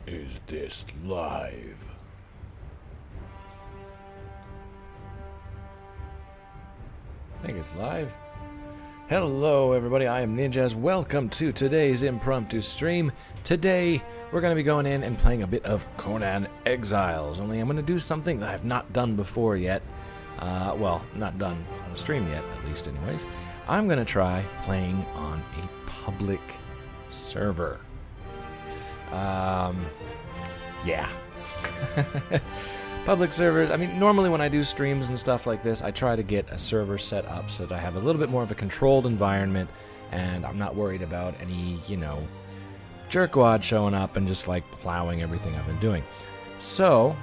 Is this live? I think it's live. Hello everybody, I am Ninjazz. Welcome to today's impromptu stream. Today we're going to be going in and playing a bit of Conan Exiles. Only I'm going to do something that I've not done before yet. Well, not done on a stream yet, at least anyways. I'm going to try playing on a public server. Yeah. Public servers, I mean, normally when I do streams and stuff like this, I try to get a server set up so that I have a little bit more of a controlled environment, and I'm not worried about any, you know, jerkwad showing up and just, like, plowing everything I've been doing. So,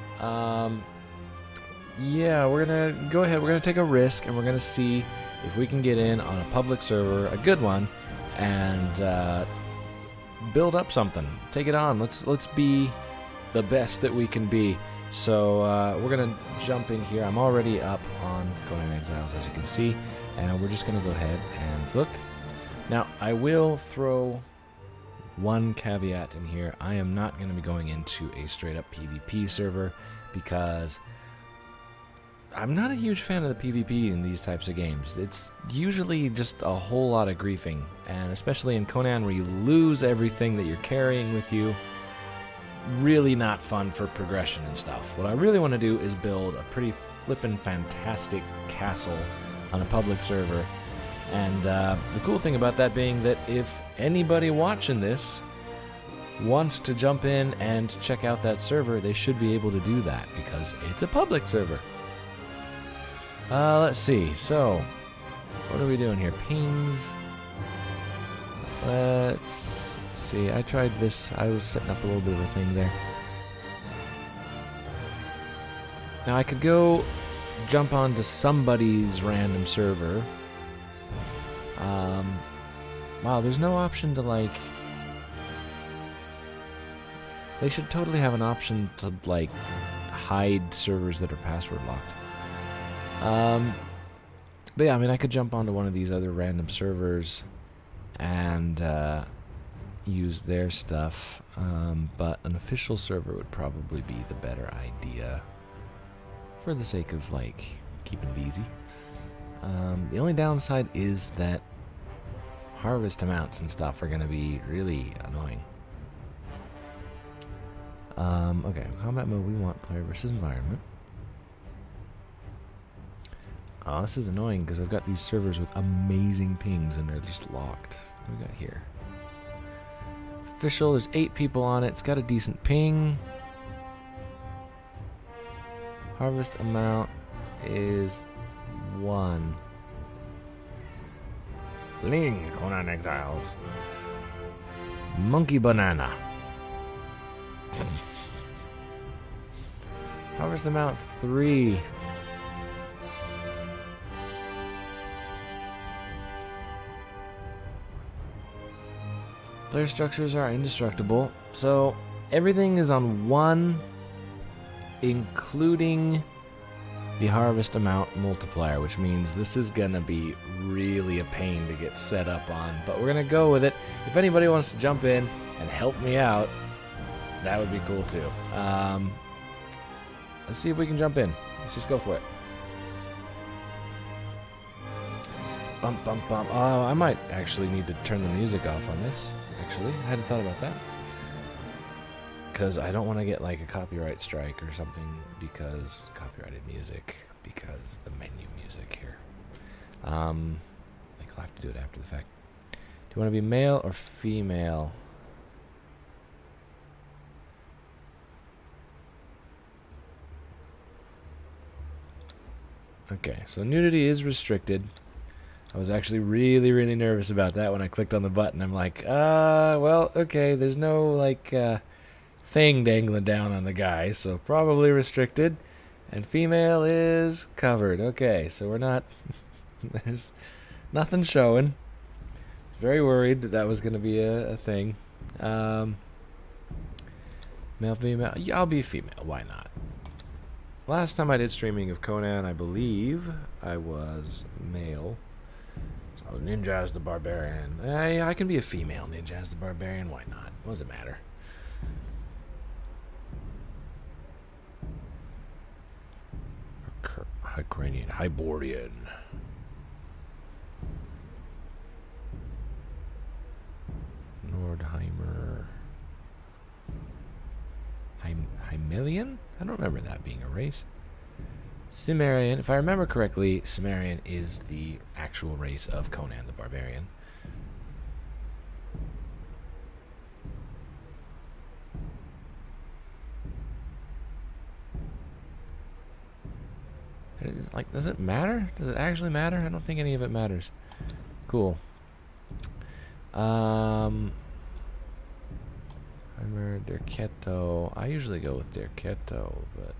yeah, we're gonna go ahead, we're gonna take a risk, and we're gonna see if we can get in on a public server, a good one, and, build up something. Take it on. Let's be the best that we can be. So we're gonna jump in here. I'm already up on Conan Exiles, as you can see, and we're just gonna go ahead and look. Now I will throw one caveat in here. I am not going to be going into a straight up PvP server because I'm not a huge fan of the PvP in these types of games. It's usually just a whole lot of griefing, and especially in Conan where you lose everything that you're carrying with you, really not fun for progression and stuff. What I really want to do is build a pretty flippin' fantastic castle on a public server, and the cool thing about that being that if anybody watching this wants to jump in and check out that server, they should be able to do that because it's a public server. Let's see. So, what are we doing here? Pings. Let's see. I tried this. I was setting up a little bit of a thing there. Now I could go jump onto somebody's random server. Wow, there's no option to, like... They should totally have an option to, like, hide servers that are password locked. But yeah, I mean, I could jump onto one of these other random servers and use their stuff, but an official server would probably be the better idea for the sake of, like, keeping it easy. The only downside is that harvest amounts and stuff are going to be really annoying. Okay, combat mode, we want player versus environment. Oh, this is annoying because I've got these servers with amazing pings and they're just locked. What do we got here? Official, there's 8 people on it. It's got a decent ping. Harvest amount is 1. Ling, Conan Exiles. Monkey banana. Harvest amount 3. Player structures are indestructible, so everything is on 1, including the harvest amount multiplier, which means this is gonna be really a pain to get set up on, but we're gonna go with it. If anybody wants to jump in and help me out, that would be cool too. Let's see if we can jump in. Let's just go for it. Bump, bump, bump. Oh, I might actually need to turn the music off on this. Actually, I hadn't thought about that. Because I don't want to get, like, a copyright strike or something because copyrighted music, because the menu music here. Like, I'll have to do it after the fact. Do you want to be male or female? Okay, so nudity is restricted. I was actually really, really nervous about that when I clicked on the button. I'm like, well, okay, there's no, like, thing dangling down on the guy, so probably restricted. And female is covered. Okay, so we're not, there's nothing showing. Very worried that that was going to be a thing. Male, female, yeah, I'll be female, why not? Last time I did streaming of Conan, I believe I was male. So Ninjazz the Barbarian. I can be a female Ninjazz the Barbarian, why not? What does it matter? Hyborian. Hyborian. Nordheimer. Hymelian? I don't remember that being a race. Cimmerian. If I remember correctly, Cimmerian is the actual race of Conan the Barbarian. Like, does it matter? Does it actually matter? I don't think any of it matters. Cool. Heimer, Derketo. I usually go with Derketo, but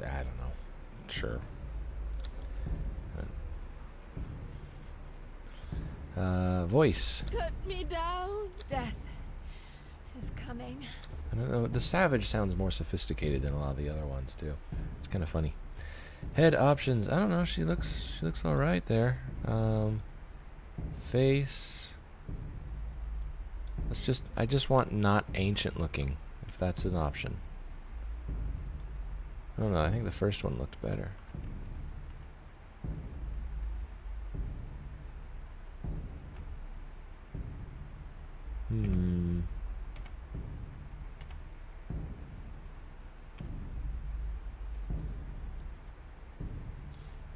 I don't know. Sure. Voice. Cut me down. Death is coming. I don't know. The Savage sounds more sophisticated than a lot of the other ones too. It's kind of funny. Head options. I don't know. She looks all right there. Face. I just want not ancient looking, if that's an option. I don't know. I think the first one looked better.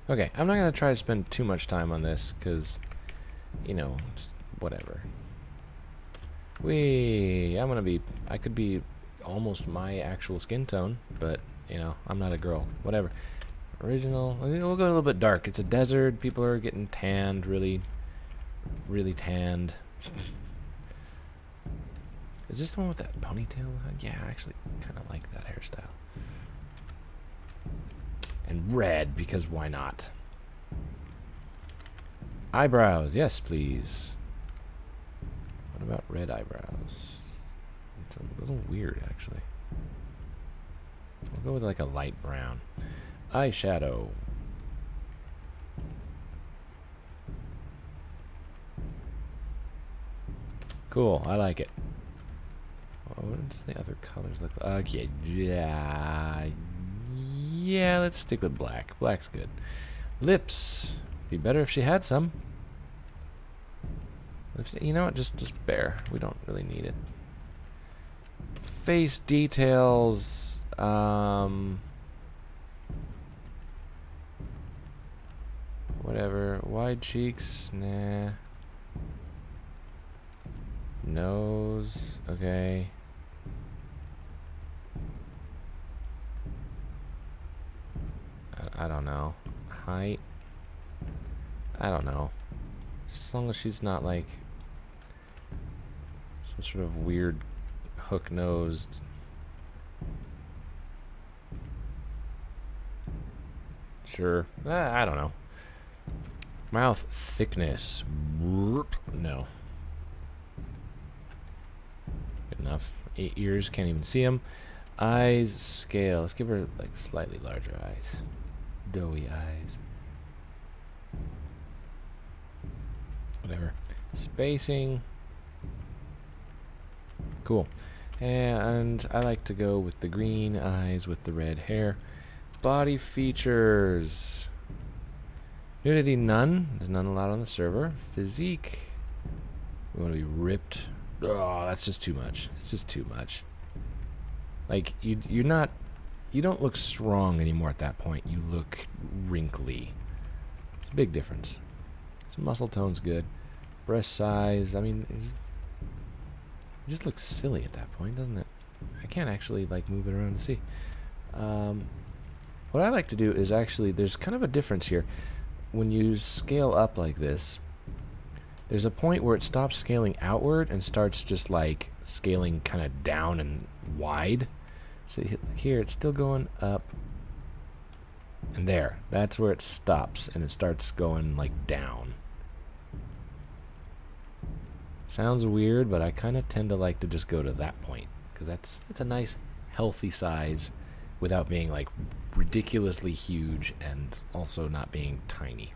Okay, I'm not going to try to spend too much time on this, because, you know, just whatever. I could be almost my actual skin tone, but, you know, I'm not a girl. Whatever. Original. We'll go a little bit dark. It's a desert. People are getting tanned, really, really tanned. Is this the one with that ponytail? Yeah, I actually kind of like that hairstyle. And red, because why not? Eyebrows, yes, please. What about red eyebrows? It's a little weird, actually. We'll go with like a light brown. Eyeshadow. Cool, I like it. What does the other colors look like? Okay, yeah, let's stick with black. Black's good. Lips. Be better if she had some. Lips, you know what? Just bare. We don't really need it. Face details. Whatever. Wide cheeks. Nah. Nose. Okay. I don't know. Height. I don't know. Just as long as she's not like some sort of weird hook-nosed. Sure. I don't know. Mouth thickness. No. Good enough. 8 ears, can't even see them. Eyes, scale. Let's give her like slightly larger eyes. Doughy eyes. Whatever. Spacing. Cool. And I like to go with the green eyes with the red hair. Body features. Nudity, none. There's none allowed on the server. Physique. We want to be ripped. Oh, that's just too much. It's just too much. Like, you don't look strong anymore at that point. You look wrinkly. It's a big difference. So muscle tone's good. Breast size, I mean, it just looks silly at that point, doesn't it? I can't actually, like, move it around to see. What I like to do is actually, there's kind of a difference here. When you scale up like this, there's a point where it stops scaling outward and starts just, like, scaling kind of down and wide. So here it's still going up, and there, that's where it stops, and it starts going like down. Sounds weird, but I kind of tend to like to just go to that point, because that's a nice healthy size, without being like ridiculously huge and also not being tiny.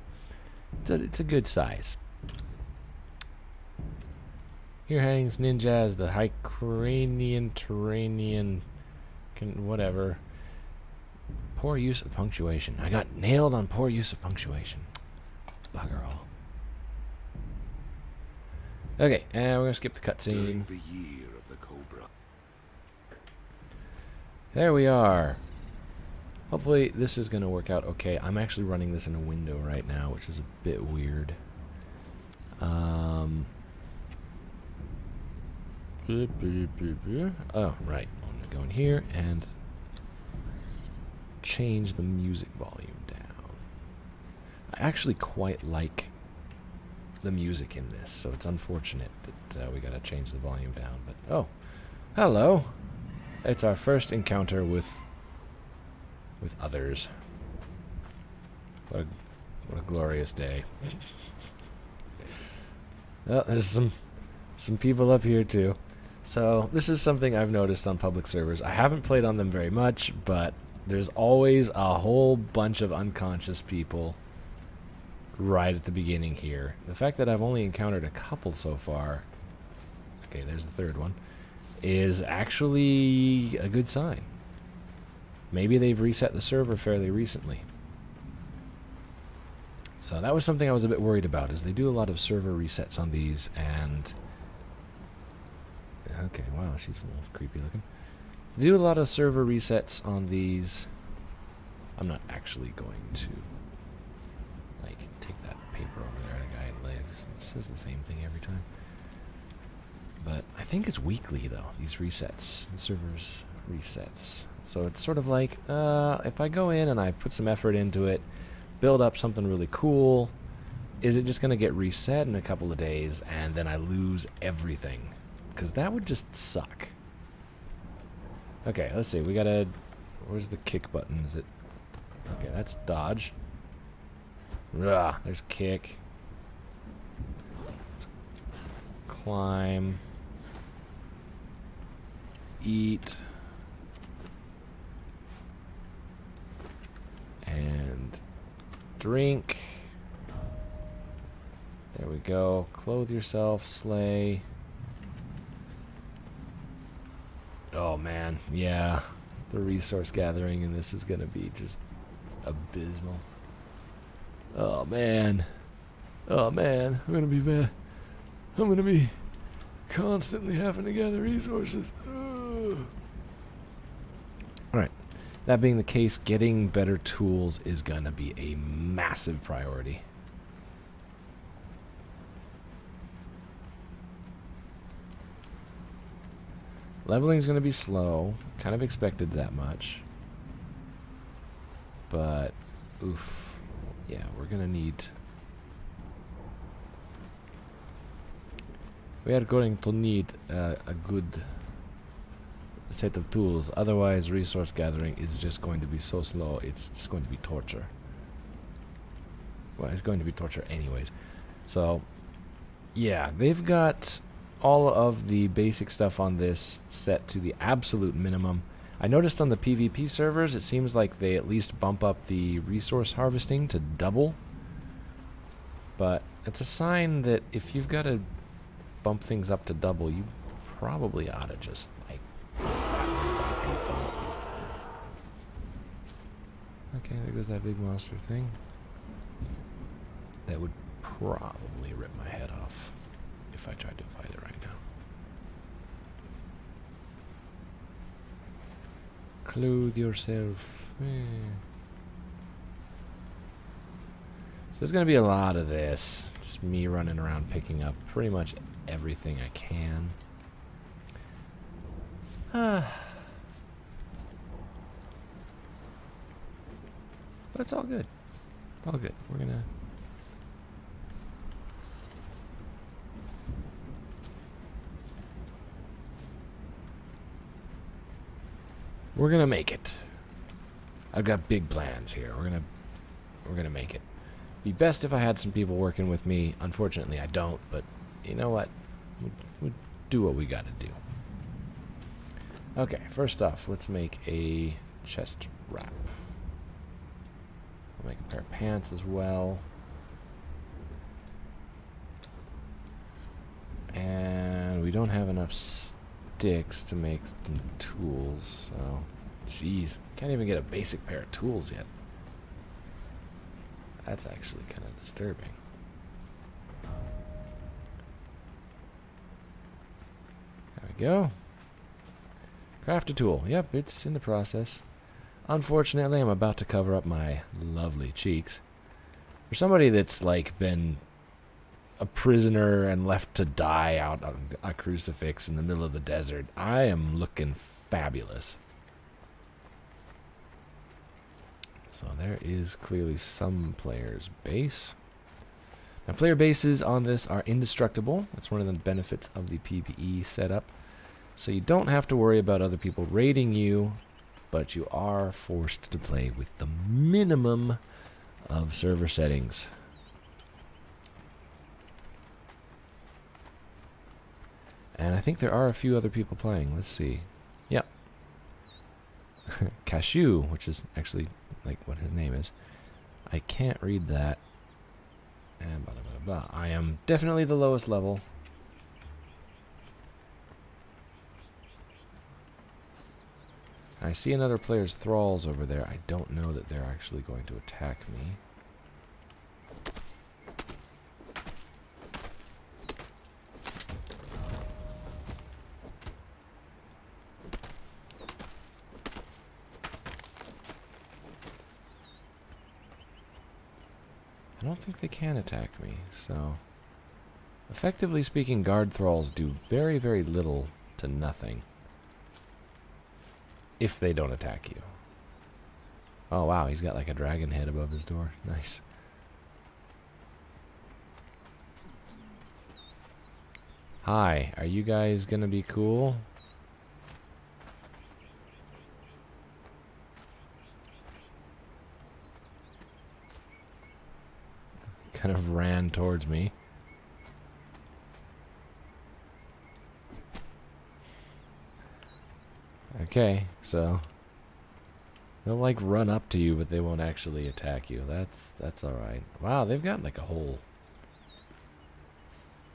It's a good size. Here hangs Ninjazz, the Hykranian Terranian, whatever. Poor use of punctuation. I got nailed on poor use of punctuation. Bugger all. Okay, and we're gonna skip the cutscene. The year of the Cobra. There we are. Hopefully this is gonna work out okay. I'm actually running this in a window right now, which is a bit weird. Oh, right. I'm gonna go in here and change the music volume down. I actually quite like the music in this, so it's unfortunate that we gotta change the volume down. But oh, hello! It's our first encounter with others. What a glorious day! Oh, there's some people up here too. So this is something I've noticed on public servers. I haven't played on them very much, but there's always a whole bunch of unconscious people right at the beginning here. The fact that I've only encountered a couple so far, okay, there's the third one, is actually a good sign. Maybe they've reset the server fairly recently. So that was something I was a bit worried about, is they do a lot of server resets on these, and okay, wow, she's a little creepy looking. They do a lot of server resets on these. I'm not actually going to like take that paper over there. The guy lives. It says the same thing every time. But I think it's weekly though, these resets. The servers resets. So it's sort of like, if I go in and I put some effort into it, build up something really cool, is it just gonna get reset in a couple of days and then I lose everything? Because that would just suck. Okay, let's see. We gotta... Where's the kick button? Is it... Okay, that's dodge. Ugh, there's kick. Let's climb. Eat. And drink. There we go. Clothe yourself. Slay. Oh man, yeah. The resource gathering in this is gonna be just abysmal. Oh man. Oh man, I'm gonna be bad. I'm gonna be constantly having to gather resources. Alright. That being the case, getting better tools is gonna be a massive priority. Leveling is going to be slow. Kind of expected that much. But, oof. Yeah, we're going to need... We are going to need a good set of tools. Otherwise, resource gathering is just going to be so slow. It's just going to be torture. Well, it's going to be torture anyways. So, yeah, they've got all of the basic stuff on this set to the absolute minimum. I noticed on the PvP servers, it seems like they at least bump up the resource harvesting to double. But it's a sign that if you've got to bump things up to double, you probably ought to just, like, that way by default. Okay, there goes that big monster thing. That would probably rip my head off if I tried to fight it right now. Clothe yourself. So there's going to be a lot of this. Just me running around picking up pretty much everything I can. But it's all good. All good. We're gonna make it. I've got big plans here. We're gonna make it. Be best if I had some people working with me. Unfortunately, I don't. But you know what? We'll do what we gotta do. Okay. First off, let's make a chest wrap. I'll make a pair of pants as well. And we don't have enough sticks to make some tools, so... Jeez, can't even get a basic pair of tools yet. That's actually kind of disturbing. There we go. Craft a tool. Yep, it's in the process. Unfortunately, I'm about to cover up my lovely cheeks. For somebody that's like been a prisoner and left to die out on a crucifix in the middle of the desert, I am looking fabulous. So there is clearly some player's base. Now, player bases on this are indestructible. That's one of the benefits of the PvE setup. So you don't have to worry about other people raiding you, but you are forced to play with the minimum of server settings. And I think there are a few other people playing. Let's see. Yep. Cashew, which is actually like what his name is. I can't read that. And blah, blah, blah, blah. I am definitely the lowest level. I see another player's thralls over there. I don't know that they're actually going to attack me. I don't think they can attack me, so... Effectively speaking, guard thralls do very, very little to nothing. If they don't attack you. Oh wow, he's got like a dragon head above his door. Nice. Hi, are you guys gonna be cool? Kind of ran towards me. Okay, so they'll like run up to you, but they won't actually attack you. That's all right. Wow, they've got like a whole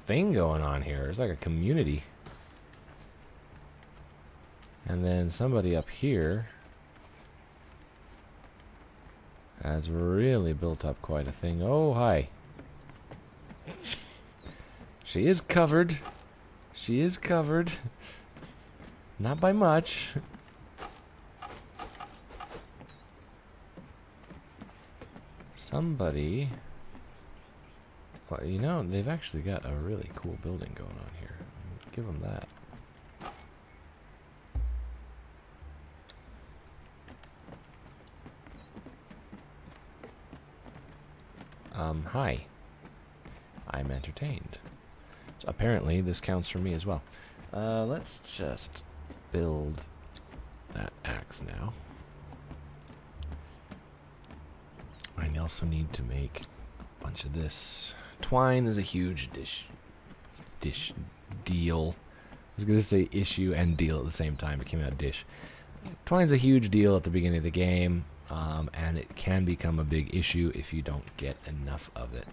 thing going on here. It's like a community. And then somebody up here has really built up quite a thing. Oh, hi. She is covered. She is covered. Not by much. Somebody... Well, you know, they've actually got a really cool building going on here. Give them that. Hi. I'm entertained. So apparently this counts for me as well. Let's just build that axe now. I also need to make a bunch of this. Twine is a huge deal. I was going to say issue and deal at the same time. It came out dish. Twine's a huge deal at the beginning of the game, and it can become a big issue if you don't get enough of it.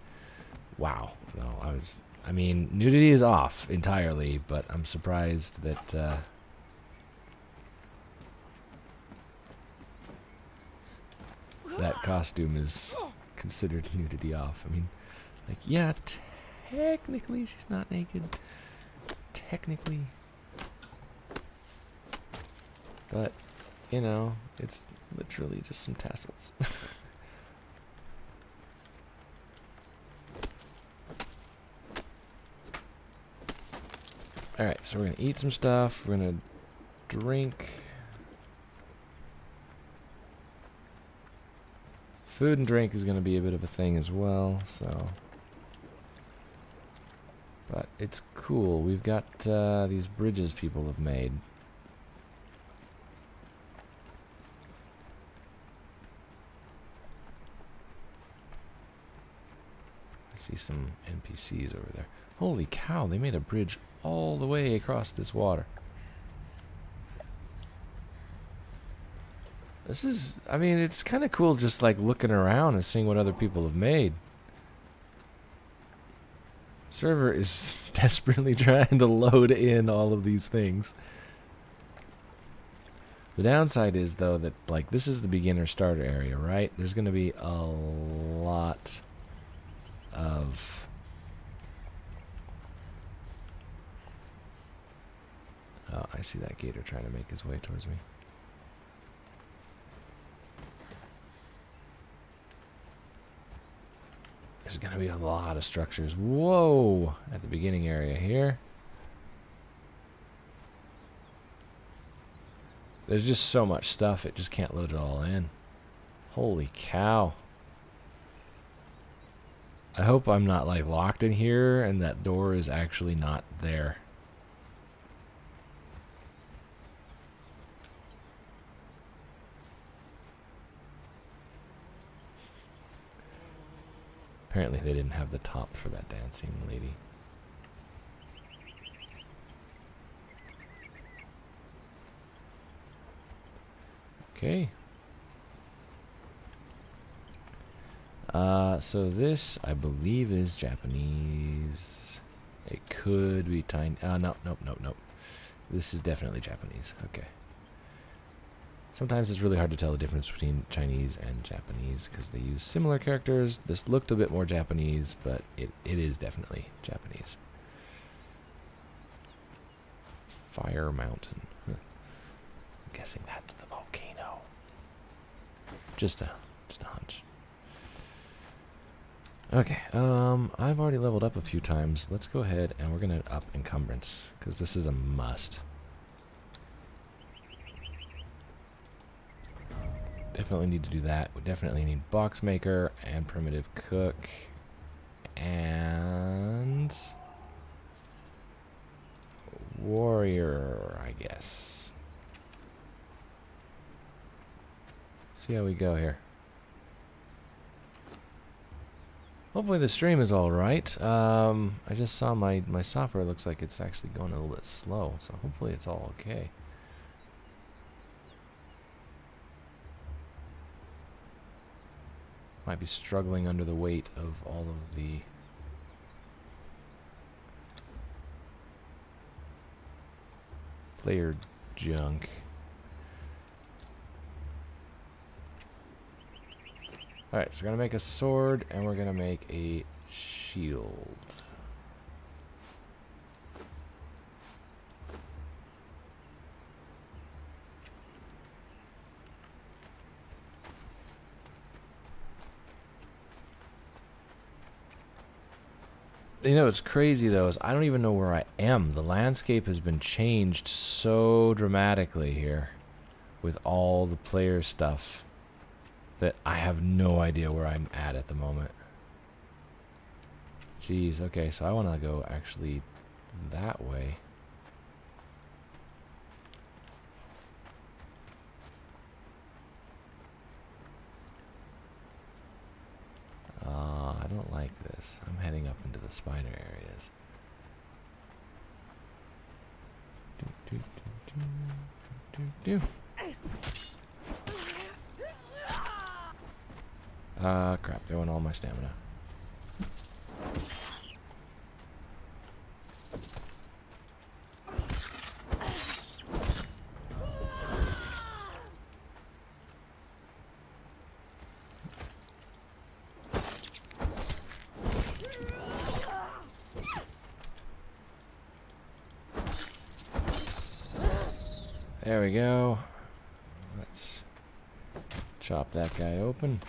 Wow. No, I mean, nudity is off entirely, but I'm surprised that that costume is considered nudity off. I mean, like, yeah, technically she's not naked. Technically. But, you know, it's literally just some tassels. Alright, so we're going to eat some stuff. We're going to drink. Food and drink is going to be a bit of a thing as well, so... But it's cool. We've got these bridges people have made. I see some NPCs over there. Holy cow, they made a bridge all the way across this water. This is, I mean, it's kind of cool just like looking around and seeing what other people have made. Server is desperately trying to load in all of these things. The downside is, though, that like this is the beginner starter area, right? There's going to be a lot of oh, I see that gator trying to make his way towards me. There's going to be a lot of structures. Whoa! At the beginning area here. There's just so much stuff, it just can't load it all in. Holy cow. I hope I'm not like locked in here and that door is actually not there. Apparently they didn't have the top for that dancing lady. Okay. So this, I believe, is Japanese. It could be tiny. No. This is definitely Japanese. Okay. Sometimes it's really hard to tell the difference between Chinese and Japanese because they use similar characters. This looked a bit more Japanese, but it is definitely Japanese. Fire Mountain. Huh. I'm guessing that's the volcano. Just a hunch. Okay, I've already leveled up a few times. Let's go ahead and we're gonna up encumbrance because this is a must. Definitely need to do that. We definitely need box maker and primitive cook and warrior, I guess. See how we go here. Hopefully the stream is alright. I just saw my software looks like it's actually going a little bit slow, so hopefully it's all okay. Might be struggling under the weight of all of the player junk. Alright, so we're going to make a sword, and we're going to make a shield. You know, what's crazy, though, is I don't even know where I am. The landscape has been changed so dramatically here with all the player stuff that I have no idea where I'm at the moment. Jeez, okay, so I want to go actually that way. I don't like this. I'm heading up into the spider areas. Crap, throwing all my stamina. There we go. Let's chop that guy open.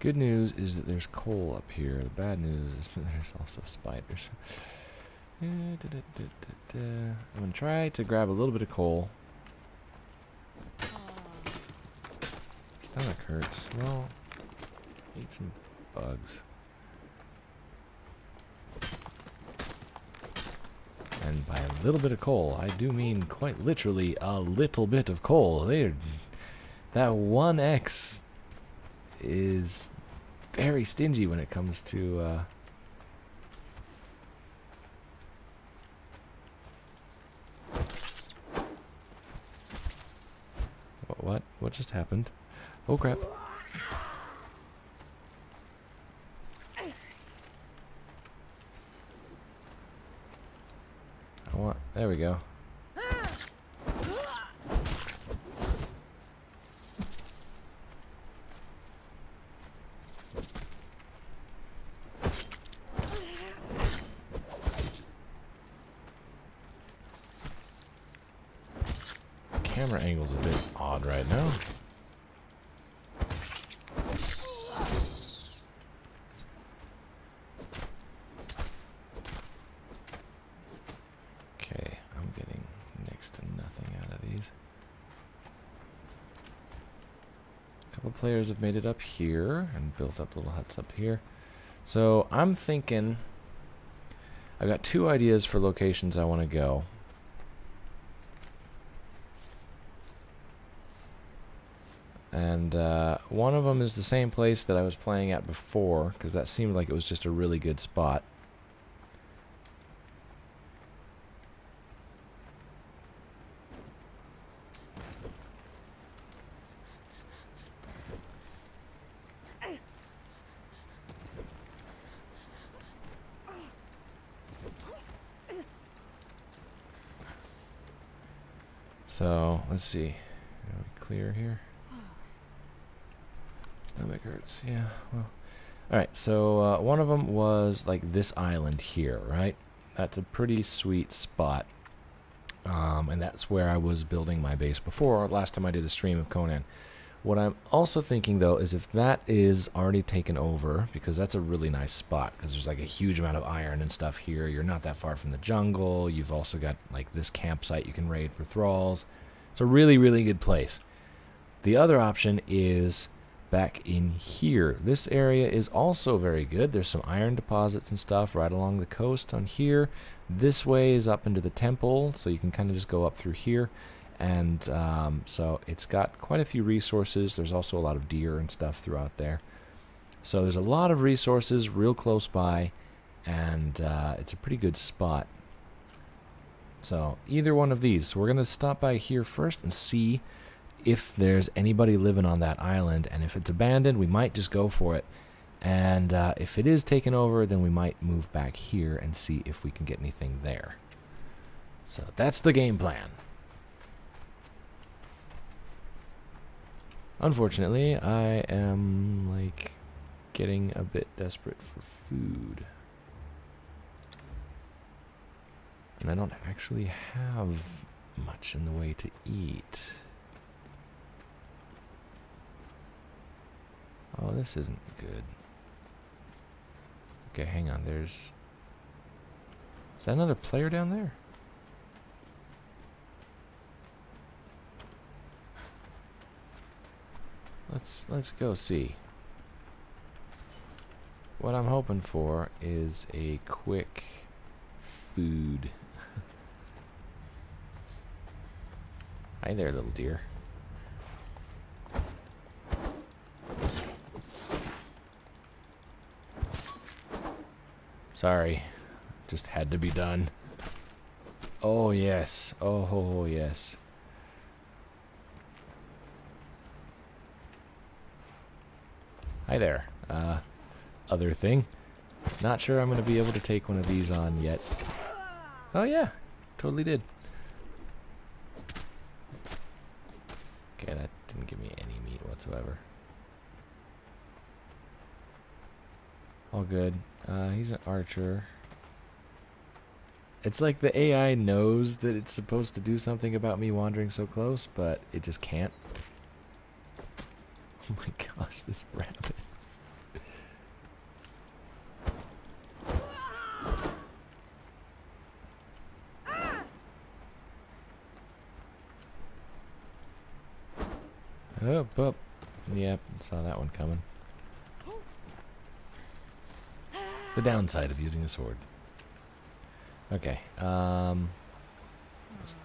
Good news is that there's coal up here. The bad news is that there's also spiders. I'm going to try to grab a little bit of coal. Stomach hurts. Well, eat some bugs. And by a little bit of coal, I do mean quite literally a little bit of coal. That 1x is very stingy when it comes to What? What just happened? Oh crap. There we go. Camera angle's a bit odd right now. Okay, I'm getting next to nothing out of these. A couple players have made it up here and built up little huts up here. So I'm thinking I've got two ideas for locations I want to go. And one of them is the same place that I was playing at before, because that seemed like it was just a really good spot. So, let's see. Are we clear here? Stomach hurts. Yeah, well. Alright, so one of them was like this island here, right? That's a pretty sweet spot. And that's where I was building my base before, last time I did a stream of Conan. What I'm also thinking, though, is if that is already taken over, because that's a really nice spot, because there's like a huge amount of iron and stuff here. You're not that far from the jungle. You've also got like this campsite you can raid for thralls. It's a really, really good place. The other option is back in here. This area is also very good. There's some iron deposits and stuff right along the coast on here. This way is up into the temple, so you can kind of just go up through here. And so it's got quite a few resources. There's also a lot of deer and stuff throughout there. So there's a lot of resources real close by, and it's a pretty good spot. So either one of these. So we're going to stop by here first and see if there's anybody living on that island. And if it's abandoned, we might just go for it. And if it is taken over, then we might move back here and see if we can get anything there. So that's the game plan. Unfortunately, I am, like, getting a bit desperate for food. And I don't actually have much in the way to eat. Oh, this isn't good. Okay, hang on, Is that another player down there? Let's go see. What I'm hoping for is a quick food. Hi there, little deer. Sorry, just had to be done. Oh yes, oh yes. Hi there, other thing. Not sure I'm going to be able to take one of these on yet. Oh yeah, totally did. Okay, that didn't give me any meat whatsoever. All good. He's an archer. It's like the AI knows that it's supposed to do something about me wandering so close, but it just can't. Oh my gosh, this rabbit. Up. Yep, saw that one coming. The downside of using a sword. Okay, there's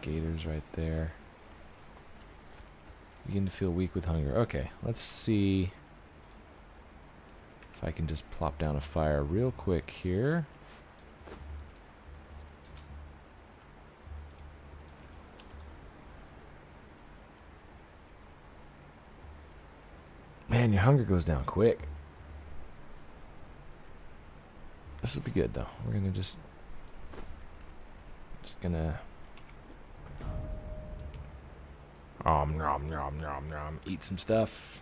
gators right there. Begin to feel weak with hunger. Okay, let's see if I can just plop down a fire real quick here. Man, your hunger goes down quick. This will be good, though. We're gonna just gonna nom nom nom nom eat some stuff.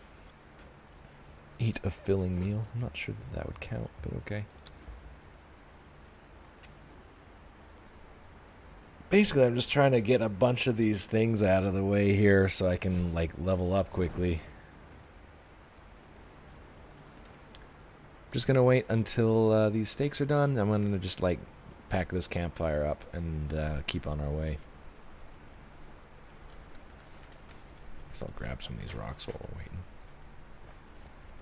Eat a filling meal. I'm not sure that would count, but okay. Basically, I'm just trying to get a bunch of these things out of the way here so I can, like, level up quickly. Just gonna wait until these steaks are done. I'm gonna just, like, pack this campfire up and keep on our way. So I'll grab some of these rocks while we're waiting.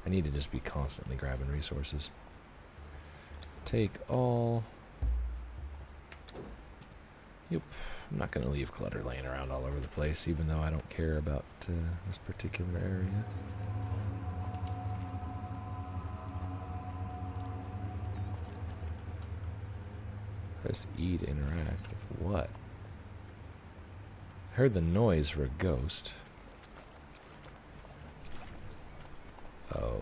I need to just be constantly grabbing resources. Take all. Yep, I'm not going to leave clutter laying around all over the place, even though I don't care about this particular area. Press E to interact with what? I heard the noise for a ghost. Oh.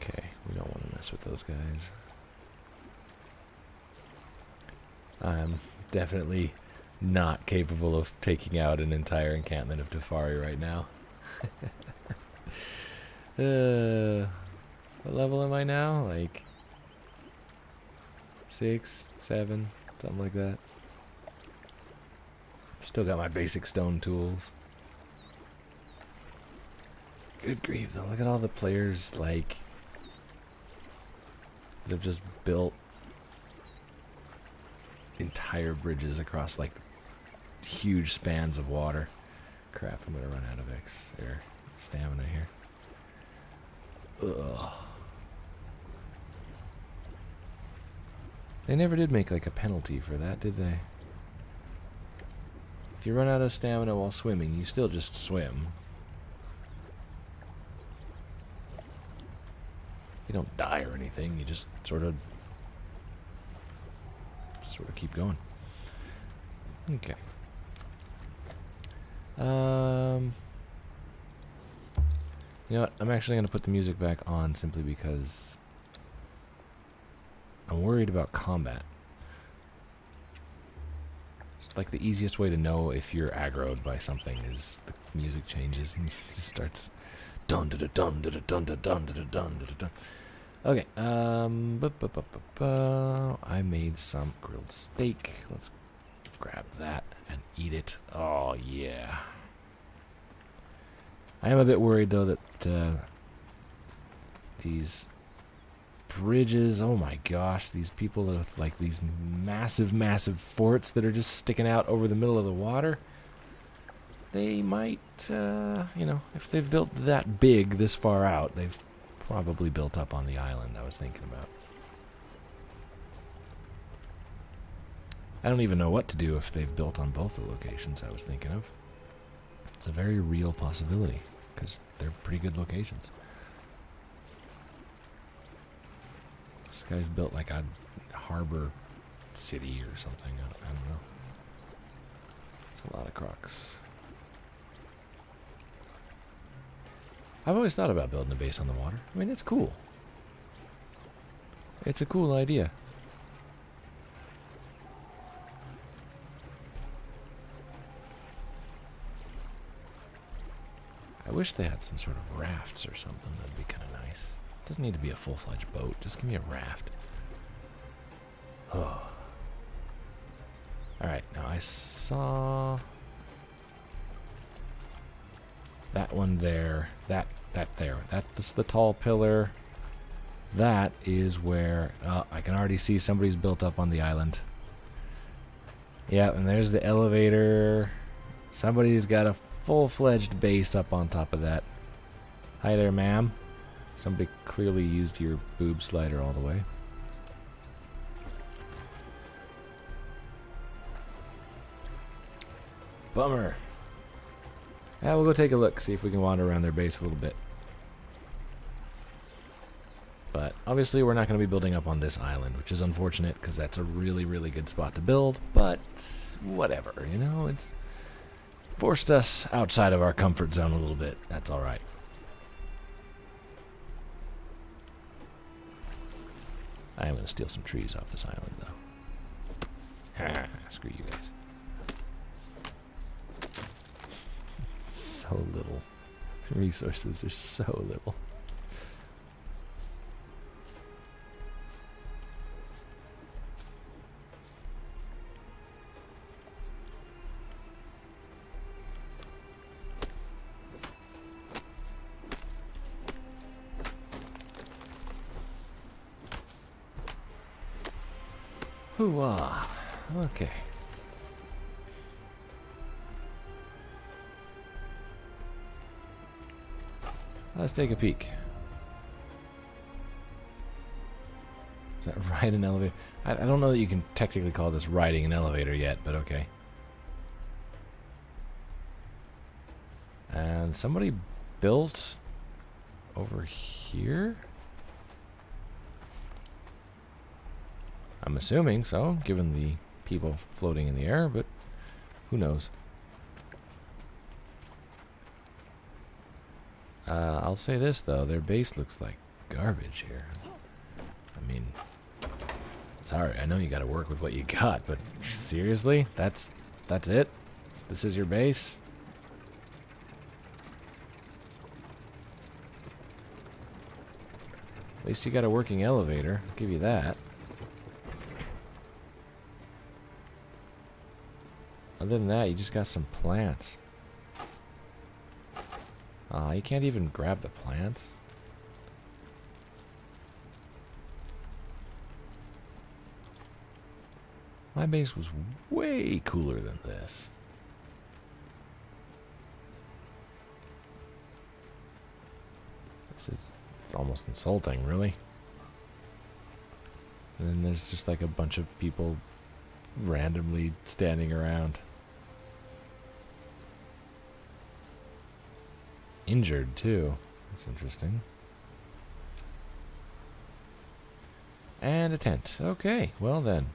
Okay, we don't want to mess with those guys. I'm definitely not capable of taking out an entire encampment of Tefari right now. What level am I now? Like 6, 7, something like that. Still got my basic stone tools. Good grief though, look at all the players, like, they've just built entire bridges across, like, huge spans of water. Crap, I'm gonna run out of stamina here. Ugh. They never did make, like, a penalty for that, did they? If you run out of stamina while swimming, you still just swim. You don't die or anything, you just sort of keep going. Okay. You know what? I'm actually going to put the music back on simply because I'm worried about combat. It's like the easiest way to know if you're aggroed by something is the music changes and it just starts dun da da dun da da dun da dun da da dun da da dun. Okay, I made some grilled steak. Let's grab that and eat it. Oh yeah. I am a bit worried though that these bridges, oh my gosh, these people with like these massive forts that are just sticking out over the middle of the water, they might, you know, if they've built that big this far out, they've probably built up on the island I was thinking about. I don't even know what to do if they've built on both the locations I was thinking of. It's a very real possibility, because they're pretty good locations. This guy's built like a harbor city or something. I don't know. It's a lot of crocs. I've always thought about building a base on the water. I mean, it's cool. It's a cool idea. I wish they had some sort of rafts or something. That'd be kind of nice. It doesn't need to be a full-fledged boat. Just give me a raft. Oh. Alright, now I saw that one there. That there. That's the tall pillar. That is where... I can already see somebody's built up on the island. Yeah, and there's the elevator. Somebody's got a full-fledged base up on top of that. Hi there, ma'am. Somebody clearly used your boob slider all the way. Bummer. Yeah, we'll go take a look, see if we can wander around their base a little bit. But obviously we're not going to be building up on this island, which is unfortunate because that's a really good spot to build. But whatever, you know? It's forced us outside of our comfort zone a little bit. That's alright. I am going to steal some trees off this island, though. Screw you guys. So little. Resources are so little. Hoo-ah. Okay. Let's take a peek. Is that ride an elevator? I don't know that you can technically call this riding an elevator yet, but okay. And somebody built over here? I'm assuming so, given the people floating in the air, but who knows? I'll say this, though. Their base looks like garbage here. I mean, sorry, I know you gotta work with what you got, but seriously? That's it? This is your base? At least you got a working elevator. I'll give you that. Other than that, you just got some plants. You can't even grab the plants. My base was way cooler than this. It's almost insulting, really. And then there's just like a bunch of people randomly standing around. Injured, too. That's interesting. And a tent. Okay, well then.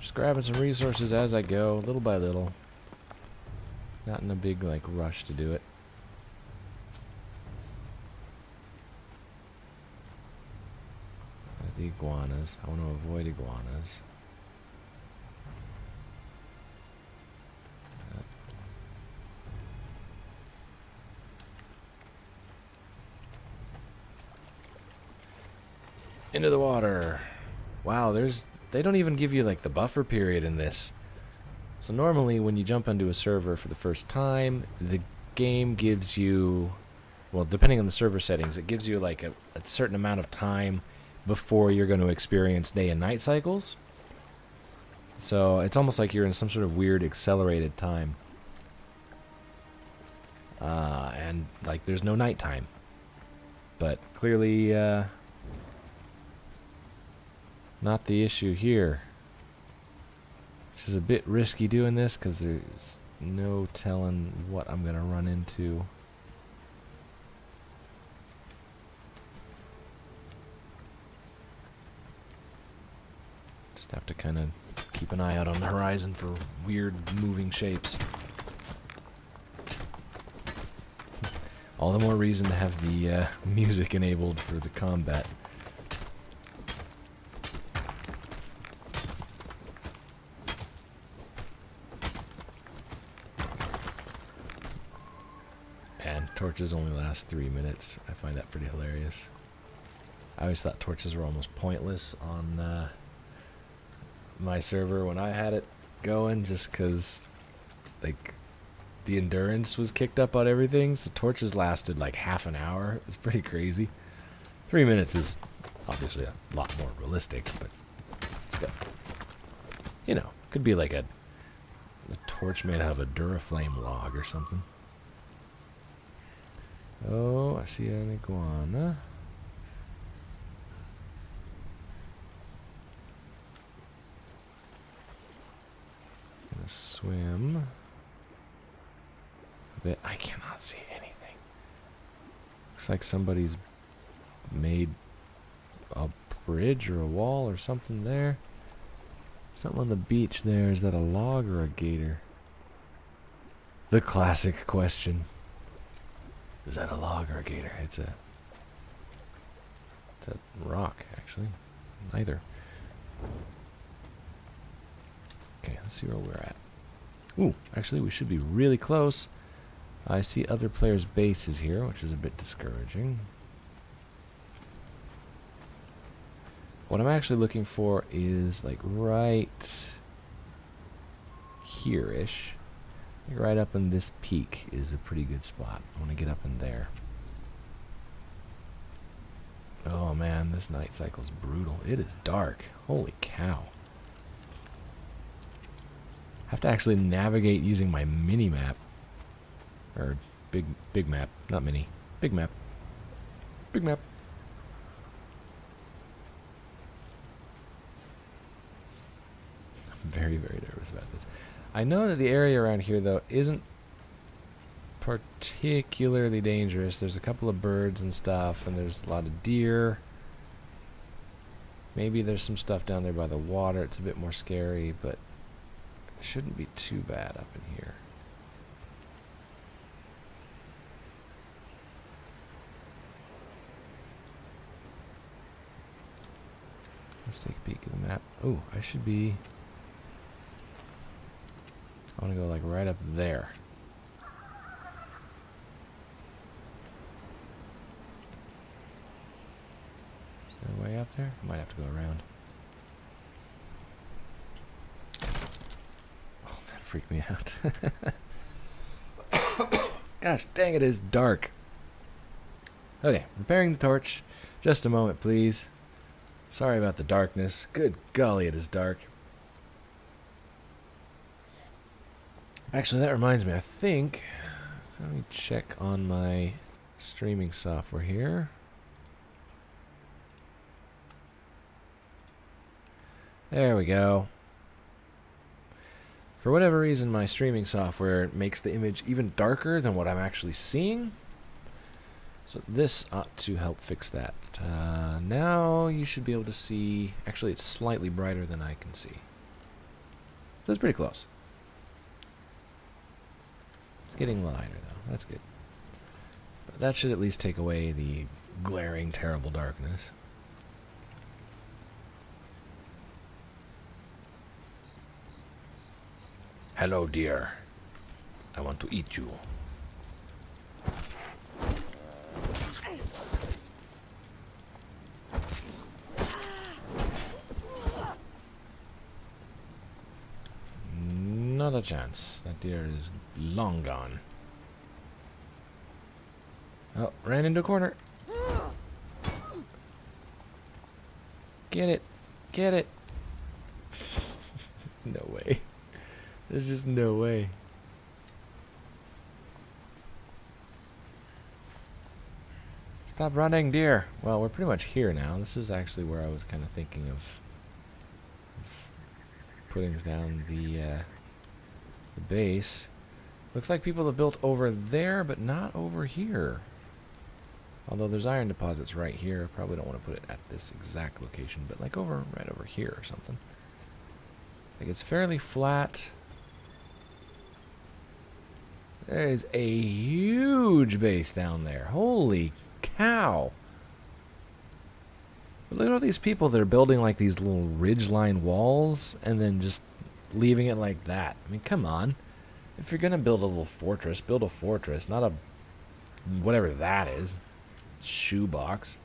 Just grabbing some resources as I go, little by little. Not in a big, like, rush to do it. The iguanas. I want to avoid iguanas. Into the water. Wow, they don't even give you like the buffer period in this. So normally when you jump onto a server for the first time, the game gives you, well, depending on the server settings, it gives you like a certain amount of time before you're going to experience day and night cycles. So it's almost like you're in some sort of weird accelerated time. And like there's no nighttime. But clearly not the issue here. Which is a bit risky doing this because there's no telling what I'm going to run into. Just have to kind of keep an eye out on the horizon for weird moving shapes. All the more reason to have the music enabled for the combat. And torches only last 3 minutes. I find that pretty hilarious. I always thought torches were almost pointless on my server when I had it going, just because like the endurance was kicked up on everything, so torches lasted like half an hour. It was pretty crazy. 3 minutes is obviously a lot more realistic, but still, you know, could be like a torch made out of a Duraflame log or something. Oh, I see an iguana. Swim. bit. I cannot see anything. Looks like somebody's made a bridge or a wall or something there. Something on the beach there. Is that a log or a gator? The classic question. Is that a log or a gator? It's a rock, actually. Neither. Okay, let's see where we're at. Ooh, actually we should be really close. I see other players' bases here, which is a bit discouraging. What I'm actually looking for is like right here-ish. Right up in this peak is a pretty good spot. I want to get up in there. Oh man, this night cycle's brutal. It is dark. Holy cow. I have to actually navigate using my mini map. Or big map, not mini. Big map. Big map. I'm very, very nervous about this. I know that the area around here, though, isn't particularly dangerous. There's a couple of birds and stuff, and there's a lot of deer. Maybe there's some stuff down there by the water. It's a bit more scary, but it shouldn't be too bad up in here. Let's take a peek at the map. Oh, I should be... I want to go like right up there. Is there a way up there? I might have to go around. Oh, that freaked me out. Gosh dang, it is dark. Okay, repairing the torch. Just a moment, please. Sorry about the darkness. Good golly, it is dark. Actually, that reminds me, I think... Let me check on my streaming software here. There we go. For whatever reason, my streaming software makes the image even darker than what I'm actually seeing. So this ought to help fix that. Now you should be able to see... Actually, it's slightly brighter than I can see. That's pretty close. It's getting lighter, though. That's good. But that should at least take away the glaring, terrible darkness. Hello, dear. I want to eat you. Not a chance. That deer is long gone. Oh, ran into a corner. Get it. Get it. No way. There's just no way. Stop running, deer. Well, we're pretty much here now. This is actually where I was kind of thinking of putting down the base. Looks like people have built over there, but not over here. Although there's iron deposits right here. Probably don't want to put it at this exact location, but like over, right over here or something. Like it's fairly flat. There is a huge base down there. Holy cow. But look at all these people that are building like these little ridgeline walls and then just leaving it like that. I mean, come on. If you're going to build a little fortress, build a fortress, not a whatever that is. Shoebox.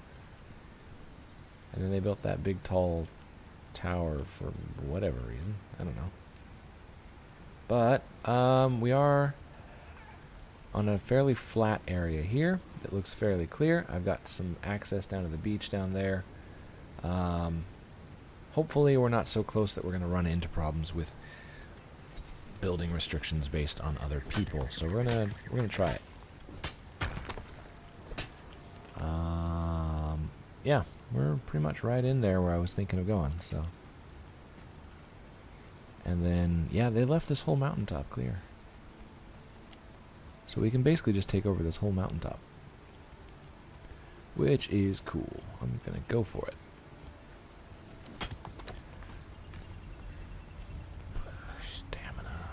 And then they built that big tall tower for whatever reason. I don't know. But we are on a fairly flat area here that looks fairly clear. I've got some access down to the beach down there. Hopefully we're not so close that we're going to run into problems with building restrictions based on other people. So we're gonna try it. Yeah, we're pretty much right in there where I was thinking of going. So, and then yeah, they left this whole mountaintop clear. So we can basically just take over this whole mountaintop. Which is cool. I'm gonna go for it. Stamina.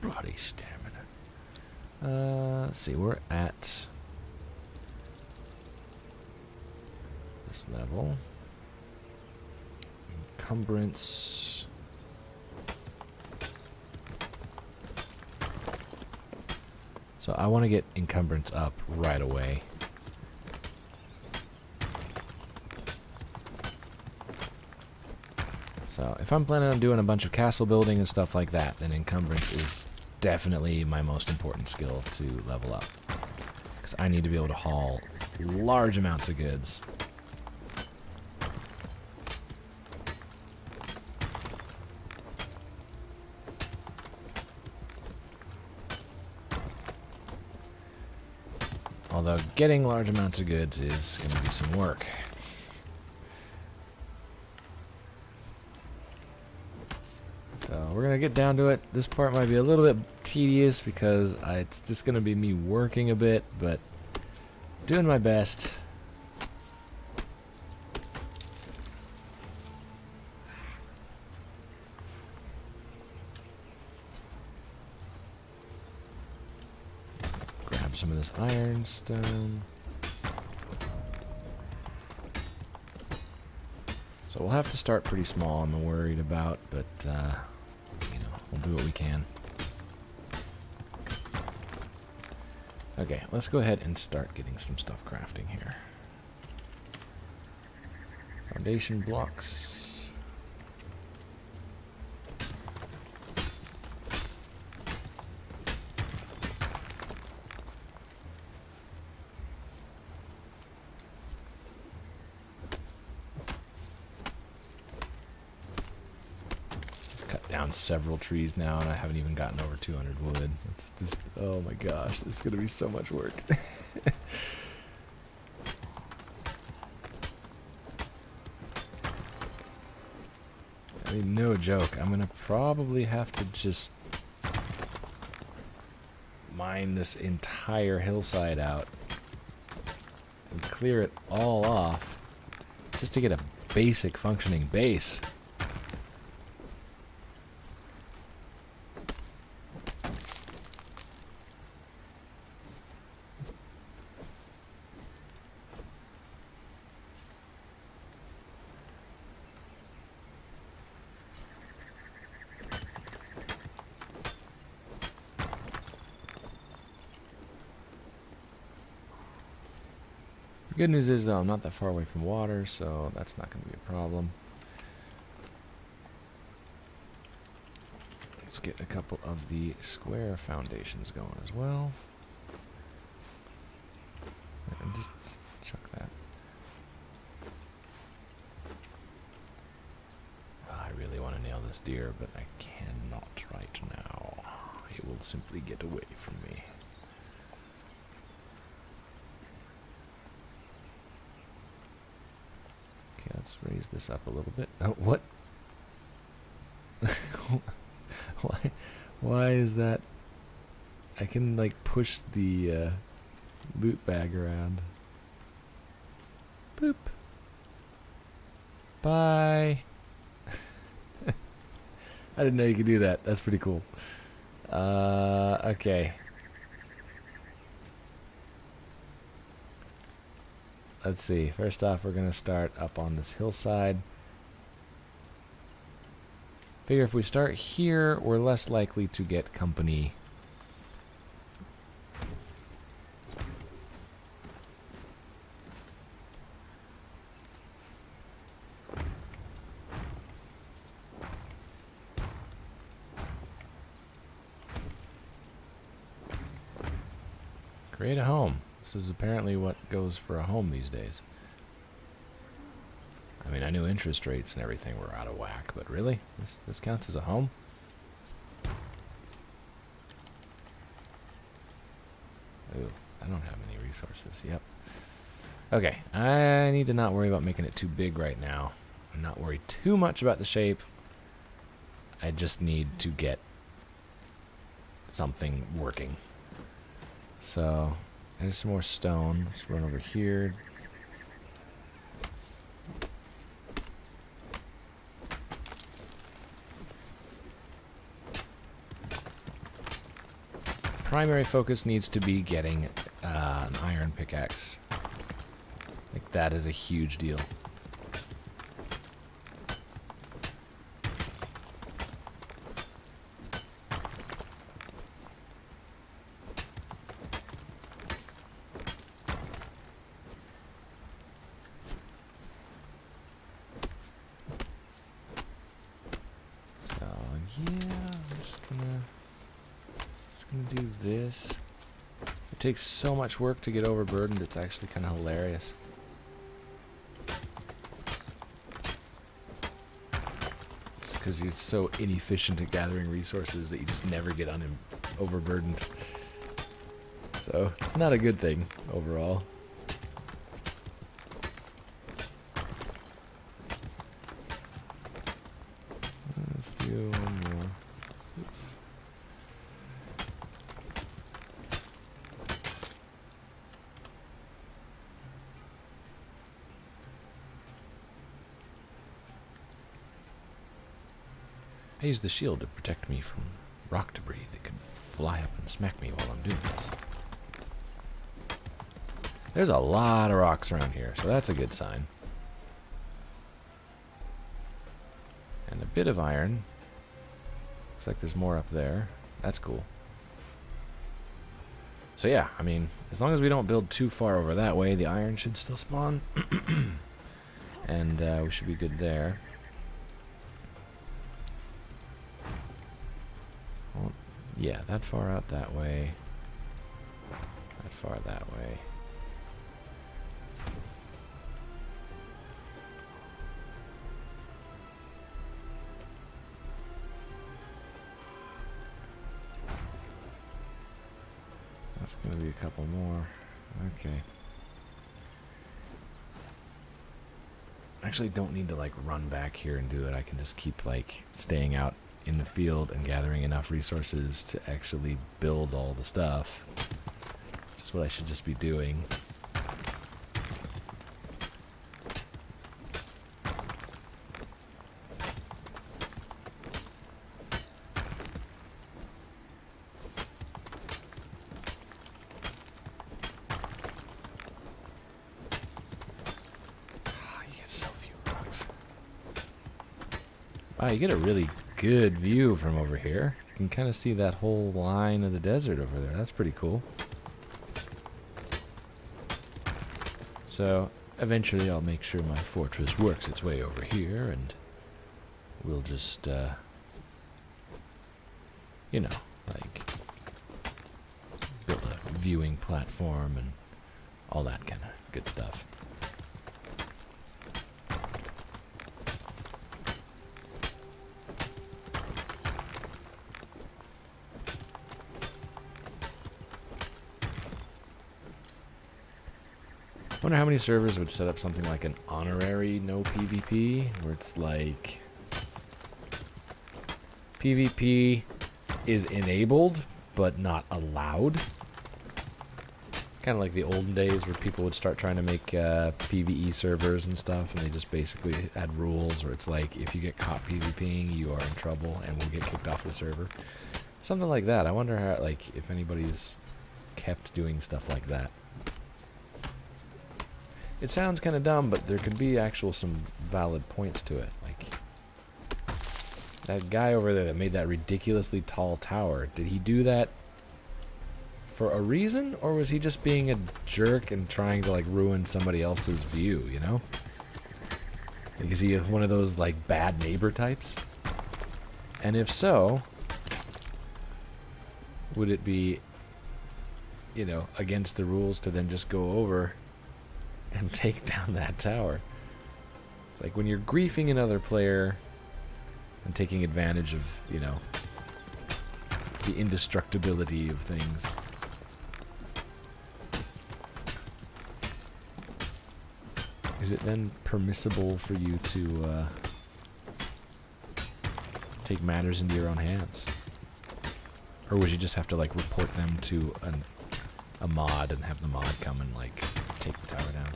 Body stamina. Let's see, we're at this level. Encumbrance. So I want to get encumbrance up right away. So if I'm planning on doing a bunch of castle building and stuff like that, then encumbrance is definitely my most important skill to level up. Because I need to be able to haul large amounts of goods. Although getting large amounts of goods is going to be some work. So we're going to get down to it. This part might be a little bit tedious because it's just going to be me working a bit, but doing my best. Grab some of this ironstone. So we'll have to start pretty small, I'm worried about, but you know, we'll do what we can. Okay, let's go ahead and start getting some stuff crafting here. Foundation blocks. Down several trees now, and I haven't even gotten over 200 wood. It's just, oh my gosh, this is going to be so much work. I mean, no joke. I'm going to probably have to just mine this entire hillside out and clear it all off just to get a basic functioning base. The good news is, though, I'm not that far away from water, so that's not going to be a problem. Let's get a couple of the square foundations going as well. And just chuck that. I really want to nail this deer, but I cannot right now. He will simply get away from me. Let's raise this up a little bit. Oh, what? Why is that? I can, like, push the loot bag around. Boop. Bye. I didn't know you could do that. That's pretty cool. Okay. Let's see. First off, we're going to start up on this hillside. Figure if we start here, we're less likely to get company. Create a home. This is apparently what goes for a home these days. I mean, I knew interest rates and everything were out of whack, but really? This counts as a home? Ooh, I don't have any resources. Yep. Okay, I need to not worry about making it too big right now. And not worry too much about the shape. I just need to get something working. So, there's some more stone. Let's run over here. Primary focus needs to be getting an iron pickaxe. Like, that is a huge deal. So, yeah, I'm just gonna do this. It takes so much work to get overburdened, it's actually kind of hilarious. Just because it's so inefficient at gathering resources that you just never get overburdened. So, it's not a good thing overall. Let's do one more. Oops. I use the shield to protect me from rock debris that could fly up and smack me while I'm doing this. There's a lot of rocks around here, so that's a good sign. And a bit of iron. Looks like there's more up there. That's cool. So yeah, I mean, as long as we don't build too far over that way, the iron should still spawn. And we should be good there. Well, yeah, that far out that way. That far that way. That's going to be a couple more. Okay. I actually don't need to like run back here and do it. I can just keep like staying out in the field and gathering enough resources to actually build all the stuff. Which is what I should just be doing. Wow, you get a really good view from over here. You can kind of see that whole line of the desert over there. That's pretty cool. So, eventually I'll make sure my fortress works its way over here, and we'll just, you know, like, build a viewing platform and all that kind of good stuff. I wonder how many servers would set up something like an honorary no PvP, where it's like PvP is enabled but not allowed. Kind of like the olden days where people would start trying to make PvE servers and stuff, and they just basically had rules where it's like, if you get caught PvPing, you are in trouble and will get kicked off the server. Something like that. I wonder how, like, if anybody's kept doing stuff like that. It sounds kind of dumb, but there could be some valid points to it. Like, that guy over there that made that ridiculously tall tower, did he do that for a reason, or was he just being a jerk and trying to, like, ruin somebody else's view, you know? Like, is he one of those, like, bad neighbor types? And if so, would it be, you know, against the rules to then just go over and take down that tower? It's like when you're griefing another player and taking advantage of, you know, the indestructibility of things. Is it then permissible for you to take matters into your own hands? Or would you just have to, like, report them to a mod and have the mod come and like take the tower down.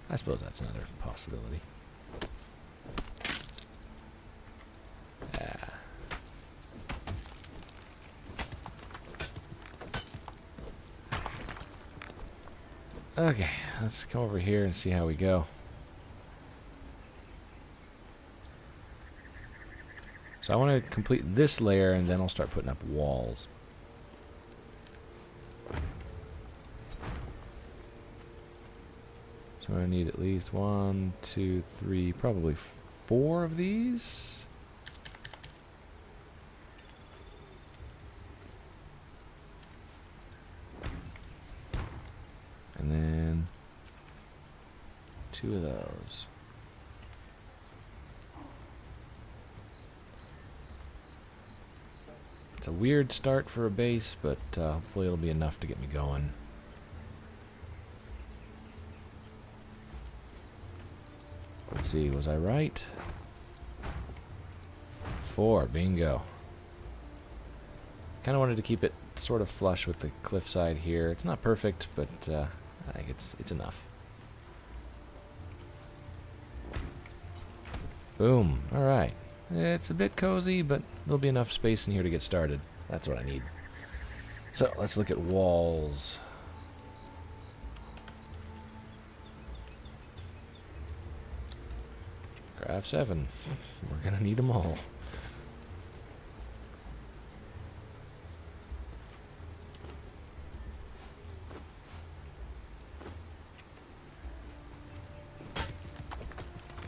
I suppose that's another possibility. Yeah. Okay, let's come over here and see how we go. So I want to complete this layer and then I'll start putting up walls. So I need at least 1, 2, 3, probably 4 of these. And then 2 of those. It's a weird start for a base, but hopefully it'll be enough to get me going. Let's see, was I right? 4, bingo. Kind of wanted to keep it sort of flush with the cliffside here. It's not perfect, but I think it's enough. Boom, alright. It's a bit cozy, but there'll be enough space in here to get started. That's what I need. So, let's look at walls. Graph 7. We're gonna need them all.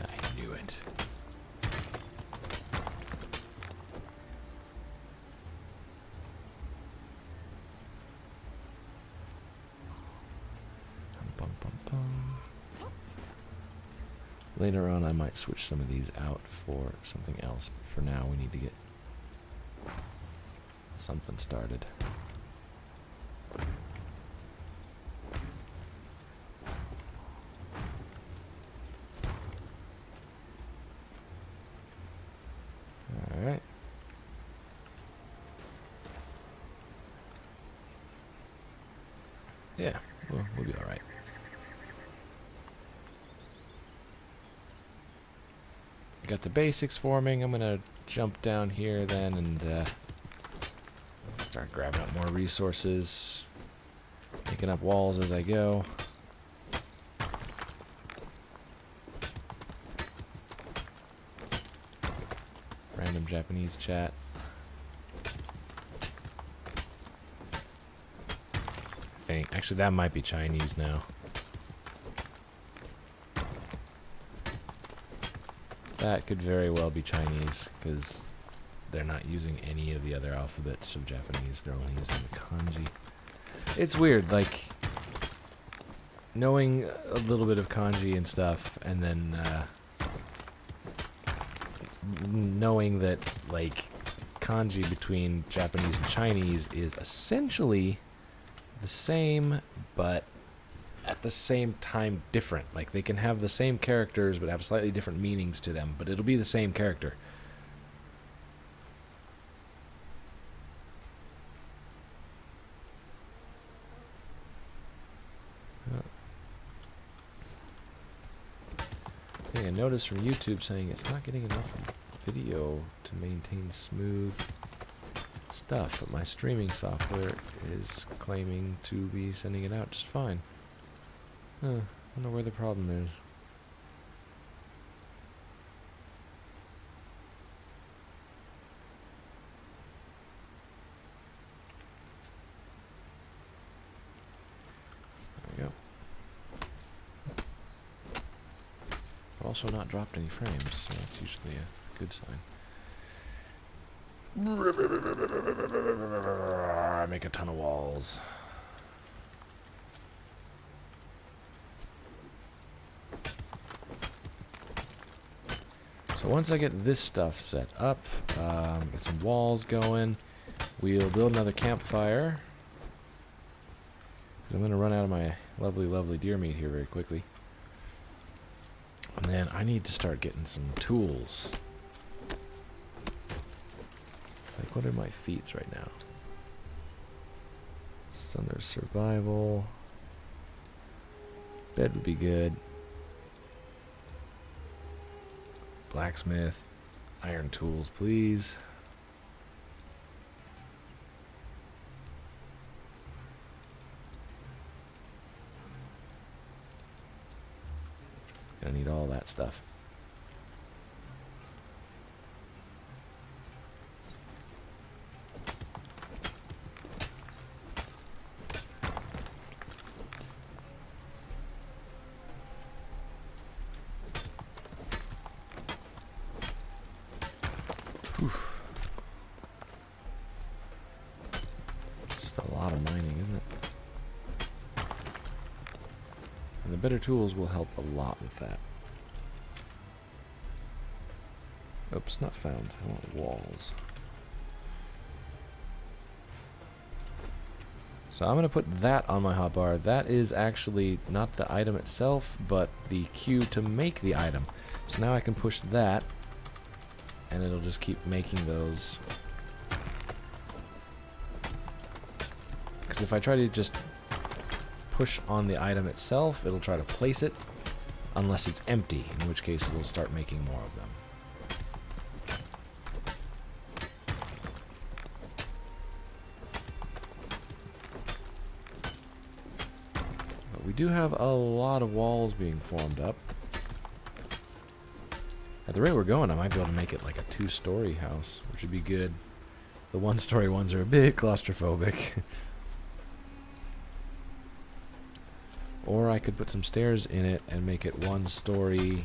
I knew it. Later on, I might switch some of these out for something else, but for now, we need to get something started. Alright. Yeah, we'll be alright. Got the basics forming. I'm gonna jump down here then and start grabbing up more resources, making up walls as I go. Random Japanese chat. Actually, that might be Chinese now. That could very well be Chinese, because they're not using any of the other alphabets of Japanese. They're only using the kanji. It's weird, like, knowing a little bit of kanji and stuff, and then knowing that, like, kanji between Japanese and Chinese is essentially the same, but at the same time different. Like, they can have the same characters but have slightly different meanings to them, but it'll be the same character. I noticed from YouTube saying it's not getting enough video to maintain smooth stuff, but my streaming software is claiming to be sending it out just fine. I don't know where the problem is. There we go. I've also not dropped any frames, so that's usually a good sign. I make a ton of walls. So once I get this stuff set up, get some walls going, we'll build another campfire. I'm going to run out of my lovely, lovely deer meat here very quickly. And then I need to start getting some tools. Like, what are my feats right now? So there's survival. Bed would be good. Blacksmith. Iron tools, please. Gonna need all that stuff. Just a lot of mining, isn't it? And the better tools will help a lot with that. Oops, not found. I want walls. So I'm going to put that on my hotbar. That is actually not the item itself, but the queue to make the item. So now I can push that, and it'll just keep making those. Because if I try to just push on the item itself, it'll try to place it, unless it's empty, in which case it'll start making more of them. But we do have a lot of walls being formed up. At the rate we're going, I might be able to make it like a 2-story house, which would be good. The 1-story ones are a bit claustrophobic. Or I could put some stairs in it and make it 1-story.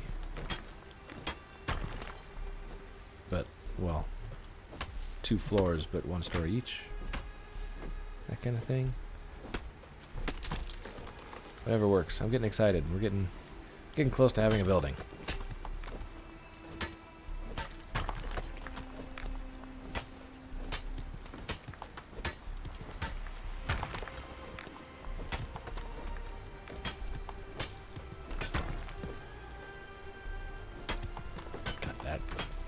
But, well, 2 floors, but 1 story each. That kind of thing. Whatever works. I'm getting excited. We're getting close to having a building.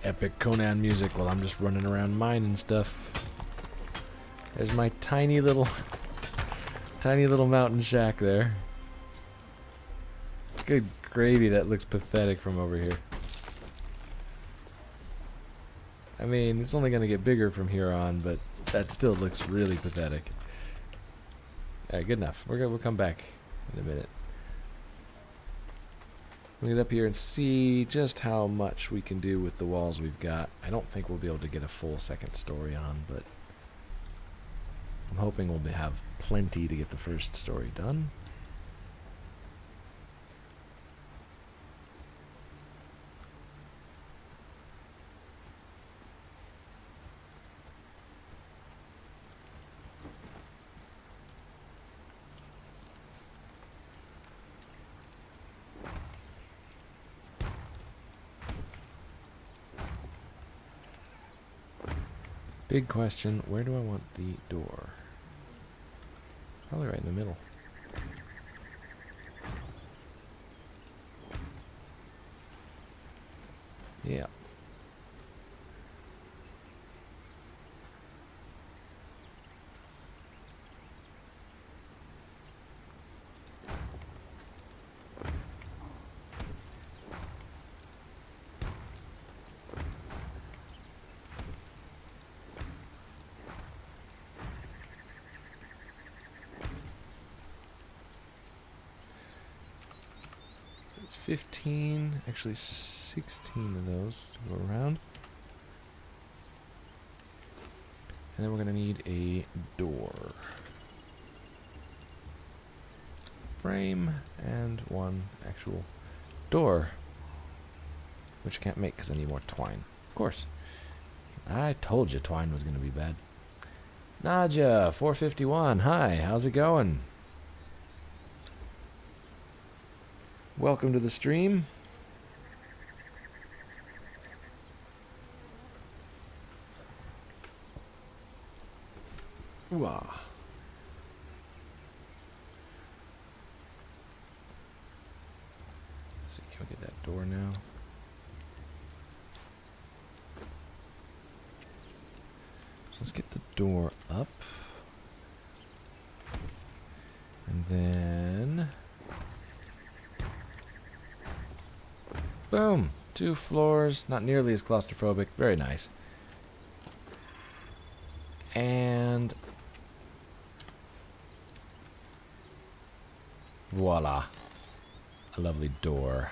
Epic Conan music while I'm just running around mining stuff. There's my tiny little mountain shack there. Good gravy, that looks pathetic from over here. I mean, it's only gonna get bigger from here on, but that still looks really pathetic. Alright, good enough. We'll come back in a minute. We'll get up here and see just how much we can do with the walls we've got. I don't think we'll be able to get a full 2nd story on, but I'm hoping we'll have plenty to get the 1st story done. Big question, where do I want the door? Probably right in the middle. Yeah. It's 15, actually 16 of those to go around. And then we're going to need a door. Frame and 1 actual door. Which I can't make because I need more twine. Of course. I told you twine was going to be bad. Nadja, 451. Hi, how's it going? Welcome to the stream. Ooh-ah. Let's see, can we get that door now? So let's get the door up. And then... boom! 2 floors, not nearly as claustrophobic, very nice. And... voila. A lovely door.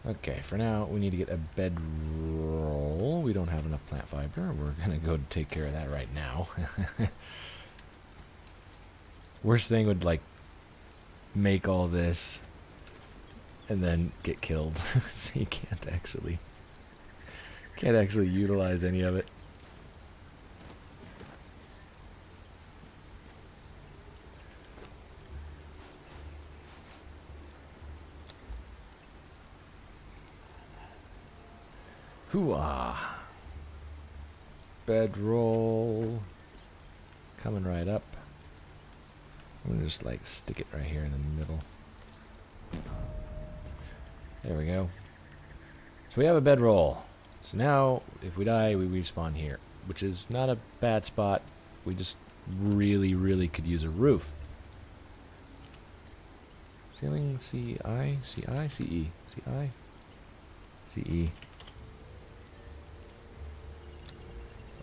Okay, for now, we need to get a bedroll. We don't have enough plant fiber. We're going to go take care of that right now. Worst thing would, like, make all this and then get killed. So you can't actually utilize any of it. Hoo-ah. Bedroll. Coming right up. I'm gonna just like stick it right here in the middle. There we go. So we have a bedroll. So now, if we die, we respawn here, which is not a bad spot. We just really, really could use a roof. Ceiling, C-I, C-I, C-E, C-I, C-E.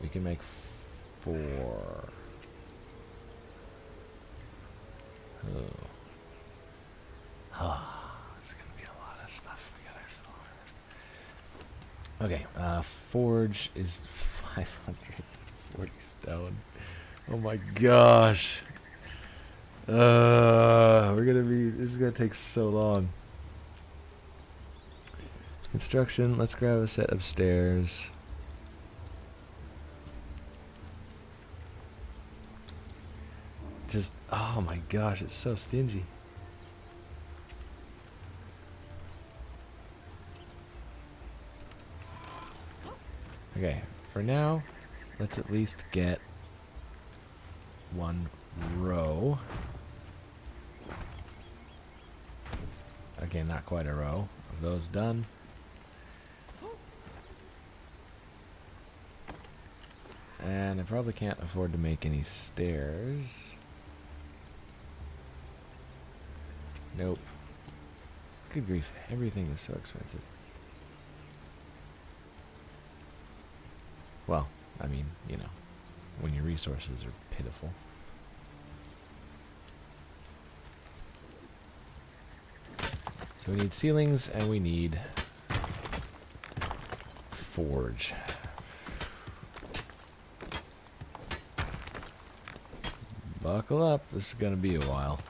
We can make 4. Oh. It's gonna be a lot of stuff. We gotta still. Okay, forge is 540 stone. Oh my gosh. This is gonna take so long. Construction, let's grab a set of stairs. Just, oh my gosh, it's so stingy. Okay, for now, let's at least get 1 row. Again, not quite a row of those done. And I probably can't afford to make any stairs. Nope. Good grief, everything is so expensive. Well, I mean, you know, when your resources are pitiful. So we need ceilings and we need forge. Buckle up, this is gonna be a while.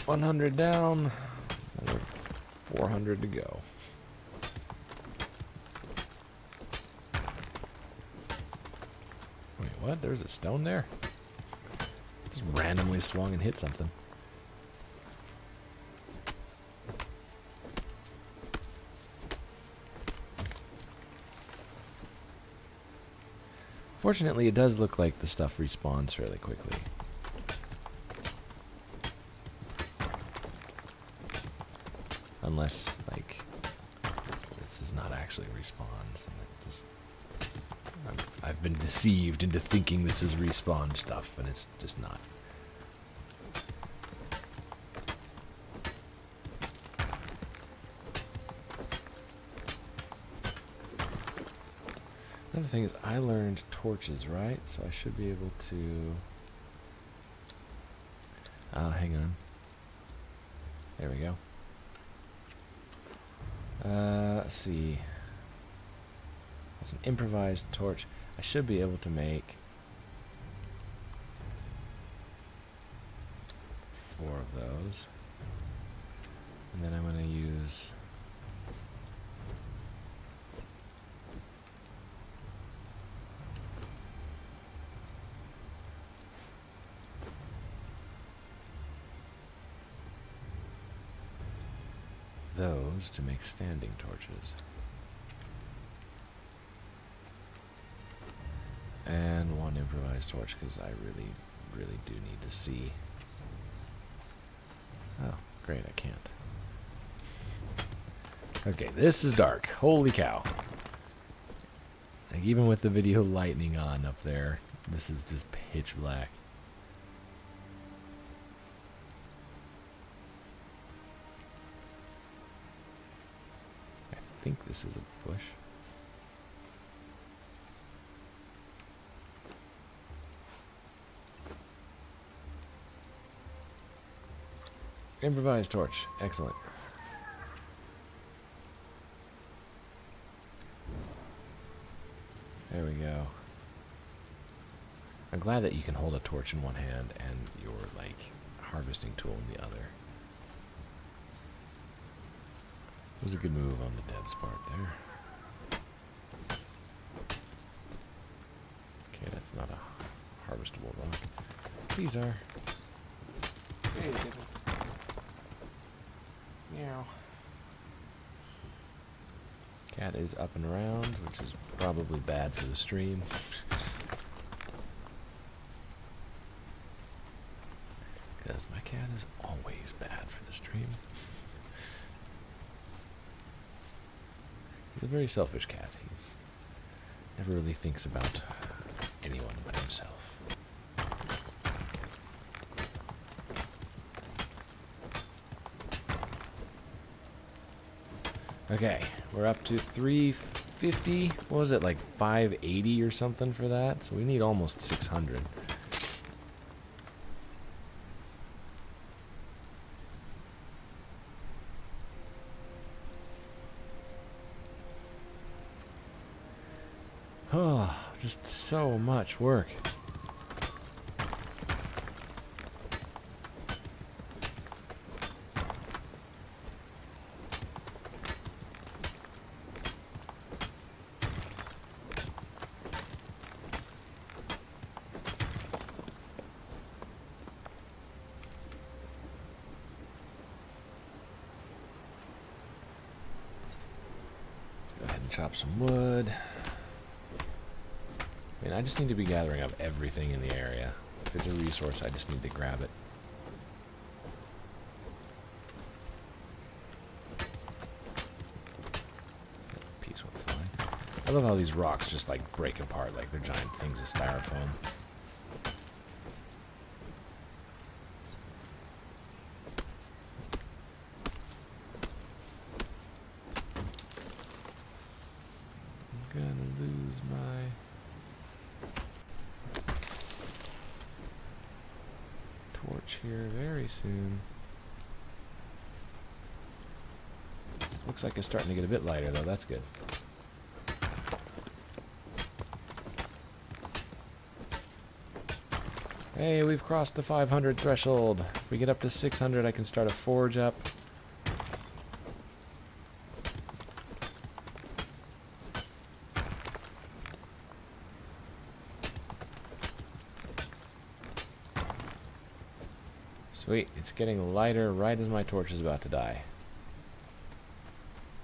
$100 down, another 400 to go. Wait, what? There's a stone there? Just randomly swung and hit something. Fortunately, it does look like the stuff respawns fairly quickly. Unless, like, this is not actually respawns. And it just, I've been deceived into thinking this is respawn stuff, and it's just not. Another thing is I learned torches, right? So I should be able to... hang on. There we go. Let's see. That's an improvised torch. I should be able to make 4 of those. And then I'm going to use... those to make standing torches. And one improvised torch, because I really, really do need to see. Oh, great, I can't. Okay, this is dark. Holy cow. Like, even with the video lightning on up there, this is just pitch black. I think this is a bush. Improvised torch. Excellent. There we go. I'm glad that you can hold a torch in one hand and your, like, harvesting tool in the other. It was a good move on the dev's part there. Okay, that's not a harvestable rock. These are. Hey, meow. Cat is up and around, which is probably bad for the stream. Because my cat is always bad for the stream. He's a very selfish cat. He's never really thinks about anyone but himself. Okay, we're up to 350. What was it, like 580 or something for that? So we need almost 600. Oh, just so much work. Go ahead and chop some wood. I mean, I just need to be gathering up everything in the area. If it's a resource, I just need to grab it. Piece went flying. I love how these rocks just like break apart like they're giant things of styrofoam. I'm gonna lose my... torch here very soon. Looks like it's starting to get a bit lighter though, that's good. Hey, we've crossed the 500 threshold. If we get up to 600, I can start a forge up. Sweet, it's getting lighter right as my torch is about to die.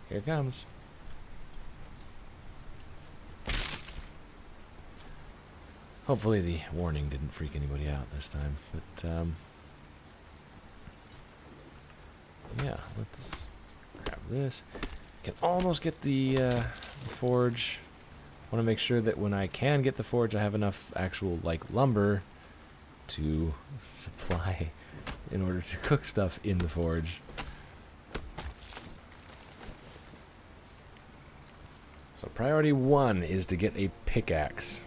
Here it comes. Hopefully the warning didn't freak anybody out this time, but yeah, let's grab this. Can almost get the forge. Want to make sure that when I can get the forge, I have enough actual like lumber to supply in order to cook stuff in the forge. So priority 1 is to get a pickaxe.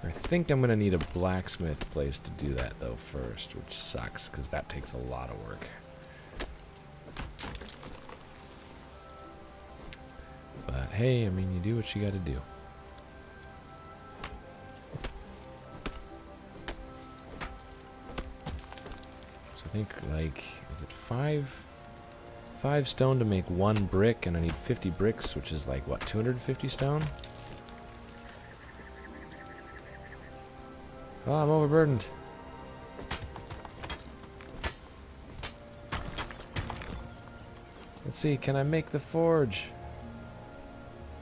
I think I'm going to need a blacksmith place to do that though first, which sucks because that takes a lot of work. But hey, I mean, you do what you got to do. So I think, like, is it 5 stone to make 1 brick, and I need 50 bricks, which is like, what, 250 stone? Oh, I'm overburdened. Let's see, can I make the forge?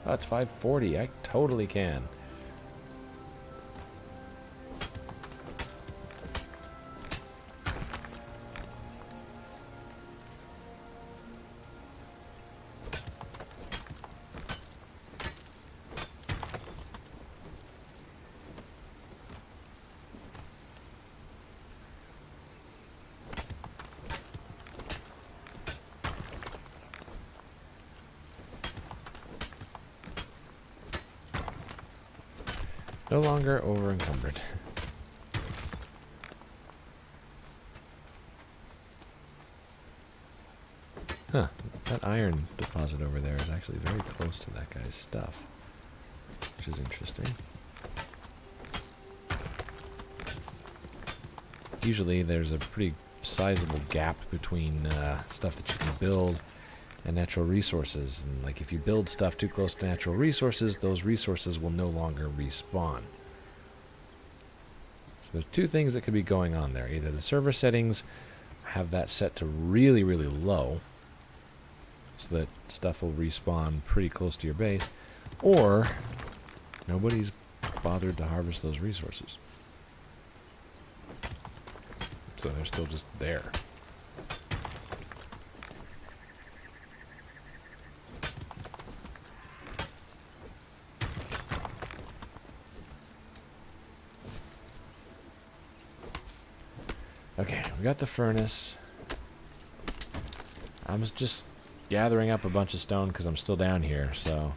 Oh, it's 5:40. I totally can. No longer over encumbered. Huh. That iron deposit over there is actually very close to that guy's stuff, which is interesting. Usually there's a pretty sizable gap between stuff that you can build and natural resources, and like if you build stuff too close to natural resources, those resources will no longer respawn. So there's two things that could be going on there. Either the server settings have that set to really, really low, so that stuff will respawn pretty close to your base, or nobody's bothered to harvest those resources. So they're still just there. Okay, we got the furnace. I'm just gathering up a bunch of stone because I'm still down here, so...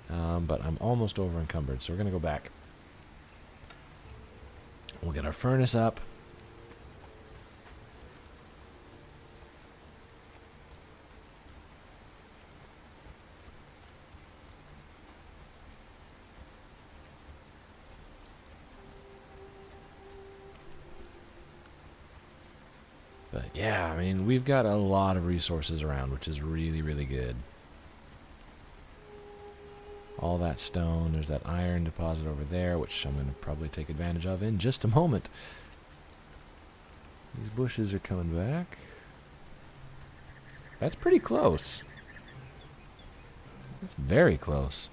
but I'm almost over encumbered, so we're going to go back. We'll get our furnace up. But yeah, I mean, we've got a lot of resources around, which is really, really good. All that stone, there's that iron deposit over there, which I'm going to probably take advantage of in just a moment. These bushes are coming back. That's pretty close. That's very close.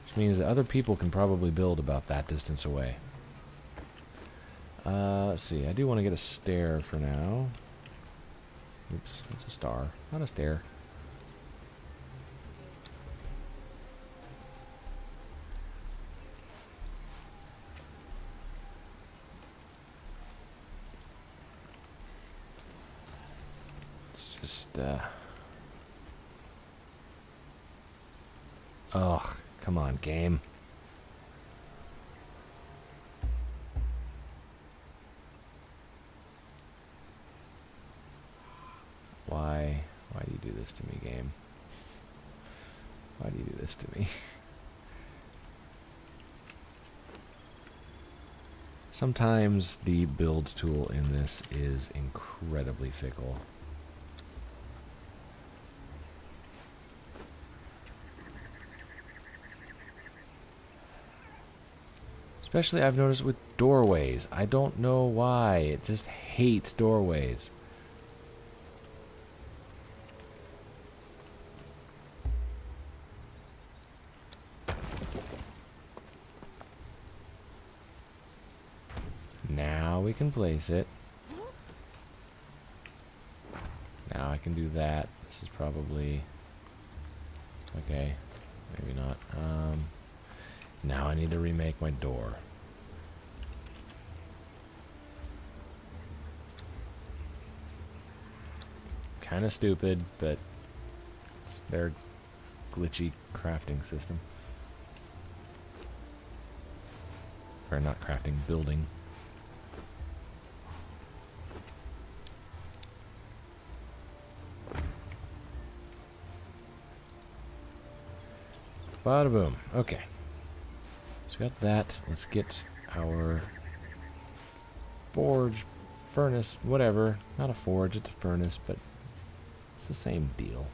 Which means that other people can probably build about that distance away. Let's see, I do want to get a stair for now. Oops, it's a star, not a stair. It's just, oh, come on, game. Why do you do this to me, game? Why do you do this to me? Sometimes the build tool in this is incredibly fickle. Especially I've noticed with doorways. I don't know why. It just hates doorways. Now we can place it. Now I can do that. This is probably... okay, maybe not. Now I need to remake my door. Kind of stupid, but it's their glitchy crafting system. Or not crafting, building. Bada boom. Okay. So we got that. Let's get our forge, furnace, whatever. Not a forge, it's a furnace, but it's the same deal.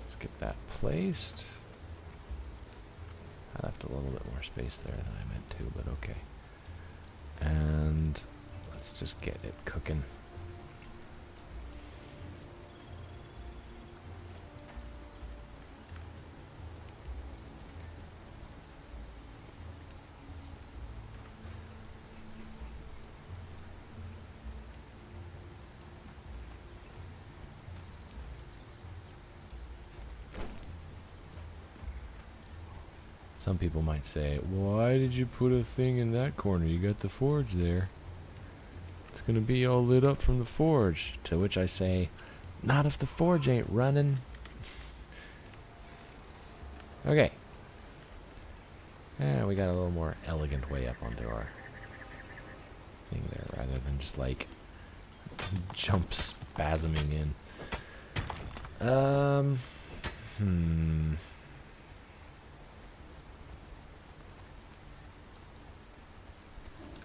Let's get that placed. I left a little bit more space there than I meant to, but okay. And Let's just get it cooking. Some people might say, why did you put a thing in that corner? You got the forge there. It's gonna be all lit up from the forge. To which I say, not if the forge ain't running. Okay. And we got a little more elegant way up onto our thing there, rather than just like jump spasming in.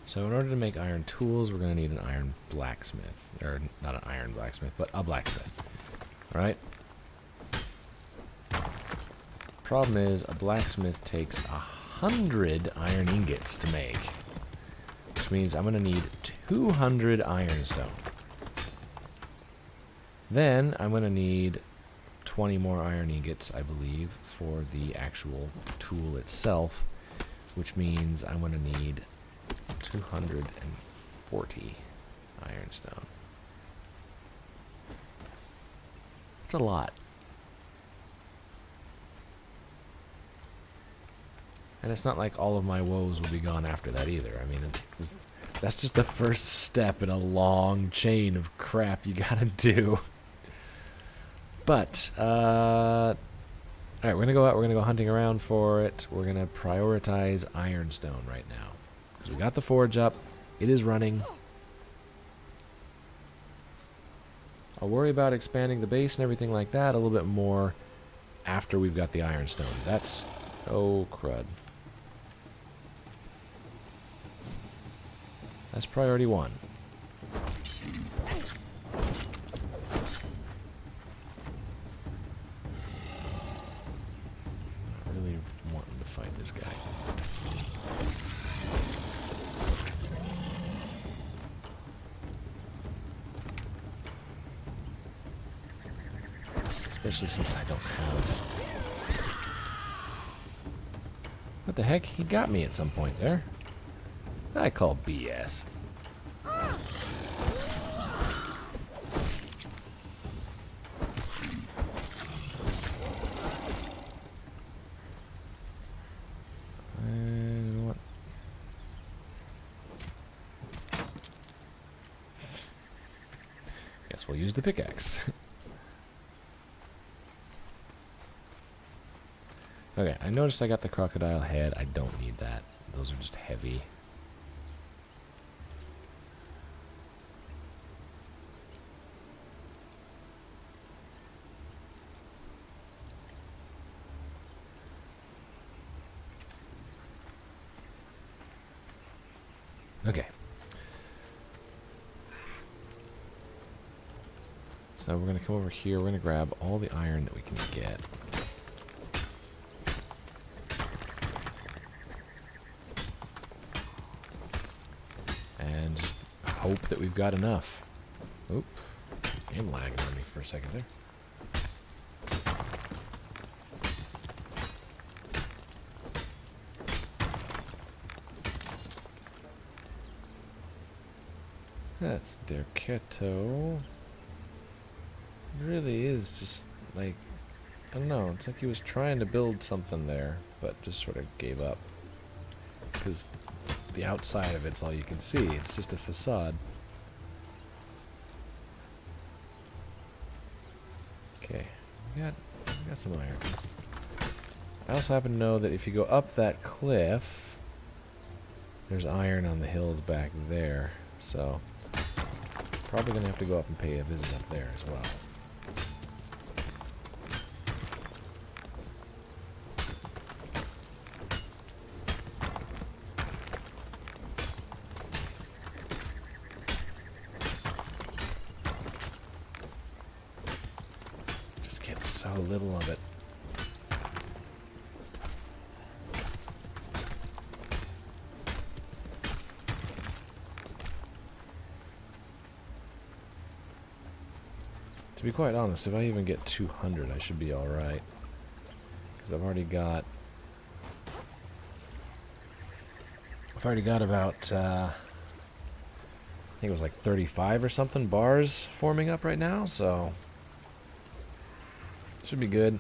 So in order to make iron tools, we're going to need an iron blacksmith. Or not an iron blacksmith, but a blacksmith. Alright? Problem is, a blacksmith takes 100 iron ingots to make. Which means I'm going to need 200 ironstone. Then I'm going to need 20 more iron ingots, I believe, for the actual tool itself. Which means I'm going to need 240 ironstone. That's a lot. And it's not like all of my woes will be gone after that either. I mean, that's just the first step in a long chain of crap you gotta do. But, alright, we're gonna go out, we're gonna go hunting around for it. We're gonna prioritize ironstone right now. We got the forge up. It is running. I'll worry about expanding the base and everything like that a little bit more after we've got the ironstone. That's... oh, crud. That's priority 1. Not really wanting to fight this guy. Especially since I don't have... What the heck? He got me at some point there. I call BS. And what? Guess we'll use the pickaxe. Okay, I noticed I got the crocodile head. I don't need that. Those are just heavy. Okay. So we're going to come over here. We're going to grab all the iron that we can get. And just hope that we've got enough. Oop. I'm lagging on me for a second there. That's Derketo. It really is just like, I don't know, it's like he was trying to build something there, but just sort of gave up. Because the outside of it's all you can see, it's just a facade. Okay, we got some iron. I also happen to know that if you go up that cliff, there's iron on the hills back there, so probably gonna have to go up and pay a visit up there as well. Just get so little of it. To be quite honest, if I even get 200, I should be alright. Because I've already got about, I think it was like 35 or something bars forming up right now, so should be good.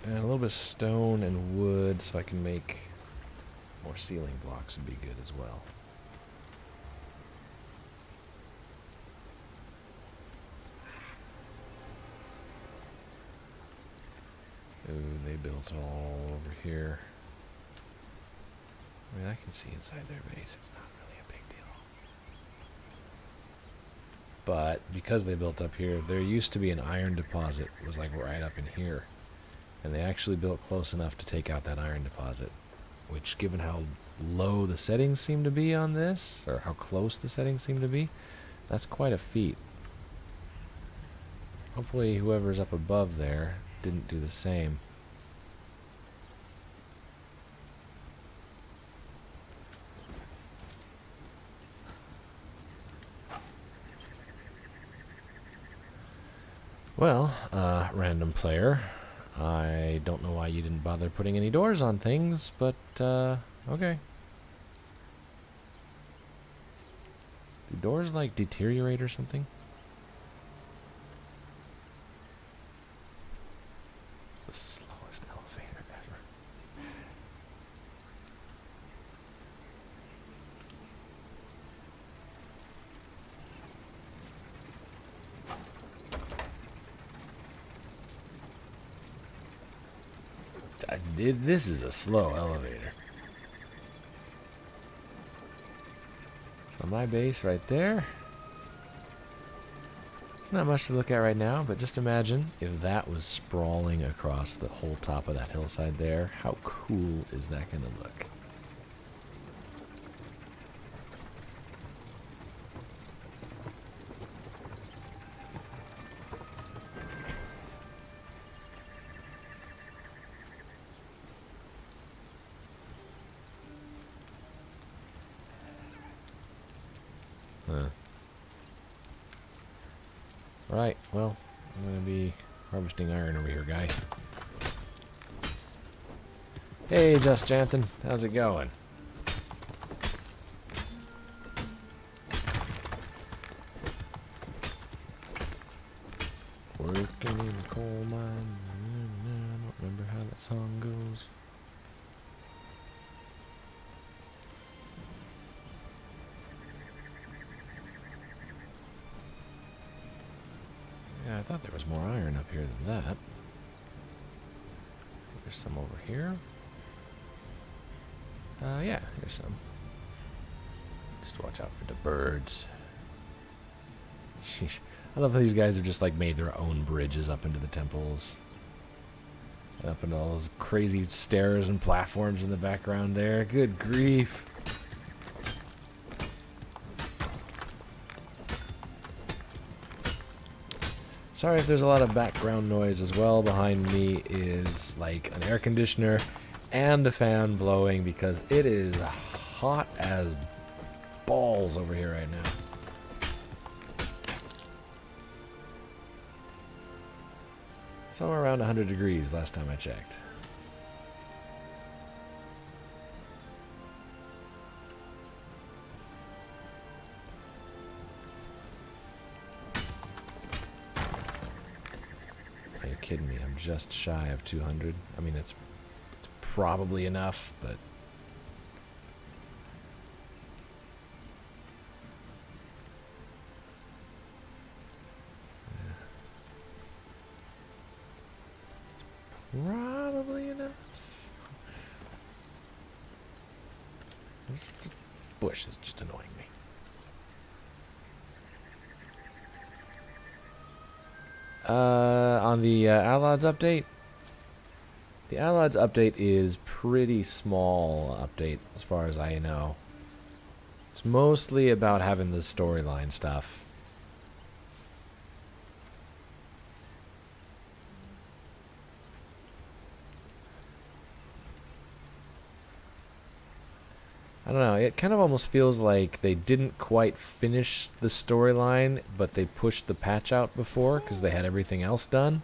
And a little bit of stone and wood so I can make more ceiling blocks would be good as well. Ooh, they built all over here. I mean, I can see inside their base. It's not really a big deal. But because they built up here, there used to be an iron deposit. It was like right up in here. And they actually built close enough to take out that iron deposit. Which, given how low the settings seem to be on this, or how close the settings seem to be, that's quite a feat. Hopefully whoever's up above there didn't do the same. Well, random player, I don't know why you didn't bother putting any doors on things, but, okay. Do doors, like, deteriorate or something? It's the slowest elevator ever. This is a slow elevator. So my base right there. It's not much to look at right now, but just imagine if that was sprawling across the whole top of that hillside there. How cool is that going to look? Right, well, I'm gonna be harvesting iron over here, guy. Hey, Just Janthan, how's it going? Working in a coal mine. I don't remember how that song goes. Yeah, I thought there was more iron up here than that. There's some over here. Yeah, here's some. Just watch out for the birds. Sheesh. I love how these guys have just like made their own bridges up into the temples. And up into all those crazy stairs and platforms in the background there. Good grief. Sorry if there's a lot of background noise as well. Behind me is like an air conditioner and a fan blowing because it is hot as balls over here right now. Somewhere around 100 degrees last time I checked. Are you kidding me? I'm just shy of 200. I mean, it's probably enough, but probably enough. This bush is just annoying me. On the Allods update, the Allods update is pretty small update as far as I know. It's mostly about having the storyline stuff. I don't know, it kind of almost feels like they didn't quite finish the storyline, but they pushed the patch out before because they had everything else done.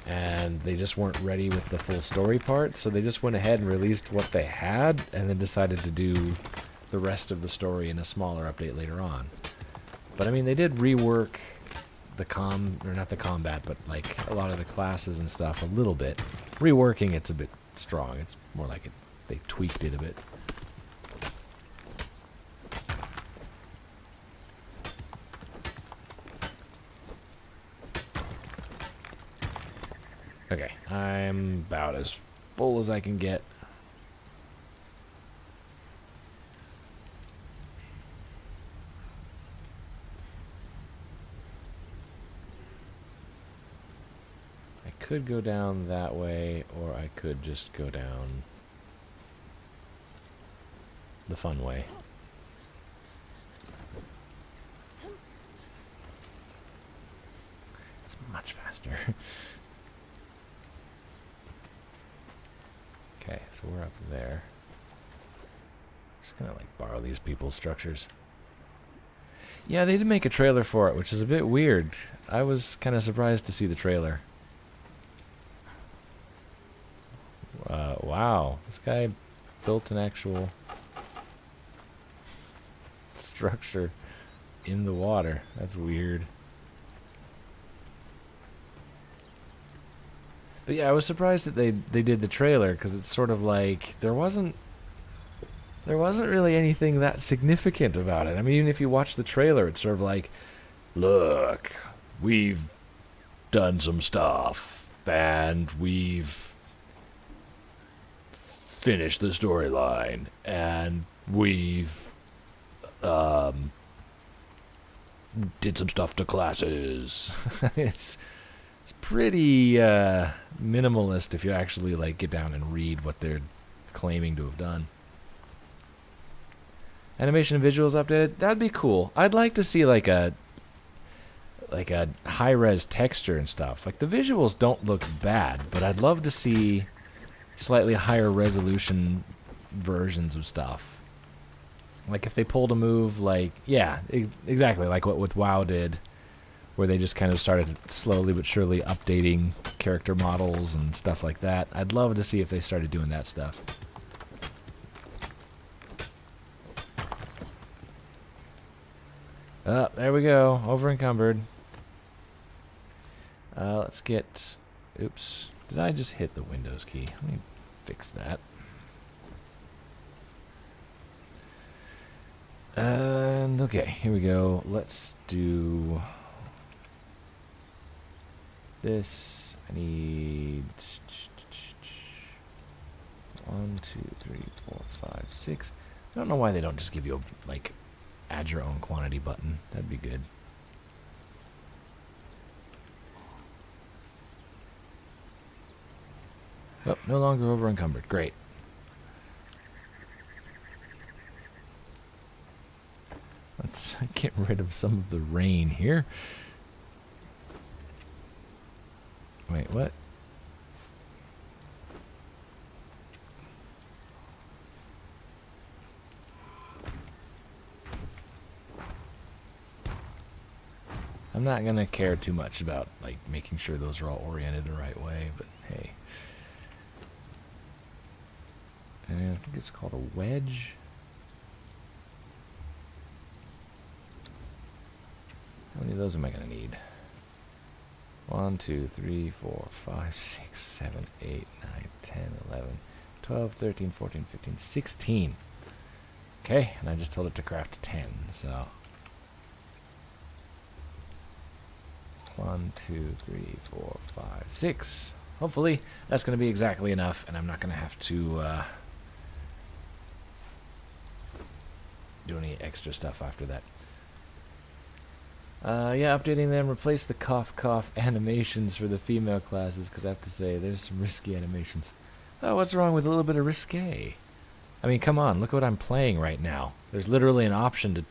And they just weren't ready with the full story part, so they just went ahead and released what they had, and then decided to do the rest of the story in a smaller update later on. But I mean, they did rework the or not the combat, but like a lot of the classes and stuff a little bit. Reworking it's a bit strong, it's more like they tweaked it a bit. Okay, I'm about as full as I can get. I could go down that way, or I could just go down the fun way. It's much faster. Okay, so we're up there. Just gonna like borrow these people's structures. Yeah, they did make a trailer for it, which is a bit weird. I was kind of surprised to see the trailer. Wow, this guy built an actual structure in the water. That's weird. But yeah, I was surprised that they did the trailer, because it's sort of like there wasn't really anything that significant about it. I mean, even if you watch the trailer, it's sort of like, look, we've done some stuff and we've finished the storyline and we've did some stuff to classes. It's pretty minimalist if you actually like get down and read what they're claiming to have done. Animation and visuals updated. That'd be cool. I'd like to see like a high-res texture and stuff. Like the visuals don't look bad, but I'd love to see slightly higher resolution versions of stuff. Like if they pulled a move like, yeah, exactly like what with WoW did, where they just kind of started slowly but surely updating character models and stuff like that. I'd love to see if they started doing that stuff. Oh, there we go. Over encumbered. Let's get... Oops. Did I just hit the Windows key? Let me fix that. And okay, here we go. Let's do this. I need 1, 2, 3, 4, 5, 6. I don't know why they don't just give you a, like, add your own quantity button. That'd be good. Oh, no longer over encumbered. Great. Let's get rid of some of the rain here. Wait, what? I'm not gonna care too much about like making sure those are all oriented the right way, but hey. And I think it's called a wedge. How many of those am I gonna need? 1, 2, 3, 4, 5, 6, 7, 8, 9, 10, 11, 12, 13, 14, 15, 16. Okay, and I just told it to craft 10, so 1, 2, 3, 4, 5, 6. Hopefully that's going to be exactly enough, and I'm not going to have to do any extra stuff after that. Yeah, updating them. Replace the cough cough animations for the female classes, because I have to say there's some risky animations. Oh, what's wrong with a little bit of risque? I mean, come on, look what I'm playing right now. There's literally an option to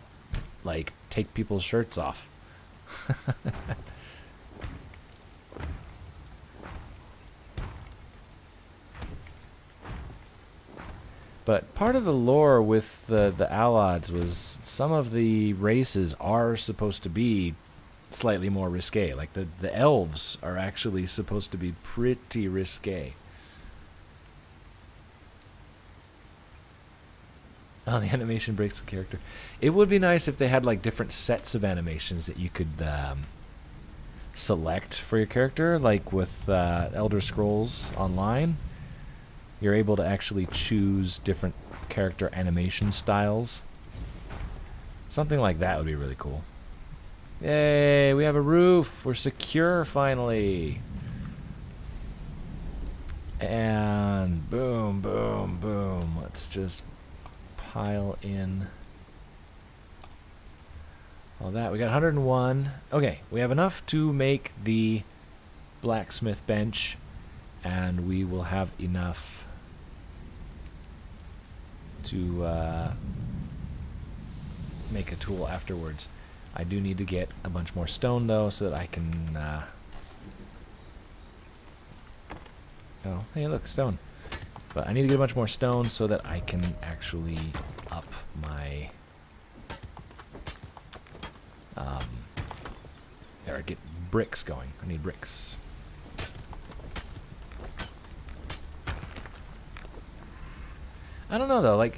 like take people's shirts off. But part of the lore with the Allods was some of the races are supposed to be slightly more risque. Like the elves are actually supposed to be pretty risque. Oh, the animation breaks the character. It would be nice if they had like different sets of animations that you could select for your character, like with Elder Scrolls Online. You're able to actually choose different character animation styles. Something like that would be really cool. Yay, we have a roof. We're secure finally. And boom, boom, boom. Let's just pile in all that. We got 101. Okay, we have enough to make the blacksmith bench, and we will have enough to make a tool afterwards. I do need to get a bunch more stone though, so that I can oh, hey look, stone. But I need to get a bunch more stone so that I can actually up my there, get bricks going. I need bricks. I don't know though, like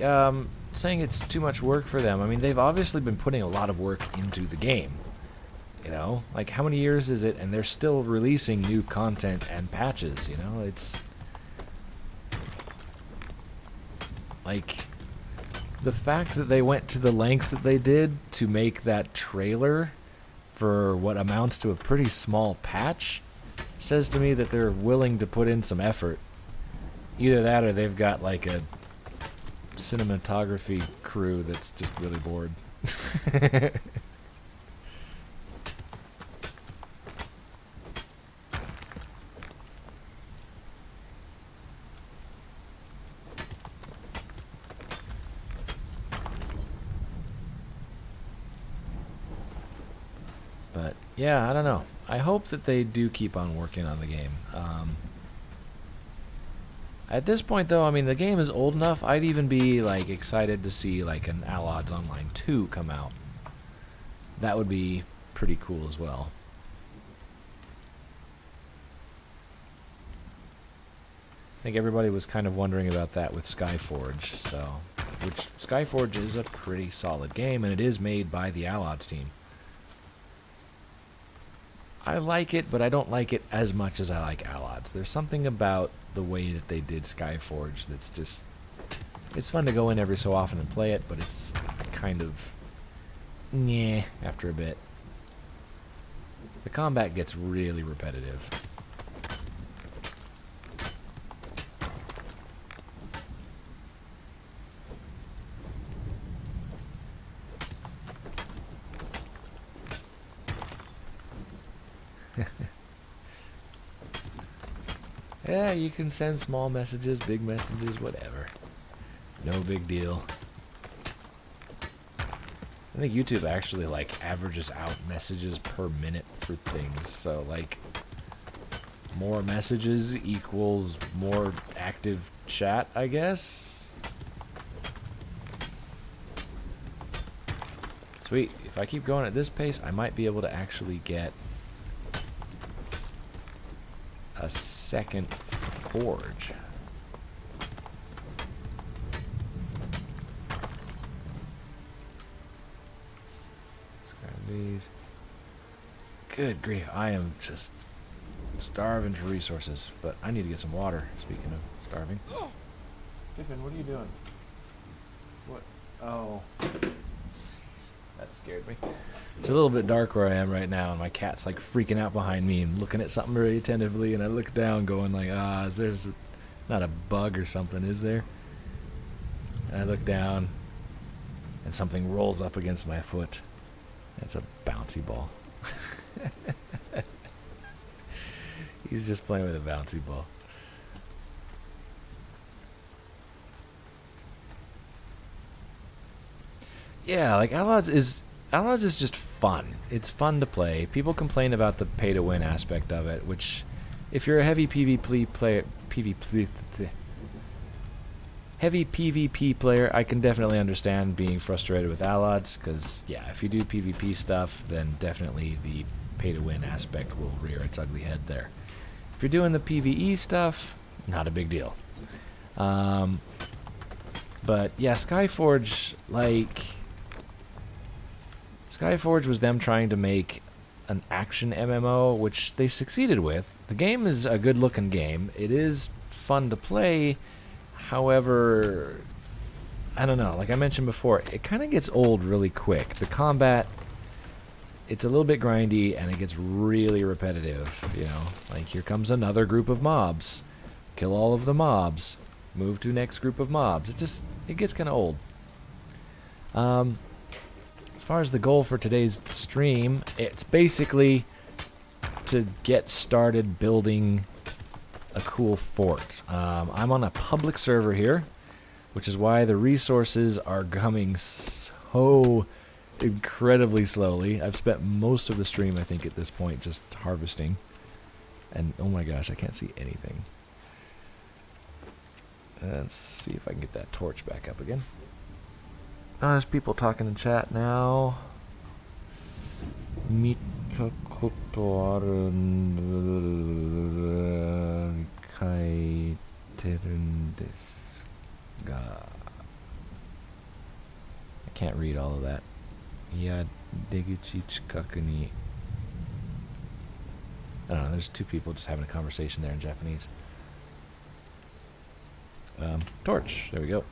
saying it's too much work for them. I mean, they've obviously been putting a lot of work into the game. You know, like how many years is it, and they're still releasing new content and patches, you know? It's like the fact that they went to the lengths that they did to make that trailer for what amounts to a pretty small patch says to me that they're willing to put in some effort. Either that or they've got like a cinematography crew that's just really bored. But yeah, I don't know. I hope that they do keep on working on the game. At this point, though, I mean, the game is old enough, I'd even be, like, excited to see, like, an Allods Online 2 come out. That would be pretty cool as well. I think everybody was kind of wondering about that with Skyforge, so... Which, Skyforge is a pretty solid game, and it is made by the Allods team. I like it, but I don't like it as much as I like Allods. There's something about the way that they did Skyforge that's just... It's fun to go in every so often and play it, but it's kind of... Nyeh, after a bit. The combat gets really repetitive. Yeah, you can send small messages, big messages, whatever. No big deal. I think YouTube actually, like, averages out messages per minute for things. So, like, more messages equals more active chat, I guess? Sweet. If I keep going at this pace, I might be able to actually get a second forge. Let's grab these. Good grief, I am just starving for resources, but I need to get some water, speaking of starving. Tiffin, what are you doing? What? Oh. That scared me. It's a little bit dark where I am right now, and my cat's like freaking out behind me and looking at something really attentively, and I look down going like, is there not a bug or something, is there? And I look down, and something rolls up against my foot. It's a bouncy ball. He's just playing with a bouncy ball. Yeah, like Outlaws is just fun. It's fun to play. People complain about the pay-to-win aspect of it, which, if you're a heavy PvP player, heavy PvP player, I can definitely understand being frustrated with allods, because, yeah, if you do PvP stuff, then definitely the pay-to-win aspect will rear its ugly head there. If you're doing the PvE stuff, not a big deal. But, yeah, Skyforge, like... Skyforge was them trying to make an action MMO, which they succeeded with. The game is a good-looking game. It is fun to play. However, I don't know. Like I mentioned before, it kind of gets old really quick. The combat, it's a little bit grindy, and it gets really repetitive. You know, like here comes another group of mobs. Kill all of the mobs. Move to next group of mobs. It gets kind of old. As far as the goal for today's stream, it's basically to get started building a cool fort. I'm on a public server here, which is why the resources are coming so incredibly slowly. I've spent most of the stream, I think, at this point just harvesting. And oh my gosh, I can't see anything. Let's see if I can get that torch back up again. Oh, there's people talking in chat now. I can't read all of that. I don't know, there's two people just having a conversation there in Japanese. Torch, there we go.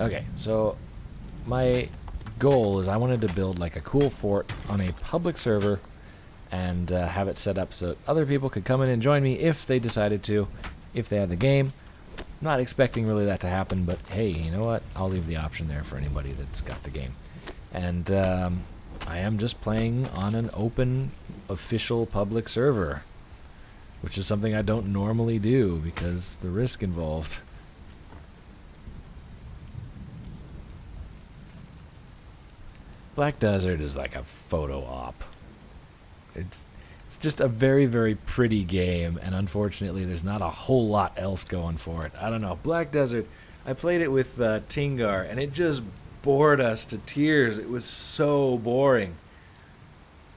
Okay, so my goal is I wanted to build like a cool fort on a public server and have it set up so other people could come in and join me if they decided to, if they had the game. Not expecting really that to happen, but hey, you know what? I'll leave the option there for anybody that's got the game. And I am just playing on an open, official public server, which is something I don't normally do because the risk involved. Black Desert is like a photo op. It's just a very, very pretty game, and unfortunately there's not a whole lot else going for it. I don't know. Black Desert, I played it with Tingar, and it just bored us to tears. It was so boring.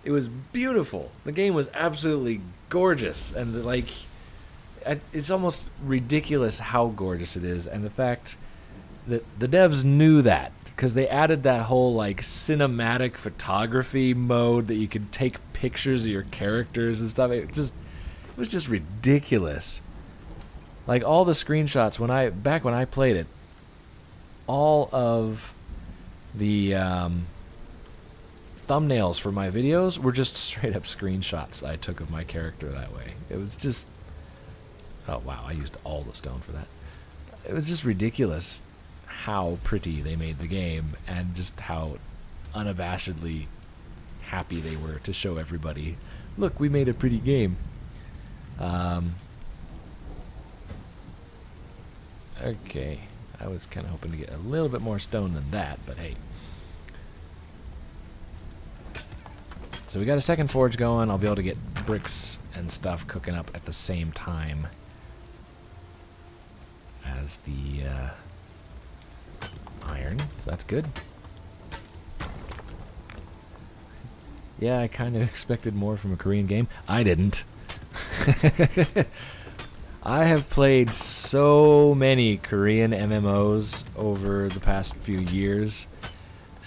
It was beautiful. The game was absolutely gorgeous, and like, it's almost ridiculous how gorgeous it is, and the fact that the devs knew that, because they added that whole like cinematic photography mode that you could take pictures of your characters and stuff. It was just ridiculous. Like all the screenshots back when I played it, all of the thumbnails for my videos were just straight up screenshots I took of my character that way. It was just, oh wow, I used all the stone for that. It was just ridiculous how pretty they made the game, and just how unabashedly happy they were to show everybody, look, we made a pretty game. Okay, I was kind of hoping to get a little bit more stone than that, but hey. So we got a second forge going. I'll be able to get bricks and stuff cooking up at the same time as the iron, so that's good. Yeah, I kind of expected more from a Korean game. I didn't. I have played so many Korean MMOs over the past few years,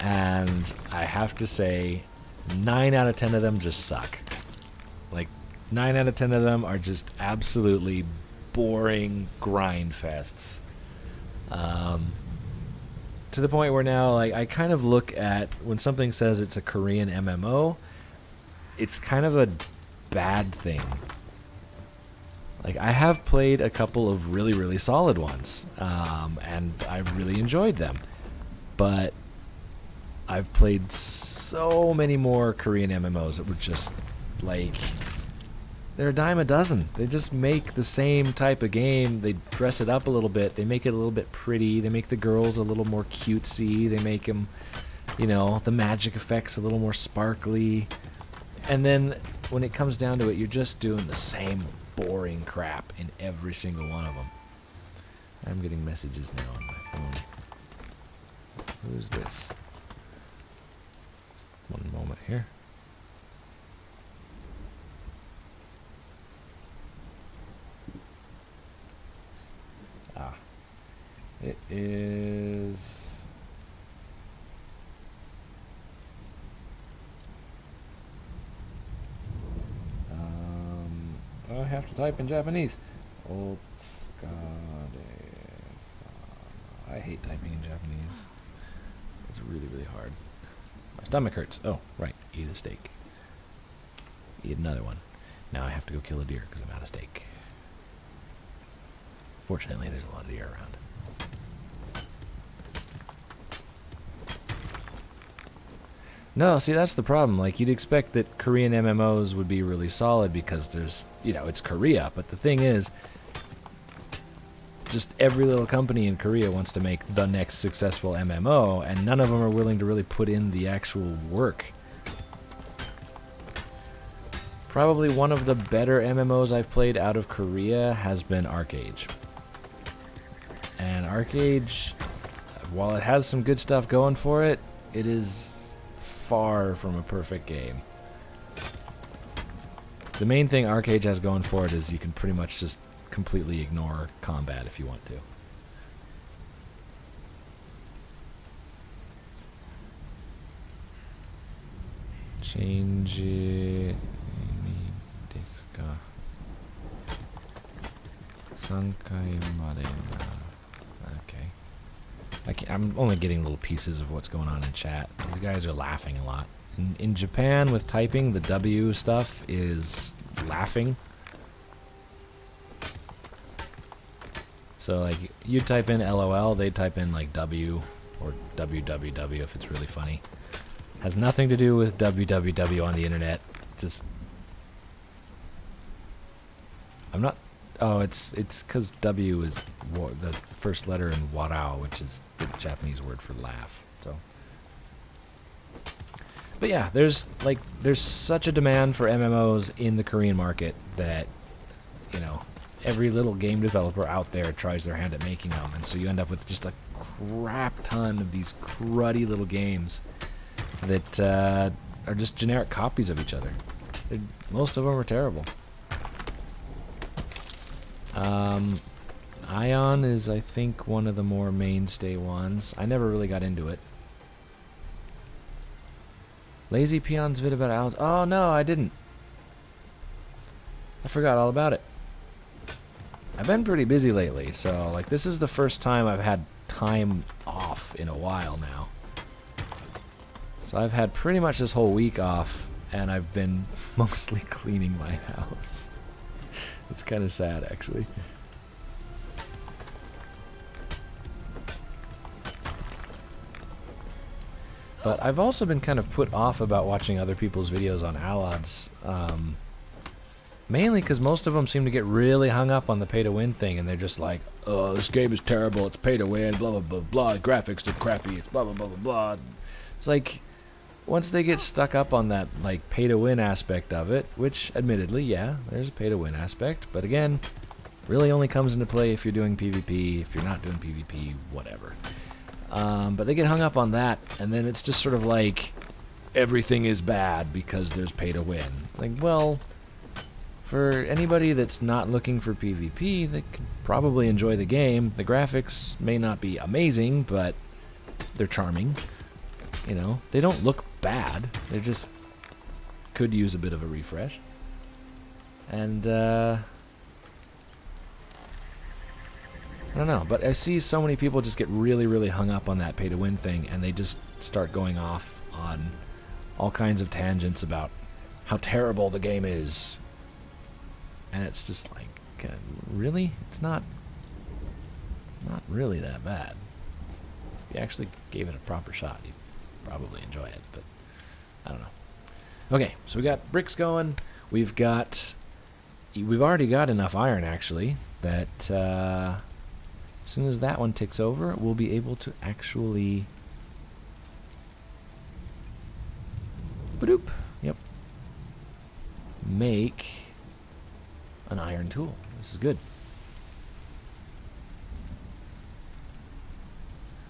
and I have to say 9 out of 10 of them just suck. Like, 9 out of 10 of them are just absolutely boring grind fests. To the point where now, like, I kind of look at when something says it's a Korean MMO, it's kind of a bad thing. Like, I have played a couple of really, really solid ones, and I've really enjoyed them. But I've played so many more Korean MMOs that were just, like, they're a dime a dozen. They just make the same type of game. They dress it up a little bit. They make it a little bit pretty. They make the girls a little more cutesy. They make them, you know, the magic effects a little more sparkly. And then when it comes down to it, you're just doing the same boring crap in every single one of them. I'm getting messages now on my phone. Who's this? One moment here. Ah. It is... I have to type in Japanese. I hate typing in Japanese. It's really, really hard. My stomach hurts. Oh, right. Eat a steak. Eat another one. Now I have to go kill a deer because I'm out of steak. Fortunately, there's a lot of deer around. No, see, that's the problem. Like, you'd expect that Korean MMOs would be really solid because there's, you know, it's Korea. But the thing is, just every little company in Korea wants to make the next successful MMO, and none of them are willing to really put in the actual work. Probably one of the better MMOs I've played out of Korea has been Arcade. And Arcade, while it has some good stuff going for it, it is far from a perfect game. The main thing Arcade has going for it is you can pretty much just completely ignore combat if you want to. Change it. Okay. I'm only getting little pieces of what's going on in chat. These guys are laughing a lot. In Japan, with typing, the W stuff is laughing. So, like, you type in LOL, they type in, like, W or WWW if it's really funny. Has nothing to do with WWW on the internet. Just... I'm not... Oh, it's because W is the first letter in warao, which is the Japanese word for laugh. So, but yeah, there's such a demand for MMOs in the Korean market that, you know, every little game developer out there tries their hand at making them, and so you end up with just a crap ton of these cruddy little games that are just generic copies of each other. Most of them are terrible. Ion is, I think, one of the more mainstay ones. I never really got into it. Lazy Peon's vid about owls. Oh, no, I didn't. I forgot all about it. I've been pretty busy lately, so, like, this is the first time I've had time off in a while now. So I've had pretty much this whole week off, and I've been mostly cleaning my house. It's kind of sad, actually. But I've also been kind of put off about watching other people's videos on Alads. Mainly because most of them seem to get really hung up on the pay-to-win thing, and they're just like, oh, this game is terrible, it's pay-to-win, blah, blah, blah, blah, graphics are crappy, it's blah, blah, blah, blah, blah. It's like, once they get stuck up on that, like, pay-to-win aspect of it, which, admittedly, yeah, there's a pay-to-win aspect, but again, really only comes into play if you're doing PvP, if you're not doing PvP, whatever. But they get hung up on that, and then it's just sort of like, everything is bad because there's pay-to-win. Like, well, for anybody that's not looking for PvP, they can probably enjoy the game. The graphics may not be amazing, but they're charming. You know, they don't look bad. They just could use a bit of a refresh. And, I don't know, but I see so many people just get really, really hung up on that pay-to-win thing, and they just start going off on all kinds of tangents about how terrible the game is. And it's just like, really? It's not really that bad. If you actually gave it a proper shot, you'd probably enjoy it, but I don't know. Okay, so we got bricks going. We've already got enough iron, actually, that as soon as that one ticks over, we'll be able to actually... Badoop. Yep. make an iron tool. This is good.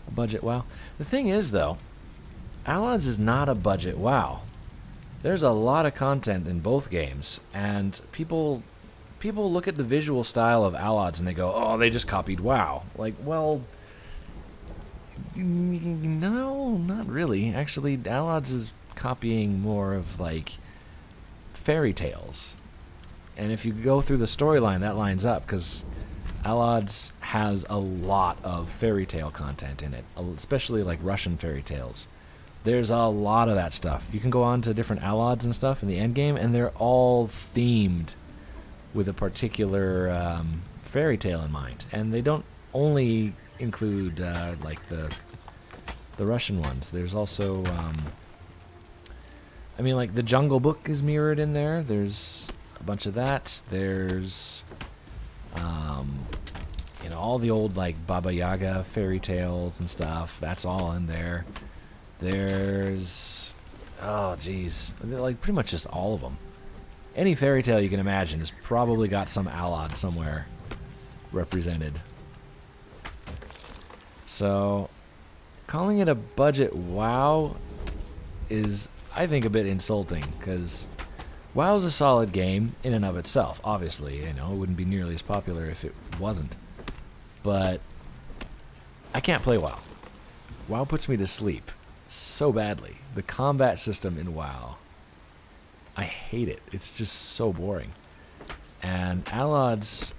A budget WoW. The thing is, though, Allies is not a budget WoW. There's a lot of content in both games, and people look at the visual style of Allies and they go, "Oh, they just copied WoW." Like, well, no, not really. Actually, Allies is copying more of like fairy tales. And if you go through the storyline, that lines up, because Allies has a lot of fairy tale content in it, especially like Russian fairy tales. There's a lot of that stuff. You can go on to different Allies and stuff in the end game, and they're all themed with a particular fairy tale in mind. And they don't only include like the Russian ones. There's also, I mean, like the Jungle Book is mirrored in there. There's a bunch of that. There's, you know, all the old like Baba Yaga fairy tales and stuff. That's all in there. There's, oh geez, like pretty much just all of them. Any fairy tale you can imagine has probably got some Allied somewhere represented. So, calling it a budget WoW is, I think, a bit insulting, because WoW's a solid game in and of itself. Obviously, you know, it wouldn't be nearly as popular if it wasn't. But I can't play WoW. WoW puts me to sleep so badly. The combat system in WoW, I hate it. It's just so boring. And Allies,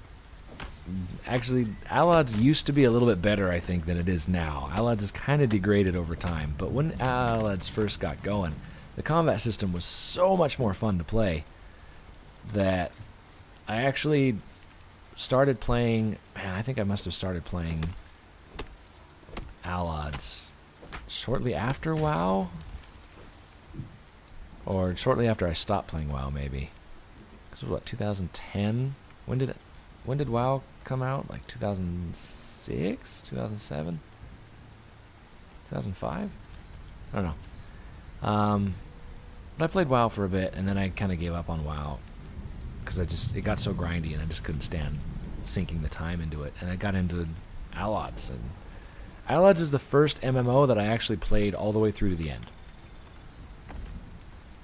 actually, Allies used to be a little bit better, I think, than it is now. Allies is kind of degraded over time, but when Allies first got going, the combat system was so much more fun to play that I actually started playing, man, I think I must have started playing Allies shortly after WoW, or shortly after I stopped playing WoW, maybe. This was what, 2010? When did WoW come out? Like 2006, 2007, 2005? I don't know. But I played WoW for a bit, and then I kind of gave up on WoW because it got so grindy, and I just couldn't stand sinking the time into it. And I got into Allies, and Allies is the first MMO that I actually played all the way through to the end.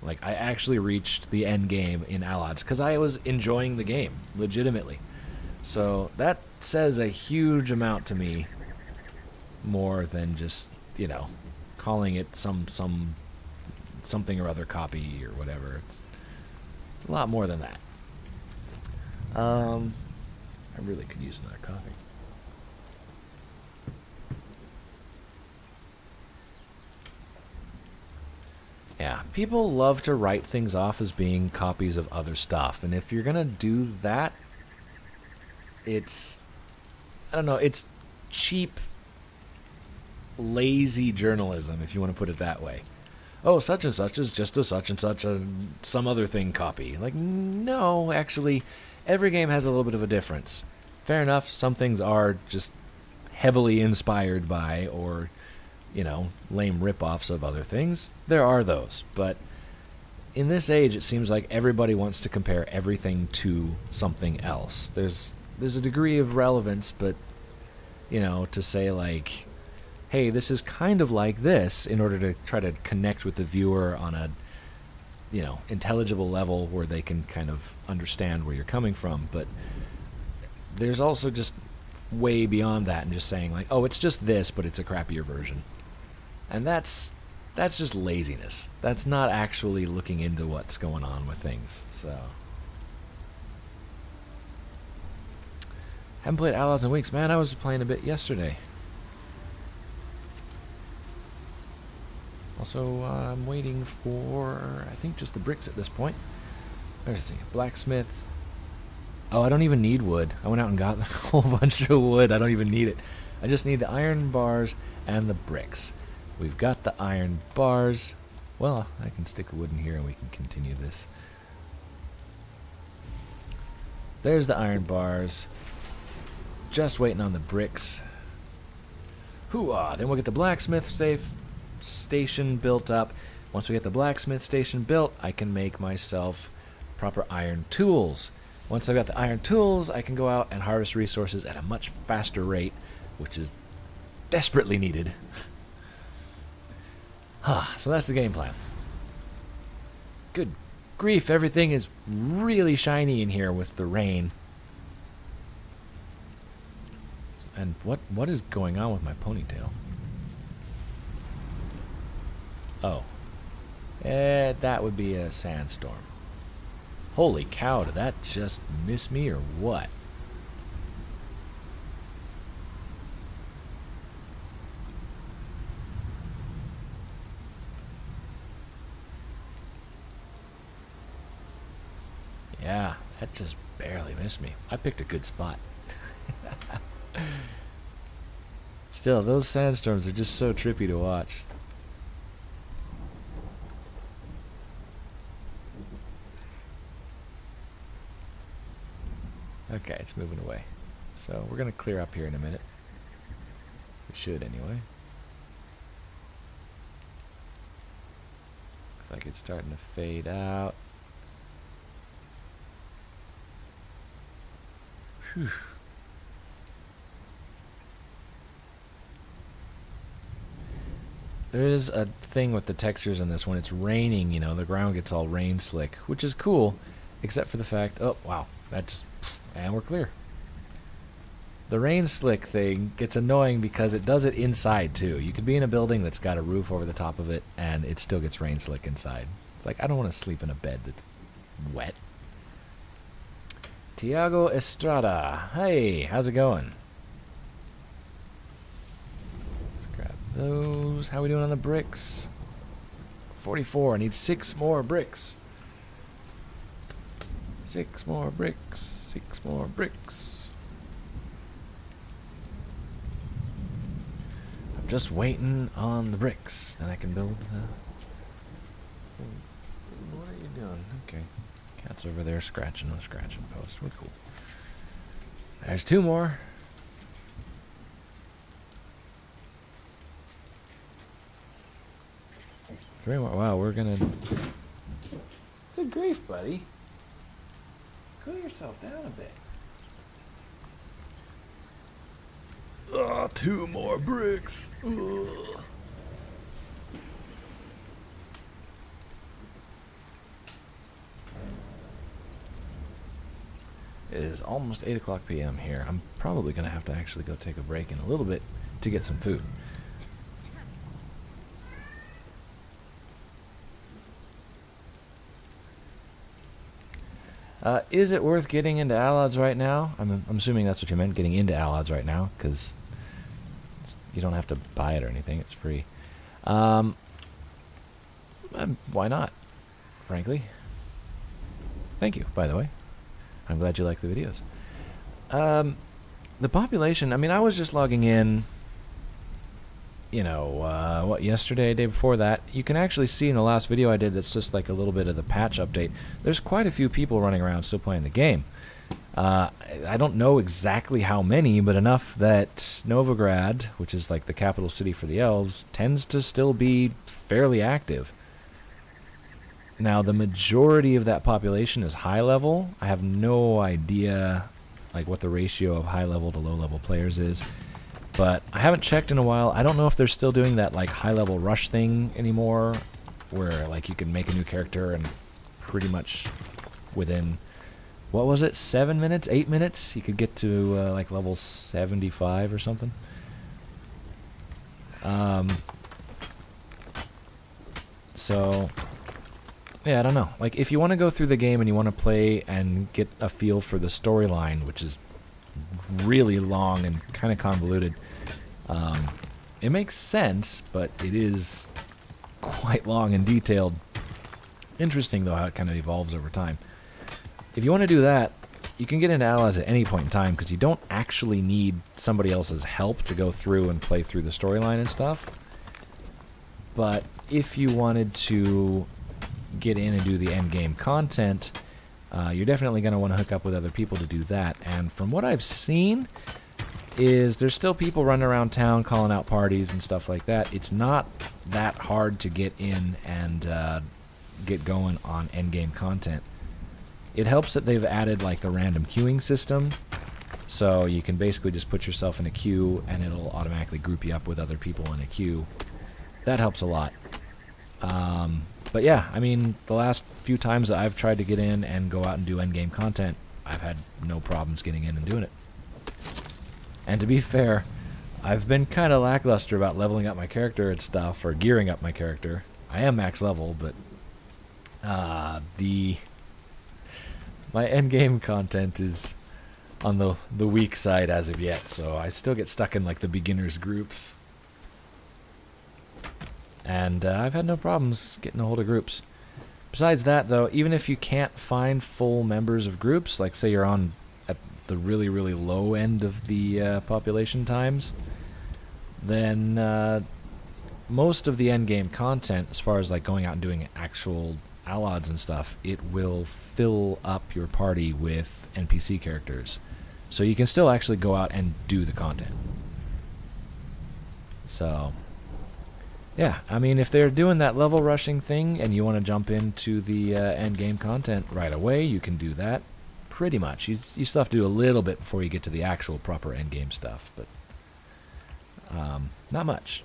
Like, I actually reached the end game in Allies because I was enjoying the game, legitimately. So that says a huge amount to me, more than just, you know, calling it something or other copy or whatever. It's a lot more than that. I really could use another coffee. Yeah, people love to write things off as being copies of other stuff, and if you're gonna do that, it's, I don't know, it's cheap, lazy journalism, if you want to put it that way. Oh, such and such is just a such and such a some other thing copy. Like, no, actually, every game has a little bit of a difference. Fair enough, some things are just heavily inspired by, or, you know, lame rip-offs of other things. There are those, but in this age, it seems like everybody wants to compare everything to something else. There's a degree of relevance, but, you know, to say like, hey, this is kind of like this, in order to try to connect with the viewer on a, you know, intelligible level where they can kind of understand where you're coming from. But there's also just way beyond that, and just saying like, oh, it's just this, but it's a crappier version. And that's just laziness. That's not actually looking into what's going on with things. So, haven't played Allies in weeks. Man, I was playing a bit yesterday. Also, I'm waiting for, I think, just the bricks at this point. There's a blacksmith. Oh, I don't even need wood. I went out and got a whole bunch of wood. I don't even need it. I just need the iron bars and the bricks. We've got the iron bars. Well, I can stick a wood in here and we can continue this. There's the iron bars. Just waiting on the bricks. Hoo-ah! Then we'll get the blacksmith station built up. Once we get the blacksmith station built, I can make myself proper iron tools. Once I've got the iron tools, I can go out and harvest resources at a much faster rate, which is desperately needed. So that's the game plan. Good grief, everything is really shiny in here with the rain. And what is going on with my ponytail? Oh. That would be a sandstorm. Holy cow, did that just miss me or what? Yeah, that just barely missed me. I picked a good spot. Still, those sandstorms are just so trippy to watch. Okay, it's moving away. So we're going to clear up here in a minute. We should anyway. Looks like it's starting to fade out. Whew. There is a thing with the textures in this. When it's raining, you know, the ground gets all rain slick, which is cool, except for the fact, oh wow, that just, and we're clear. The rain slick thing gets annoying because it does it inside too. You could be in a building that's got a roof over the top of it and it still gets rain slick inside. It's like, I don't want to sleep in a bed that's wet. Tiago Estrada, hey, how's it going? Let's grab those. How are we doing on the bricks? 44, I need 6 more bricks. 6 more bricks, 6 more bricks. I'm just waiting on the bricks, then I can build. What are you doing? Okay, cat's over there scratching the scratching post. We're cool. There's 2 more. Three more. Wow, we're gonna. Good grief, buddy. Cool yourself down a bit. Ugh, 2 more bricks. Ugh. It is almost 8 o'clock p.m. here. I'm probably going to have to actually go take a break in a little bit to get some food. Is it worth getting into Allods right now? I'm assuming that's what you meant, getting into Allods right now, because you don't have to buy it or anything. It's free. Why not, frankly. Thank you, by the way. I'm glad you like the videos. The population, I mean, I was just logging in, you know, what, yesterday, day before that. You can actually see in the last video I did that's just like a little bit of the patch update. There's quite a few people running around still playing the game. I don't know exactly how many, but enough that Novigrad, which is like the capital city for the elves, tends to still be fairly active. Now, the majority of that population is high level. I have no idea like what the ratio of high level to low level players is, but I haven't checked in a while. I don't know if they're still doing that like high level rush thing anymore, where like you can make a new character and pretty much within, what was it, 7 minutes, 8 minutes, you could get to like level 75 or something. So yeah, I don't know. Like, if you want to go through the game and you want to play and get a feel for the storyline, which is really long and kind of convoluted, it makes sense, but it is quite long and detailed. Interesting, though, how it kind of evolves over time. If you want to do that, you can get into Allies at any point in time, because you don't actually need somebody else's help to go through and play through the storyline and stuff. But if you wanted to get in and do the end game content, you're definitely going to want to hook up with other people to do that. And from what I've seen, is there's still people running around town calling out parties and stuff like that. It's not that hard to get in and get going on end game content. It helps that they've added like the random queuing system, so you can basically just put yourself in a queue and it'll automatically group you up with other people in a queue. That helps a lot. But yeah, I mean, the last few times that I've tried to get in and go out and do endgame content, I've had no problems getting in and doing it. And to be fair, I've been kind of lackluster about leveling up my character and stuff, or gearing up my character. I am max level, but my endgame content is on the weak side as of yet, so I still get stuck in like the beginners groups. And I've had no problems getting a hold of groups. Besides that, though, even if you can't find full members of groups, like say you're on at the really, really low end of the population times, then most of the endgame content, as far as like going out and doing actual allods and stuff, it will fill up your party with NPC characters. So you can still actually go out and do the content. So yeah, I mean, if they're doing that level rushing thing and you want to jump into the end game content right away, you can do that. Pretty much. You still have to do a little bit before you get to the actual proper end game stuff, but not much.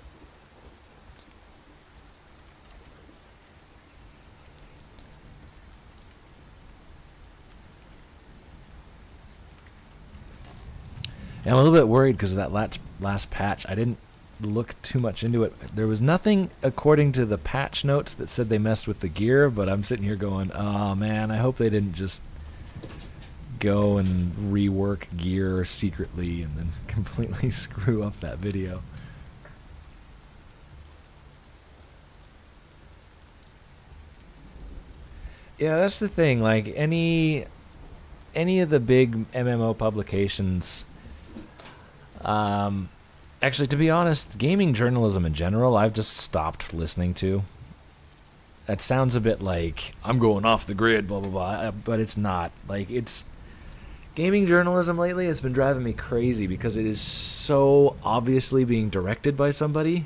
And I'm a little bit worried because of that last patch. I didn't look too much into it. There was nothing according to the patch notes that said they messed with the gear, but I'm sitting here going, oh man, I hope they didn't just go and rework gear secretly and then completely screw up that video. Yeah, that's the thing, like any of the big MMO publications, actually, to be honest, gaming journalism in general, I've just stopped listening to. That sounds a bit like, I'm going off the grid, blah, blah, blah, but it's not. Like, it's... Gaming journalism lately has been driving me crazy because it is so obviously being directed by somebody.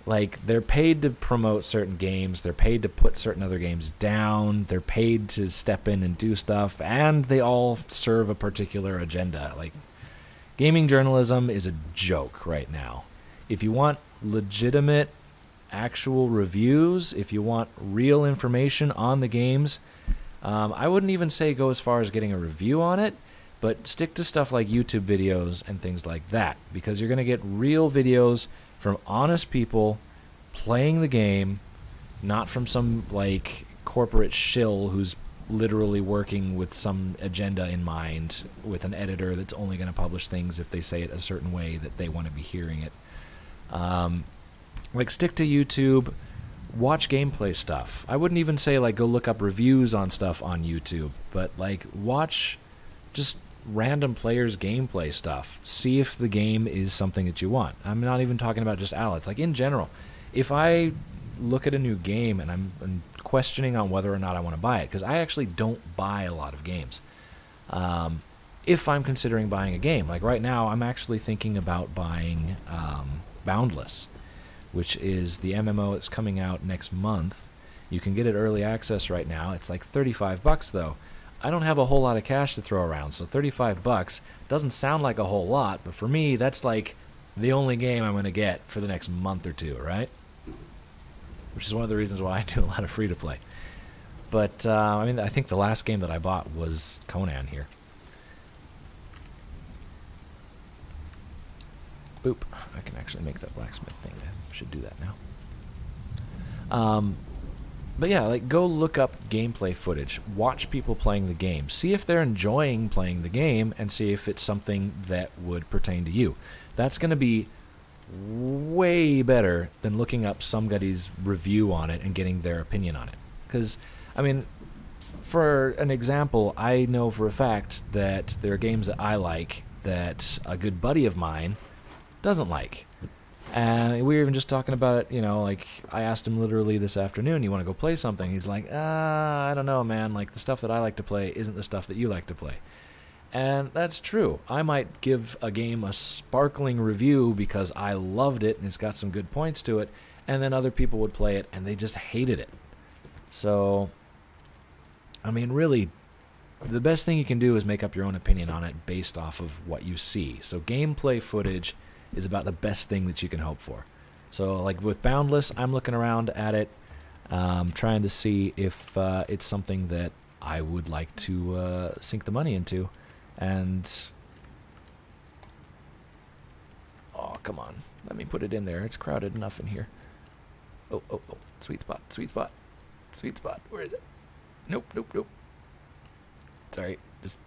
Like, they're paid to promote certain games, they're paid to put certain other games down, they're paid to step in and do stuff, and they all serve a particular agenda. Like, gaming journalism is a joke right now. If you want legitimate, actual reviews, if you want real information on the games, I wouldn't even say go as far as getting a review on it, but stick to stuff like YouTube videos and things like that, because you're going to get real videos from honest people playing the game, not from some like corporate shill who's literally working with some agenda in mind with an editor that's only going to publish things if they say it a certain way that they want to be hearing it. Like, stick to YouTube, watch gameplay stuff. I wouldn't even say like go look up reviews on stuff on YouTube, but like watch just random players gameplay stuff. See if the game is something that you want. I'm not even talking about just Alex. Like, in general, if I look at a new game and I'm questioning on whether or not I want to buy it, because I actually don't buy a lot of games. If I'm considering buying a game, like right now, I'm actually thinking about buying Boundless, which is the MMO that's coming out next month. You can get it early access right now. It's like $35 though. I don't have a whole lot of cash to throw around, so $35 doesn't sound like a whole lot, but for me, that's like the only game I'm going to get for the next month or two, right? Which is one of the reasons why I do a lot of free-to-play. But, I mean, I think the last game that I bought was Conan here. Boop. I can actually make that blacksmith thing. I should do that now. But yeah, like, go look up gameplay footage. Watch people playing the game. See if they're enjoying playing the game, and see if it's something that would pertain to you. That's going to be way better than looking up somebody's review on it and getting their opinion on it. Because, I mean, for an example, I know for a fact that there are games that I like that a good buddy of mine doesn't like. And we were even just talking about it, you know, like, I asked him literally this afternoon, you want to go play something? He's like, I don't know, man, like, the stuff that I like to play isn't the stuff that you like to play. And that's true. I might give a game a sparkling review because I loved it and it's got some good points to it, and then other people would play it and they just hated it. So, I mean, really, the best thing you can do is make up your own opinion on it based off of what you see. So gameplay footage is about the best thing that you can hope for. So like with Boundless, I'm looking around at it, trying to see if it's something that I would like to sink the money into. And oh, come on, let me put it in there. It's crowded enough in here. Oh, oh, oh, sweet spot, sweet spot, sweet spot. Where is it? Nope, nope, nope. Sorry, just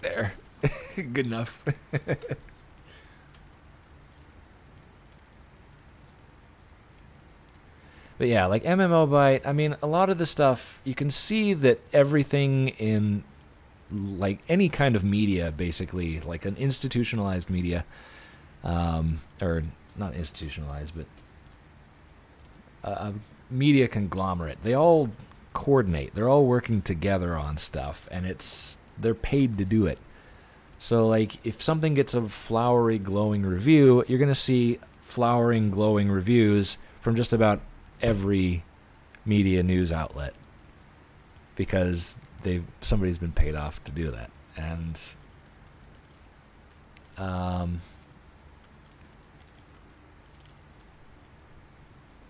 there. Good enough. But yeah, like MMO Byte, I mean, a lot of the stuff, you can see that everything in, like, any kind of media, basically, like an institutionalized media, or not institutionalized, but a media conglomerate, they all coordinate. They're all working together on stuff, and they're paid to do it. So, like, if something gets a flowery, glowing review, you're going to see flowering, glowing reviews from just about every media news outlet, because somebody's been paid off to do that. And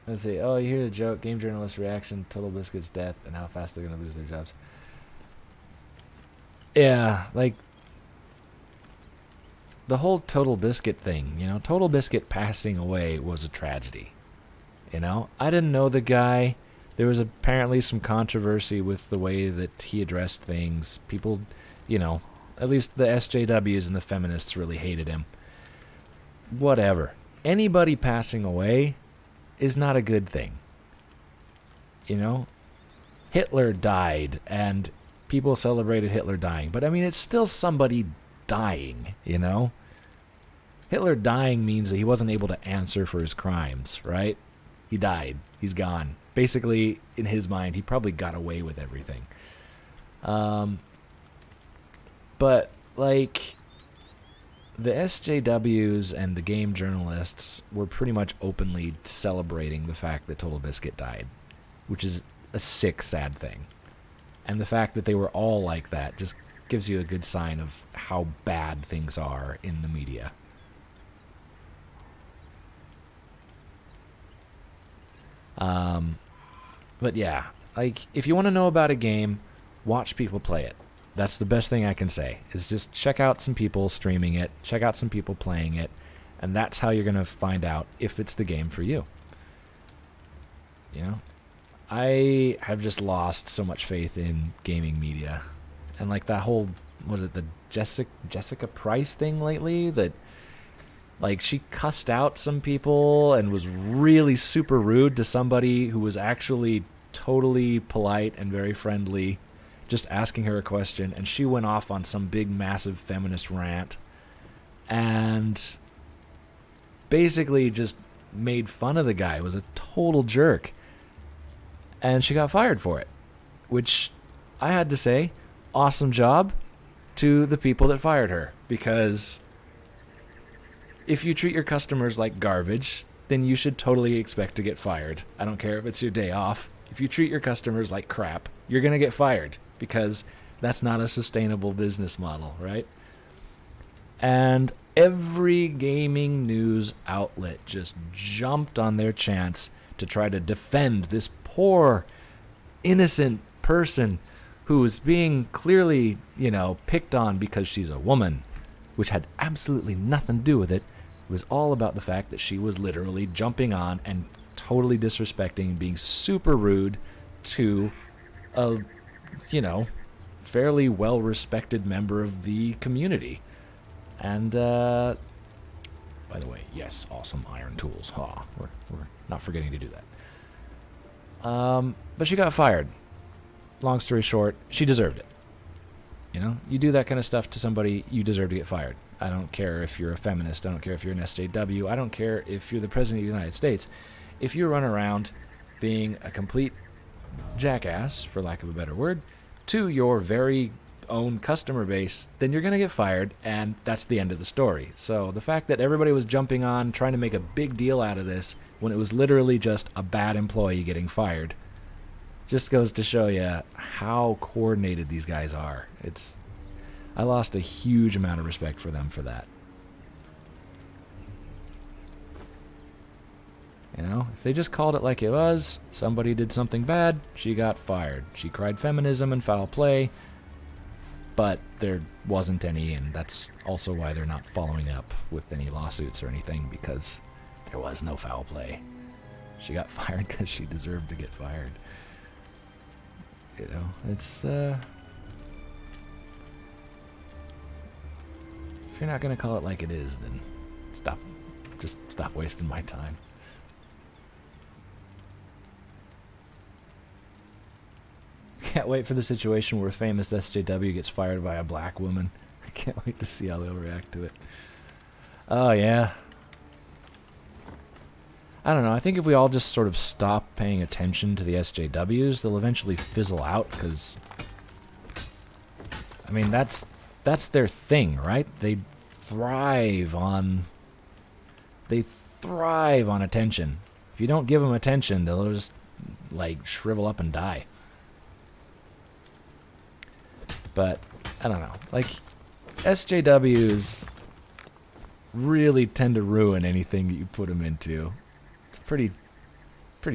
let's see. Oh, you hear the joke: game journalist reaction, Total Biscuit's death, and how fast they're gonna lose their jobs. Yeah, like the whole Total Biscuit thing. You know, Total Biscuit passing away was a tragedy. You know, I didn't know the guy. There was apparently some controversy with the way that he addressed things. People, you know, at least the SJWs and the feminists really hated him. Whatever. Anybody passing away is not a good thing. You know? Hitler died, and people celebrated Hitler dying. But, I mean, it's still somebody dying, you know? Hitler dying means that he wasn't able to answer for his crimes, right? He died. He's gone. Basically, in his mind, he probably got away with everything. But, like, the SJWs and the game journalists were pretty much openly celebrating the fact that Total Biscuit died, which is a sick, sad thing. And the fact that they were all like that just gives you a good sign of how bad things are in the media. But yeah, like, if you want to know about a game, watch people play it. That's the best thing I can say, is just check out some people streaming it, check out some people playing it, and that's how you're going to find out if it's the game for you. You know? I have just lost so much faith in gaming media. And like that whole, was it the Jessica Price thing lately? That, like, she cussed out some people and was really super rude to somebody who was actually totally polite and very friendly, just asking her a question, and she went off on some big, massive feminist rant and basically just made fun of the guy. Was a total jerk. And she got fired for it, which I had to say, awesome job to the people that fired her, because if you treat your customers like garbage, then you should totally expect to get fired. I don't care if it's your day off. If you treat your customers like crap, you're going to get fired, because that's not a sustainable business model, right? And every gaming news outlet just jumped on their chance to try to defend this poor, innocent person who was being clearly, you know, picked on because she's a woman, which had absolutely nothing to do with it. It was all about the fact that she was literally jumping on and totally disrespecting and being super rude to a, you know, fairly well-respected member of the community. And, by the way, yes, awesome iron tools. Ha, we're not forgetting to do that. But she got fired. Long story short, she deserved it. You know, you do that kind of stuff to somebody, you deserve to get fired. I don't care if you're a feminist. I don't care if you're an SJW. I don't care if you're the President of the United States. If you run around being a complete jackass, for lack of a better word, to your very own customer base, then you're going to get fired, and that's the end of the story. So the fact that everybody was jumping on, trying to make a big deal out of this, when it was literally just a bad employee getting fired, Just goes to show you how coordinated these guys are. I lost a huge amount of respect for them for that. You know, if they just called it like it was, somebody did something bad, she got fired. She cried feminism and foul play, but there wasn't any, and that's also why they're not following up with any lawsuits or anything, because there was no foul play. She got fired because she deserved to get fired. You know, it's, if you're not going to call it like it is, then just stop wasting my time. Can't wait for the situation where a famous SJW gets fired by a black woman. I can't wait to see how they'll react to it. Oh, yeah. I don't know. I think if we all just sort of stop paying attention to the SJWs, they'll eventually fizzle out, because, I mean, that's their thing, right? They thrive on attention. If you don't give them attention, they'll just, like, shrivel up and die. But, I don't know. Like, SJWs really tend to ruin anything that you put them into. It's pretty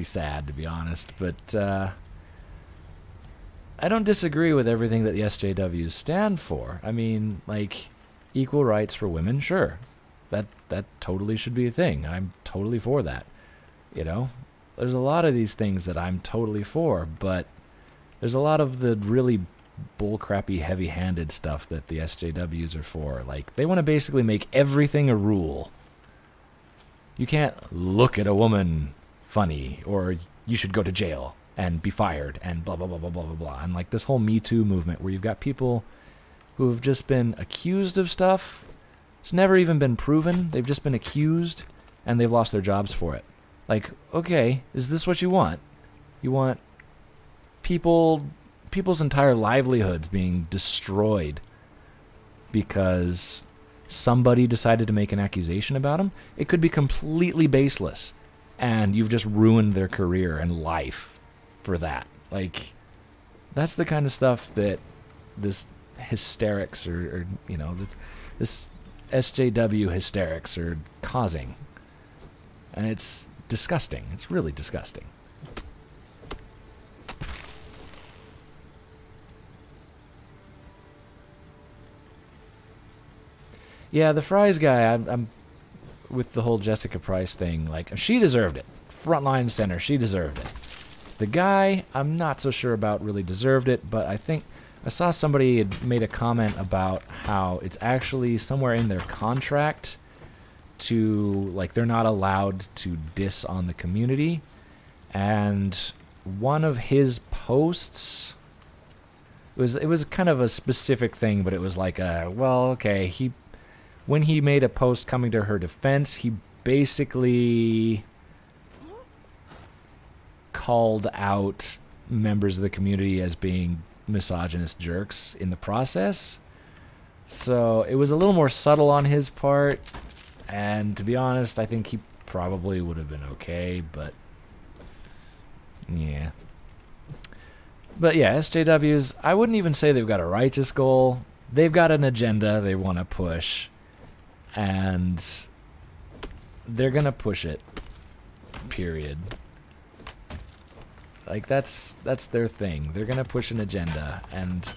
sad, to be honest. But, I don't disagree with everything that the SJWs stand for. I mean, like, equal rights for women, sure. That totally should be a thing. I'm totally for that. You know? There's a lot of these things that I'm totally for, but there's a lot of the really bullcrappy, heavy-handed stuff that the SJWs are for. Like, they want to basically make everything a rule. You can't look at a woman funny, or you should go to jail and be fired, and blah, blah, blah, blah, blah, blah, blah. And, like, this whole Me Too movement where you've got people who have just been accused of stuff. It's never even been proven. They've just been accused, and they've lost their jobs for it. Like, okay, is this what you want? You want people's entire livelihoods being destroyed because somebody decided to make an accusation about them? It could be completely baseless, and you've just ruined their career and life for that. Like, that's the kind of stuff that this hysterics or you know, this SJW hysterics are causing. And it's disgusting. It's really disgusting. Yeah, the Fries guy, I'm with the whole Jessica Price thing. Like, she deserved it. Frontline center, she deserved it. The guy, I'm not so sure about really deserved it, but I think I saw somebody had made a comment about how it's actually somewhere in their contract to, like, they're not allowed to diss on the community. And one of his posts, it was kind of a specific thing, but it was like well, okay, when he made a post coming to her defense, he basically called out members of the community as being misogynist jerks in the process. So it was a little more subtle on his part, and to be honest, I think he probably would have been okay, but yeah. But yeah, SJWs, I wouldn't even say they've got a righteous goal. They've got an agenda they want to push, and they're gonna push it, period. Like, that's their thing. They're gonna push an agenda, and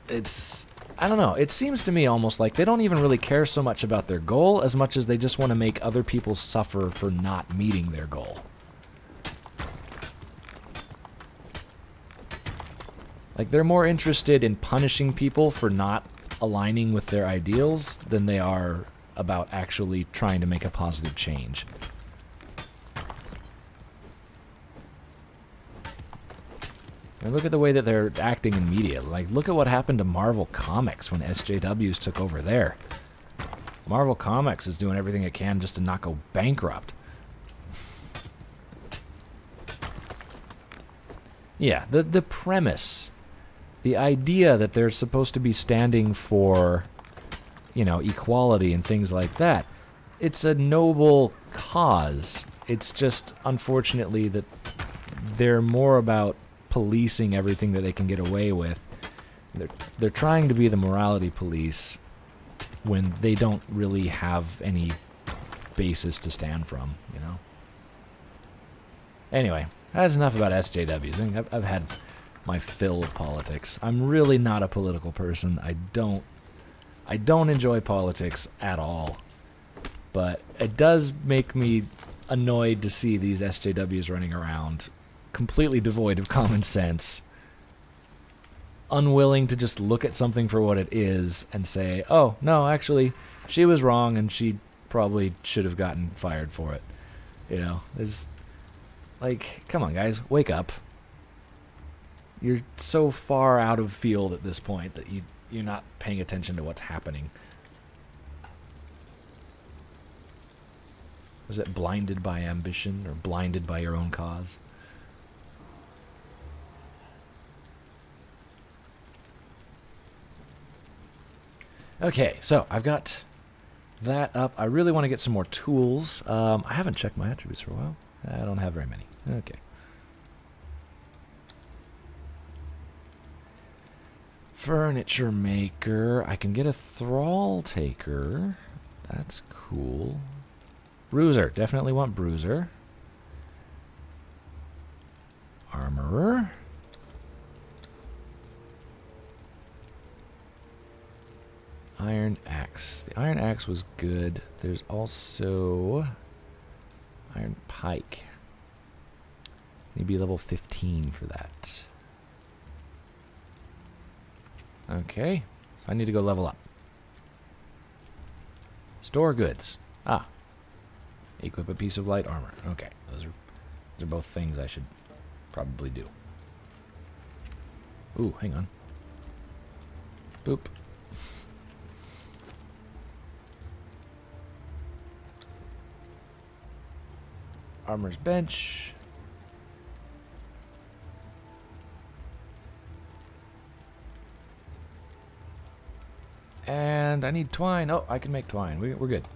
it's, I don't know, it seems to me almost like they don't even really care so much about their goal as much as they just want to make other people suffer for not meeting their goal. Like, they're more interested in punishing people for not aligning with their ideals than they are about actually trying to make a positive change. And look at the way that they're acting in media. Like, look at what happened to Marvel Comics when SJWs took over there. Marvel Comics is doing everything it can just to not go bankrupt. Yeah, the premise, the idea that they're supposed to be standing for, you know, equality and things like that, it's a noble cause. It's just, unfortunately, that they're more about policing everything that they can get away with. They're trying to be the morality police when they don't really have any basis to stand from, you know? Anyway, that's enough about SJWs. I think I've had my fill of politics. I'm really not a political person. I don't enjoy politics at all. But it does make me annoyed to see these SJWs running around completely devoid of common sense, unwilling to just look at something for what it is and say, oh, no, actually, she was wrong and she probably should have gotten fired for it. You know, there's, like, come on, guys, wake up. You're so far out of field at this point that you're not paying attention to what's happening. Was it blinded by ambition or blinded by your own cause? Okay, so I've got that up. I really want to get some more tools. I haven't checked my attributes for a while. I don't have very many. Okay. Furniture maker. I can get a thrall taker. That's cool. Bruiser. Definitely want bruiser. Armorer. Iron axe. The iron axe was good. There's also iron pike. Maybe level 15 for that. Okay. So I need to go level up. Store goods. Ah. Equip a piece of light armor. Okay. Those are both things I should probably do. Ooh, hang on. Boop. Armor's bench. And I need twine. Oh, I can make twine. We're good.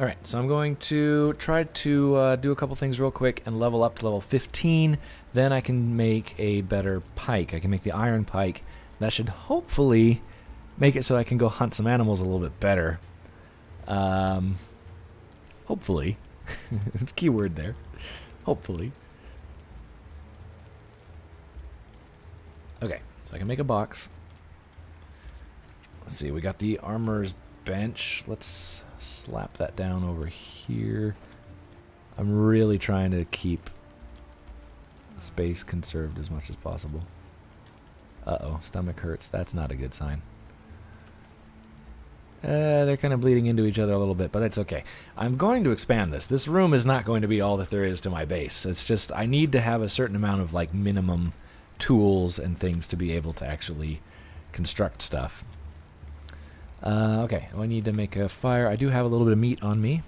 Alright, so I'm going to try to do a couple things real quick and level up to level 15. Then I can make a better pike. I can make the iron pike. That should hopefully make it so I can go hunt some animals a little bit better. Hopefully. Keyword there. Hopefully. Okay, so I can make a box. Let's see, we got the armor's bench. Let's slap that down over here. I'm really trying to keep space conserved as much as possible. Uh-oh, stomach hurts. That's not a good sign. They're kind of bleeding into each other a little bit, but it's okay. I'm going to expand this. This room is not going to be all that there is to my base. It's just I need to have a certain amount of like minimum tools and things to be able to actually construct stuff. Okay, I need to make a fire. I do have a little bit of meat on me.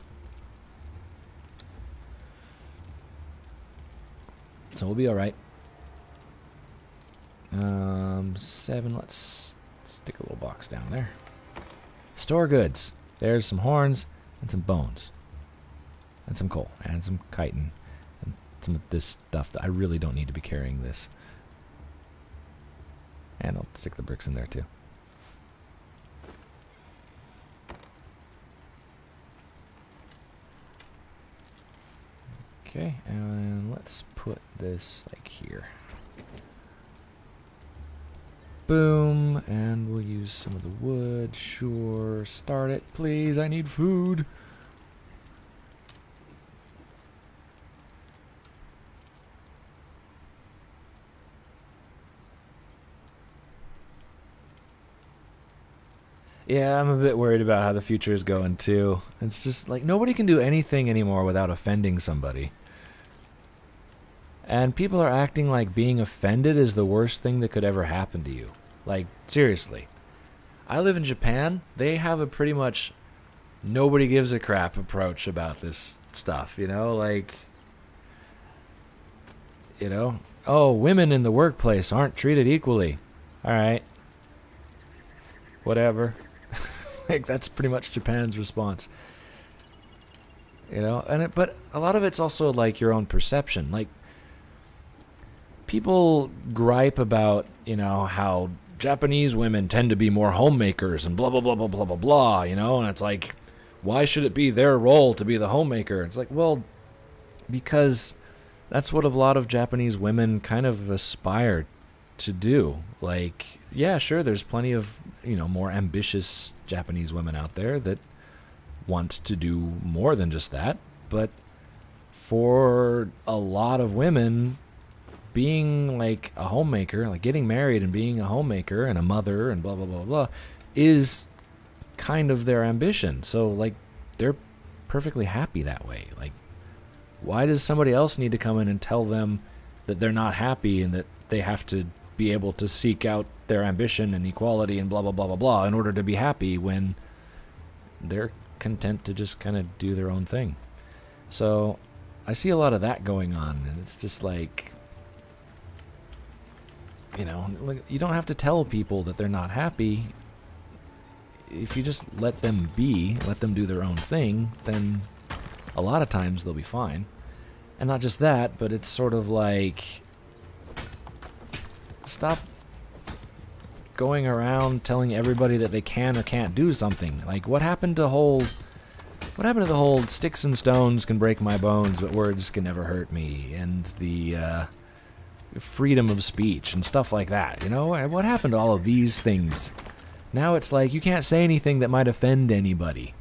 So we'll be alright. 7, let's stick a little box down there. Store goods. There's some horns and some bones. And some coal and some chitin. And some of this stuff that I really don't need to be carrying this. And I'll stick the bricks in there too. Okay, and let's put this like here. Boom, and we'll use some of the wood. Sure, start it, please. I need food. Yeah, I'm a bit worried about how the future is going too. It's just like nobody can do anything anymore without offending somebody. And people are acting like being offended is the worst thing that could ever happen to you. Like, seriously. I live in Japan. They have a pretty much nobody gives a crap approach about this stuff, you know? Like, you know? Oh, women in the workplace aren't treated equally. Alright. Whatever. Like, that's pretty much Japan's response. You know? But a lot of it's also, like, your own perception. Like, people gripe about, you know, how Japanese women tend to be more homemakers and blah, blah, blah, blah, blah, blah, blah, you know? And it's like, why should it be their role to be the homemaker? It's like, well, because that's what a lot of Japanese women kind of aspire to do. Like, yeah, sure, there's plenty of, you know, more ambitious Japanese women out there that want to do more than just that. But for a lot of women, being like a homemaker, like getting married and being a homemaker and a mother and blah, blah, blah, blah, is kind of their ambition. So, like, they're perfectly happy that way. Like, why does somebody else need to come in and tell them that they're not happy and that they have to be able to seek out their ambition and equality and blah, blah, blah, blah, blah in order to be happy when they're content to just kind of do their own thing? So I see a lot of that going on, and it's just like, you know, you don't have to tell people that they're not happy. If you just let them be, let them do their own thing, then a lot of times they'll be fine. And not just that, but it's sort of like, stop going around telling everybody that they can or can't do something. Like, what happened to the whole sticks and stones can break my bones, but words can never hurt me, and the freedom of speech and stuff like that, you know? What happened to all of these things? Now it's like you can't say anything that might offend anybody.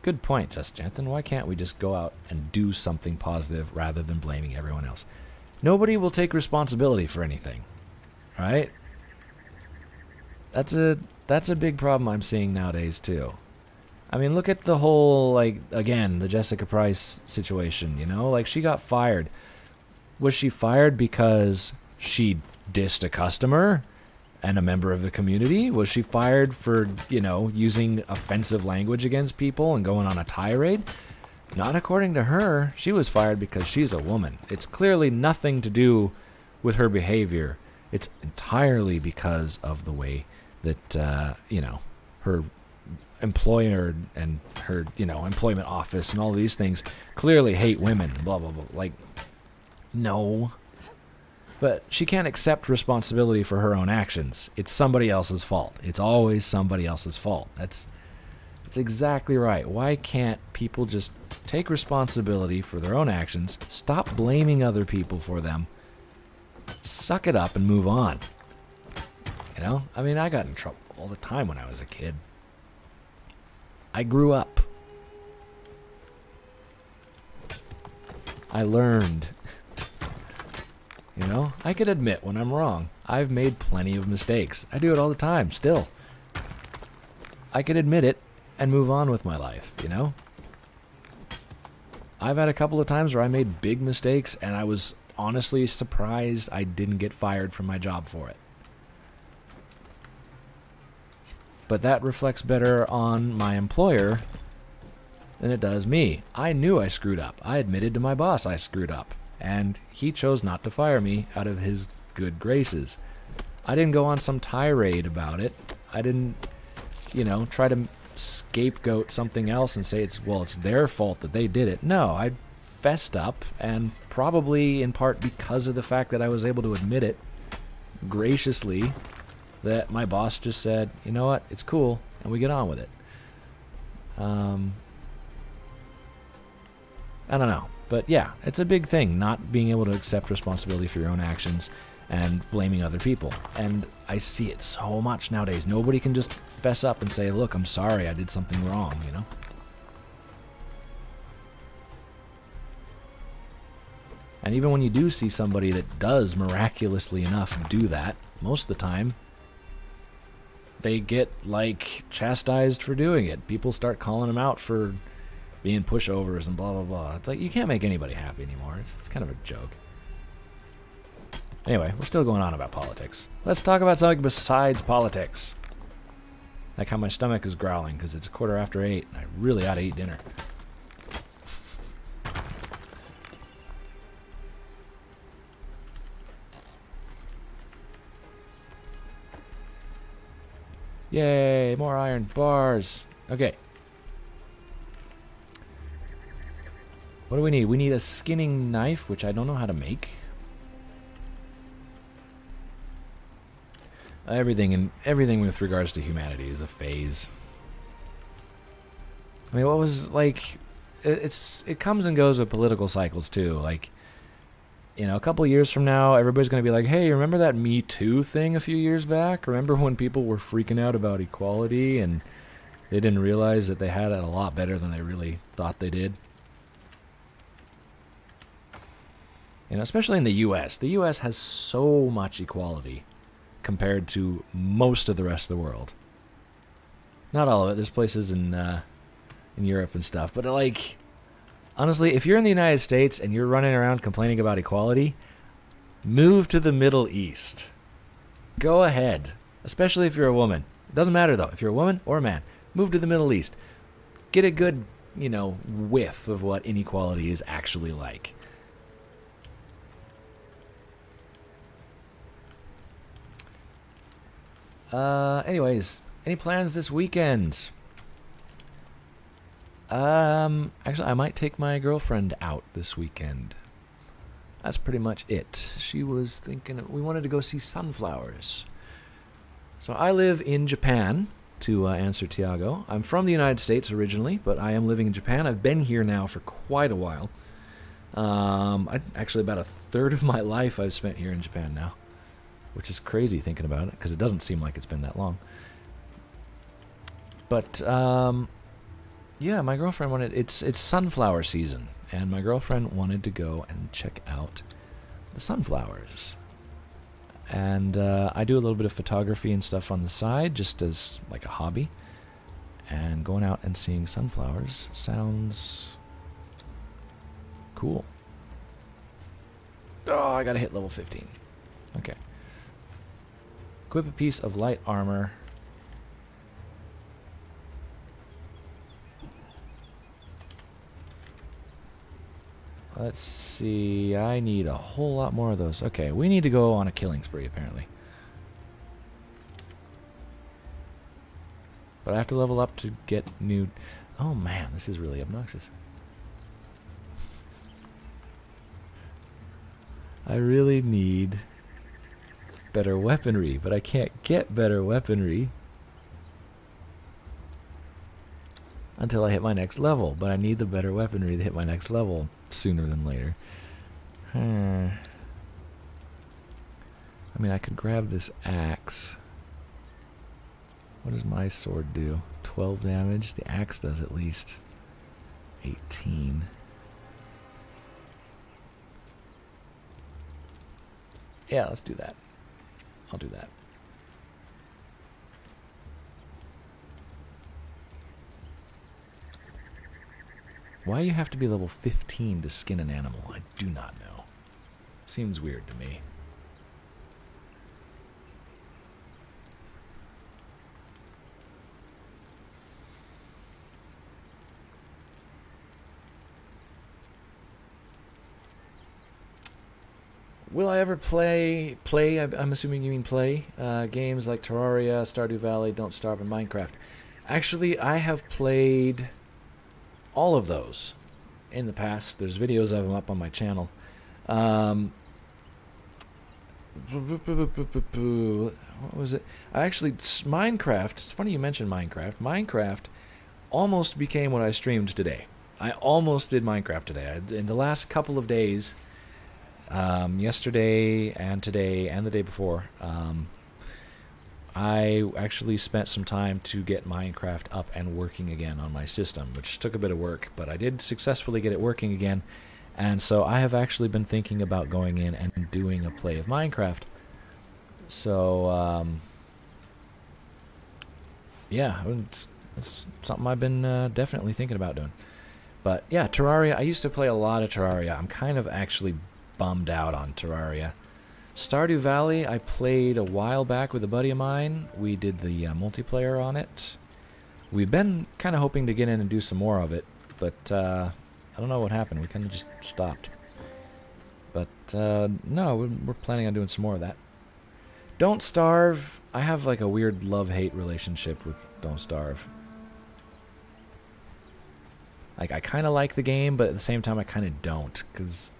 Good point, Jonathan. Why can't we just go out and do something positive rather than blaming everyone else? Nobody will take responsibility for anything, right? That's a big problem I'm seeing nowadays too. I mean, look at the whole, like, again, the Jessica Price situation, you know? Like, she got fired. Was she fired because she dissed a customer and a member of the community? Was she fired for, you know, using offensive language against people and going on a tirade? Not according to her. She was fired because she's a woman. It's clearly nothing to do with her behavior. It's entirely because of the way that, you know, her employer and her, you know, employment office and all these things clearly hate women, blah, blah, blah. Like, no. But she can't accept responsibility for her own actions. It's somebody else's fault. It's always somebody else's fault. That's exactly right. Why can't people just take responsibility for their own actions, stop blaming other people for them, suck it up and move on? You know? I mean, I got in trouble all the time when I was a kid. I grew up. I learned. You know, I could admit when I'm wrong. I've made plenty of mistakes. I do it all the time, still. I could admit it and move on with my life, you know? I've had a couple of times where I made big mistakes and I was honestly surprised I didn't get fired from my job for it. But that reflects better on my employer than it does me. I knew I screwed up. I admitted to my boss I screwed up. And he chose not to fire me out of his good graces. I didn't go on some tirade about it. I didn't, you know, try to scapegoat something else and say it's their fault that they did it. No, I fessed up, and probably in part because of the fact that I was able to admit it graciously, that my boss just said, you know what, it's cool, and we get on with it. I don't know. But yeah, it's a big thing, not being able to accept responsibility for your own actions and blaming other people. And I see it so much nowadays. Nobody can just fess up and say, look, I'm sorry, I did something wrong, you know? And even when you do see somebody that does miraculously enough do that, most of the time, they get, like, chastised for doing it. People start calling them out for being pushovers and blah, blah, blah. It's like, you can't make anybody happy anymore. It's kind of a joke. Anyway, we're still going on about politics. Let's talk about something besides politics. Like how my stomach is growling because it's 8:15 and I really ought to eat dinner. Yay, more iron bars. Okay. What do we need? We need a skinning knife, which I don't know how to make. Everything with regards to humanity is a phase. I mean, what was like? It comes and goes with political cycles too. Like, you know, a couple years from now, everybody's gonna be like, "Hey, remember that Me Too thing a few years back? Remember when people were freaking out about equality and they didn't realize that they had it a lot better than they really thought they did?" You know, especially in the U.S. The U.S. has so much equality compared to most of the rest of the world. Not all of it. There's places in Europe and stuff. But, like, honestly, if you're in the United States and you're running around complaining about equality, move to the Middle East. Go ahead. Especially if you're a woman. It doesn't matter, though. If you're a woman or a man, move to the Middle East. Get a good, you know, whiff of what inequality is actually like. Anyways, any plans this weekend? Actually, I might take my girlfriend out this weekend. That's pretty much it. She was thinking we wanted to go see sunflowers. So I live in Japan, to answer Tiago. I'm from the United States originally, but I am living in Japan. I've been here now for quite a while. Actually, about a third of my life I've spent here in Japan now. Which is crazy thinking about it, because it doesn't seem like it's been that long. But, yeah, my girlfriend wanted... It's sunflower season, and my girlfriend wanted to go and check out the sunflowers. And I do a little bit of photography and stuff on the side, just as, like, a hobby. And going out and seeing sunflowers sounds cool. Oh, I gotta hit level 15. Okay. Equip a piece of light armor. Let's see. I need a whole lot more of those. Okay, we need to go on a killing spree, apparently. But I have to level up to get new... Oh, man, this is really obnoxious. I really need... better weaponry, but I can't get better weaponry until I hit my next level. But I need the better weaponry to hit my next level sooner than later. I mean, I could grab this axe. What does my sword do? 12 damage? The axe does at least 18. Yeah, let's do that. I'll do that. Why you have to be level 15 to skin an animal, I do not know. Seems weird to me. Will I ever play, I'm assuming you mean play, games like Terraria, Stardew Valley, Don't Starve, and Minecraft? Actually, I have played all of those in the past. There's videos of them up on my channel. What was it? Minecraft, it's funny you mentioned Minecraft. Minecraft almost became what I streamed today. I almost did Minecraft today. In the last couple of days... yesterday and today and the day before, I actually spent some time to get Minecraft up and working again on my system, which took a bit of work, but I did successfully get it working again, and so I have actually been thinking about going in and doing a play of Minecraft. So, yeah, it's something I've been definitely thinking about doing. But yeah, Terraria, I used to play a lot of Terraria. I'm kind of actually bummed out on Terraria. Stardew Valley, I played a while back with a buddy of mine. We did the multiplayer on it. We've been kind of hoping to get in and do some more of it, but I don't know what happened. We kind of just stopped. But no, we're planning on doing some more of that. Don't Starve. I have like a weird love-hate relationship with Don't Starve. Like, I kind of like the game, but at the same time I kind of don't, because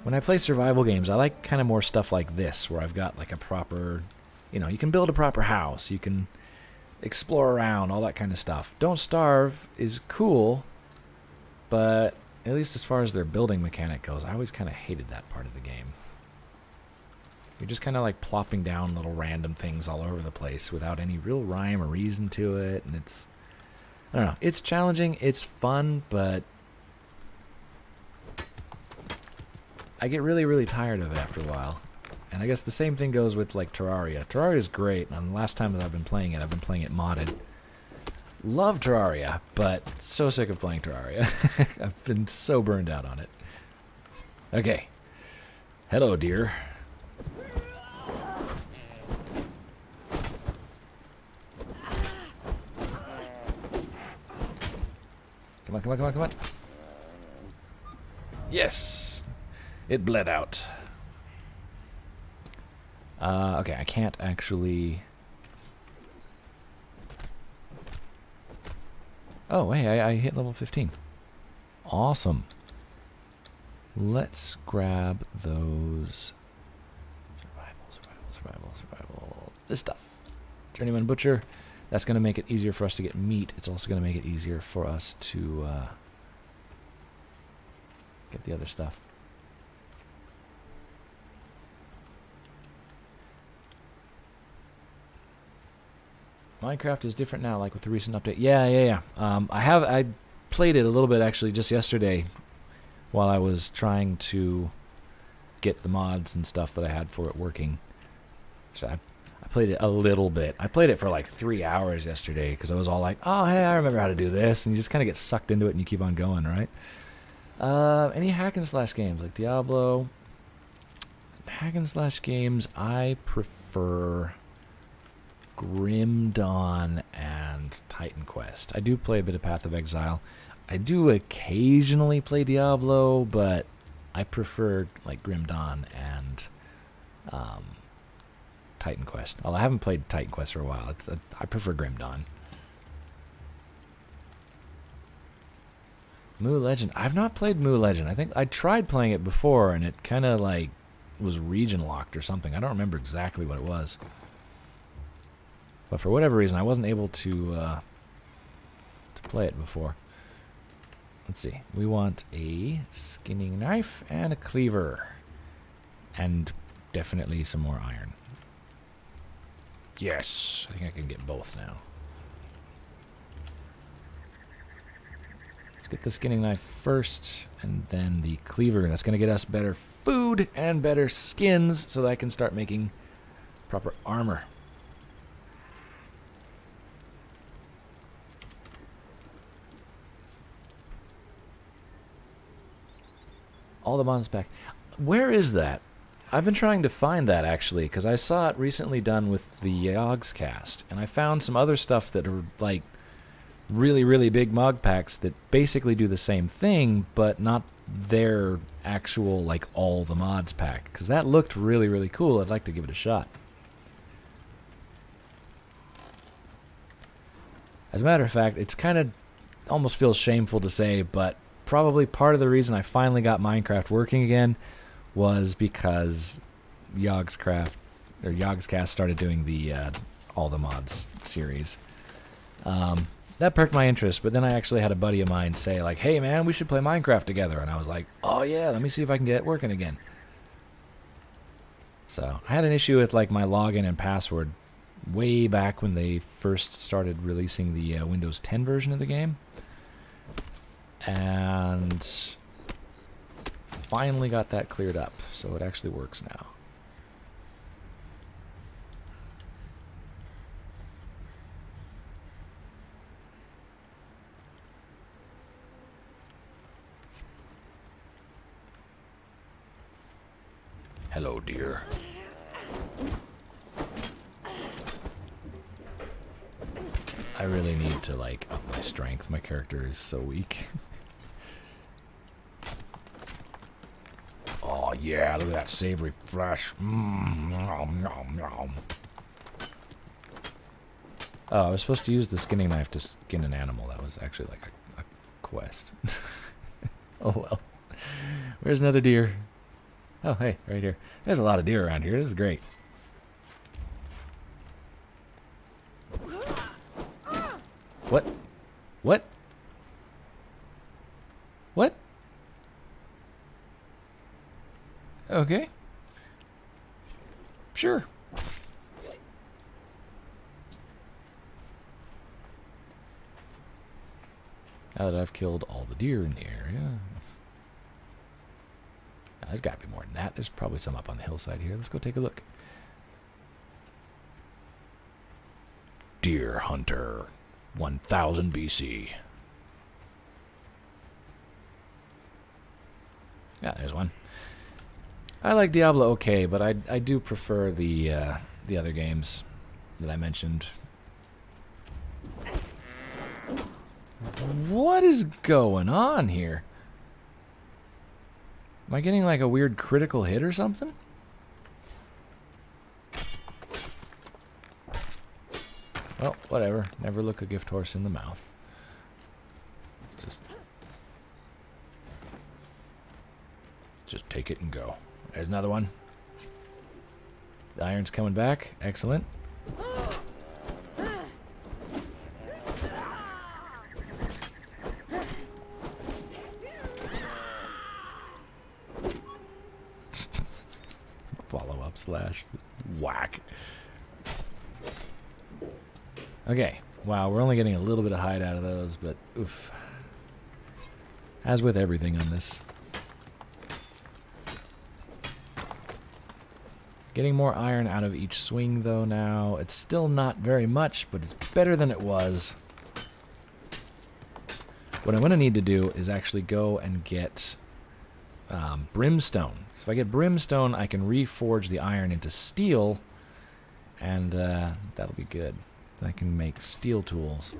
when I play survival games, I like kind of more stuff like this, where I've got like a proper, you know, you can build a proper house, you can explore around, all that kind of stuff. Don't Starve is cool, but at least as far as their building mechanic goes, I always kind of hated that part of the game. You're just kind of like plopping down little random things all over the place without any real rhyme or reason to it, and it's, I don't know, it's challenging, it's fun, but I get really, really tired of it after a while. And I guess the same thing goes with like Terraria. Terraria is great, and the last time that I've been playing it modded. Love Terraria, but so sick of playing Terraria. I've been so burned out on it. Okay. Hello, dear. Come on, come on, come on, come on. Yes! It bled out. Okay, I can't actually... Oh, hey, I hit level 15. Awesome. Let's grab those... Survival. This stuff. Journeyman Butcher. That's going to make it easier for us to get meat. It's also going to make it easier for us to get the other stuff. Minecraft is different now, like with the recent update. Yeah. I played it a little bit actually just yesterday while I was trying to get the mods and stuff that I had for it working. So I played it a little bit. I played it for like 3 hours yesterday because I was all like, oh, hey, I remember how to do this. And you just kind of get sucked into it and you keep on going, right? Any hack and slash games like Diablo? Hack and slash games, I prefer Grim Dawn and Titan Quest. I do play a bit of Path of Exile. I do occasionally play Diablo, but I prefer like Grim Dawn and Titan Quest. Well, I haven't played Titan Quest for a while. I prefer Grim Dawn. Moo Legend. I've not played Moo Legend. I think I tried playing it before, and it kind of like was region locked or something. I don't remember exactly what it was. But for whatever reason, I wasn't able to play it before. Let's see. We want a skinning knife and a cleaver. And definitely some more iron. Yes! I think I can get both now. Let's get the skinning knife first, and then the cleaver. That's going to get us better food and better skins so that I can start making proper armor. All the mods back. Where is that? I've been trying to find that, actually, because I saw it recently done with the Yogscast, and I found some other stuff that are, like, really, really big mod packs that basically do the same thing, but not their actual, like, all the mods pack, because that looked really, really cool. I'd like to give it a shot. As a matter of fact, it's kind of almost feels shameful to say, but probably part of the reason I finally got Minecraft working again was because Yogscast started doing the all the mods series. That perked my interest, but then I actually had a buddy of mine say like, hey man, we should play Minecraft together, and I was like, oh yeah, let me see if I can get it working again. So I had an issue with like my login and password way back when they first started releasing the Windows 10 version of the game. And finally got that cleared up, so it actually works now. Hello, dear. I really need to like up my strength. My character is so weak. Oh yeah, look at that savory flesh. Nom, nom, nom. Oh, I was supposed to use the skinning knife to skin an animal. That was actually like a quest. Oh well. Where's another deer? Oh, hey, right here. There's a lot of deer around here. This is great. What? What? What? Okay. Sure. Now that I've killed all the deer in the area. Now, there's got to be more than that. There's probably some up on the hillside here. Let's go take a look. Deer Hunter, 1000 BC. Yeah, there's one. I like Diablo okay, but I do prefer the other games that I mentioned. What is going on here? Am I getting like a weird critical hit or something? Well, whatever. Never look a gift horse in the mouth. Let's just take it and go. There's another one. The iron's coming back. Excellent. Follow-up slash whack. Okay. Wow, we're only getting a little bit of hide out of those, but oof. As with everything on this. Getting more iron out of each swing, though, now. It's still not very much, but it's better than it was. What I'm going to need to do is actually go and get brimstone. So if I get brimstone, I can reforge the iron into steel, and that'll be good. I can make steel tools.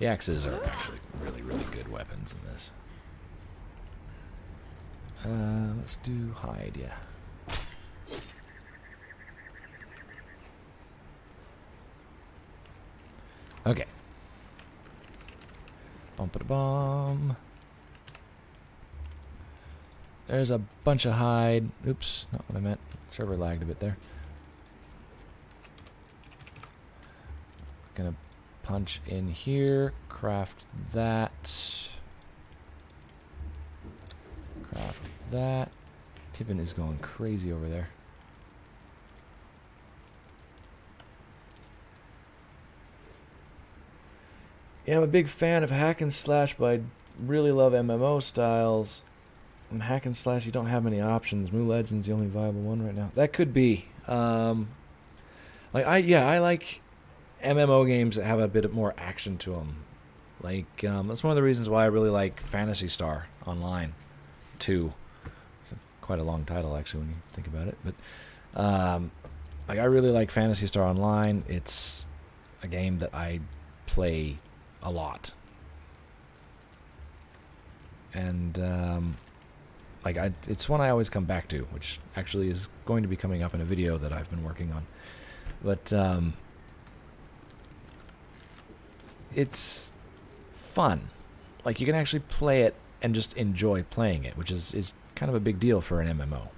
The axes are actually really, really good weapons in this. Let's do hide, yeah. Okay. Bump-a-da-bomb. There's a bunch of hide. Oops, not what I meant. Server lagged a bit there. Gonna punch in here, craft that. Craft that. Tippin is going crazy over there. Yeah, I'm a big fan of hack and slash, but I really love MMO styles. And hack and slash, you don't have many options. New Legend's the only viable one right now. That could be. I like MMO games that have a bit more action to them. Like, that's one of the reasons why I really like Phantasy Star Online 2. It's quite a long title, actually, when you think about it. But, like, I really like Phantasy Star Online. It's a game that I play a lot. And, it's one I always come back to, which actually is going to be coming up in a video that I've been working on. But, it's fun. Like, you can actually play it and just enjoy playing it, which is kind of a big deal for an MMO.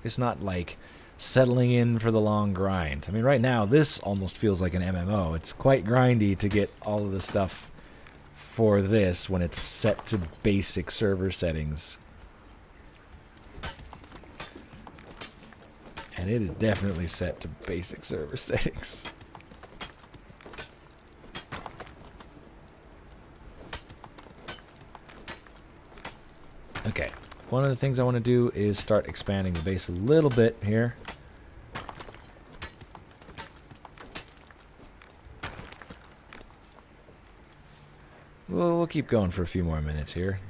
It's not like settling in for the long grind. I mean, right now, this almost feels like an MMO. It's quite grindy to get all of the stuff for this when it's set to basic server settings. And it is definitely set to basic server settings. Okay, one of the things I want to do is start expanding the base a little bit here. We'll keep going for a few more minutes here.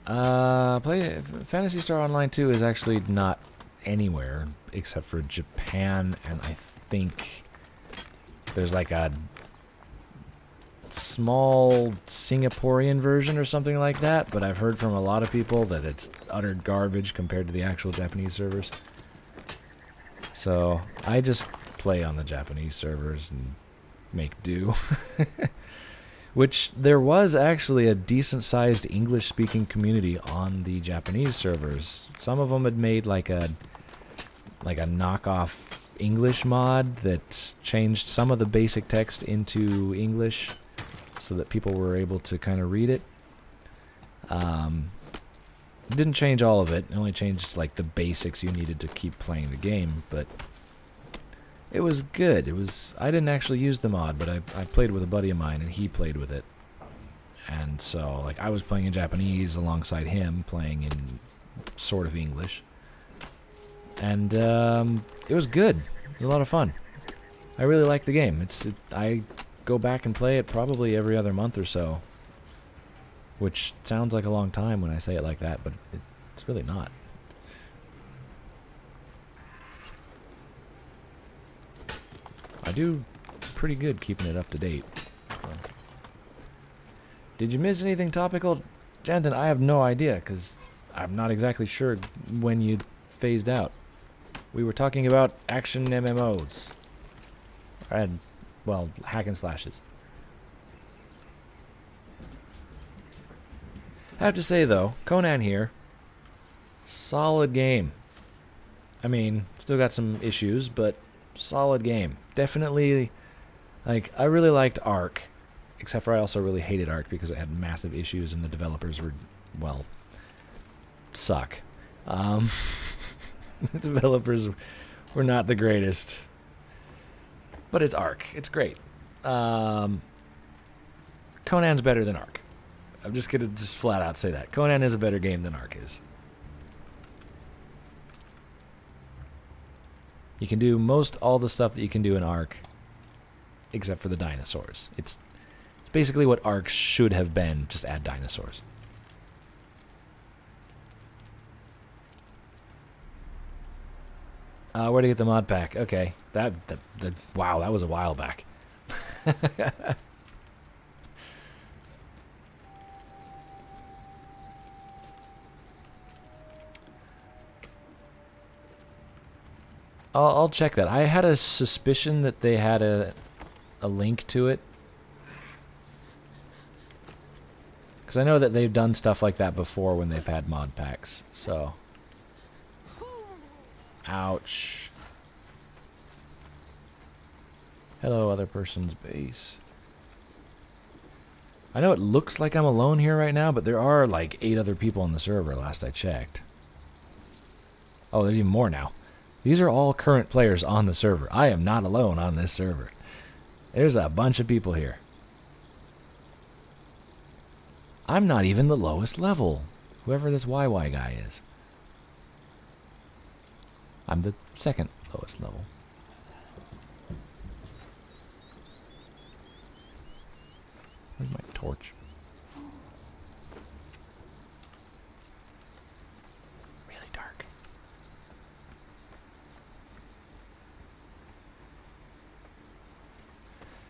Play Phantasy Star Online 2 is actually not anywhere except for Japan, and I think there's like a small Singaporean version or something like that, but I've heard from a lot of people that it's utter garbage compared to the actual Japanese servers. So I just play on the Japanese servers and make do. Which there was actually a decent-sized English-speaking community on the Japanese servers. Some of them had made like a knockoff English mod that changed some of the basic text into English so that people were able to kind of read it. It didn't change all of it. It only changed like the basics you needed to keep playing the game, but it was good. I didn't actually use the mod, but I played with a buddy of mine, and he played with it. And so, like, I was playing in Japanese alongside him, playing in sort of English. And it was good. It was a lot of fun. I really like the game. I go back and play it probably every other month or so, which sounds like a long time when I say it like that, but it's really not. I do pretty good keeping it up to date. So. Did you miss anything topical? Jonathan, I have no idea, because I'm not exactly sure when you phased out. We were talking about action MMOs. And, well, hack and slashes. I have to say, though, Conan here, solid game. I mean, still got some issues, but solid game. Definitely, like, I really liked Ark, except for I also really hated Ark because it had massive issues and the developers were, well, suck. The developers were not the greatest. But it's Ark. It's great. Conan's better than Ark. I'm just going to just flat out say that. Conan is a better game than Ark is. You can do most all the stuff that you can do in Ark, except for the dinosaurs. It's basically what Ark should have been, just add dinosaurs. Where to get the mod pack? Okay, wow, that was a while back. I'll check that. I had a suspicion that they had a link to it. Because I know that they've done stuff like that before when they've had mod packs, so... Ouch. Hello, other person's base. I know it looks like I'm alone here right now, but there are like 8 other people on the server last I checked. Oh, there's even more now. These are all current players on the server. I am not alone on this server. There's a bunch of people here. I'm not even the lowest level, whoever this YY guy is. I'm the second lowest level. Where's my torch? Really dark.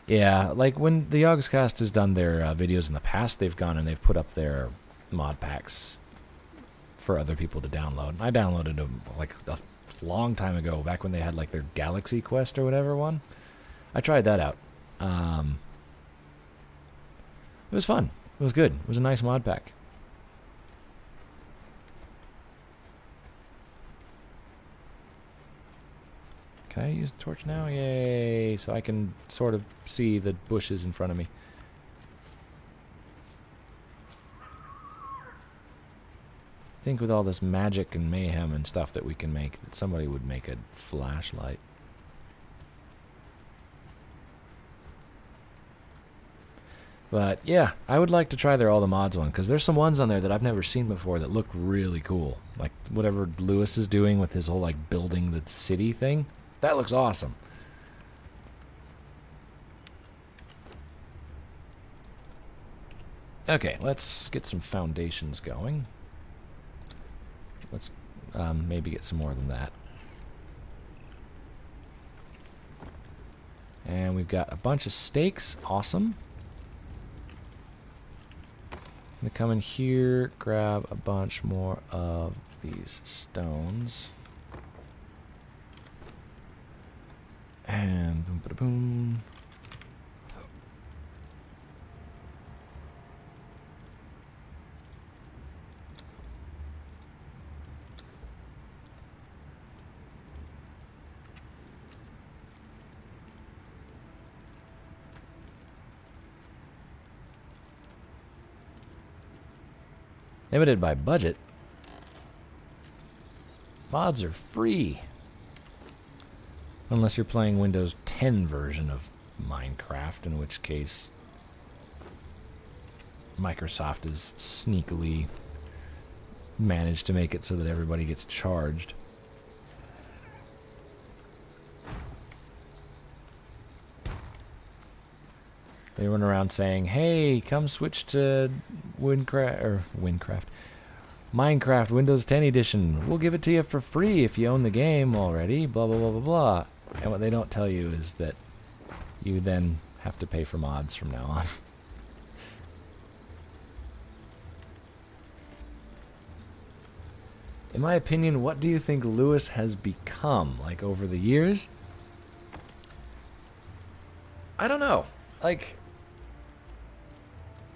Yeah, like when the Yogscast has done their videos in the past, they've gone and they've put up their mod packs for other people to download. I downloaded them like a long time ago, back when they had like their Galaxy Quest or whatever one. I tried that out. It was fun. It was good. It was a nice mod pack. Can I use the torch now? Yay! So I can sort of see the bushes in front of me. I think with all this magic and mayhem and stuff that we can make, that somebody would make a flashlight. But yeah, I would like to try their all the mods one, because there's some ones on there that I've never seen before that look really cool. Like whatever Lewis is doing with his whole like building the city thing. That looks awesome. Okay, let's get some foundations going. Let's maybe get some more than that. And we've got a bunch of steaks. Awesome. I'm going to come in here, grab a bunch more of these stones. And boom, boom. Limited by budget. Mods are free. Unless you're playing Windows 10 version of Minecraft, in which case Microsoft has sneakily managed to make it so that everybody gets charged. They run around saying, "Hey, come switch to Minecraft Windows 10 edition. We'll give it to you for free if you own the game already." Blah blah blah blah blah. And what they don't tell you is that you then have to pay for mods from now on. In my opinion, what do you think Lewis has become, like, over the years? I don't know. Like,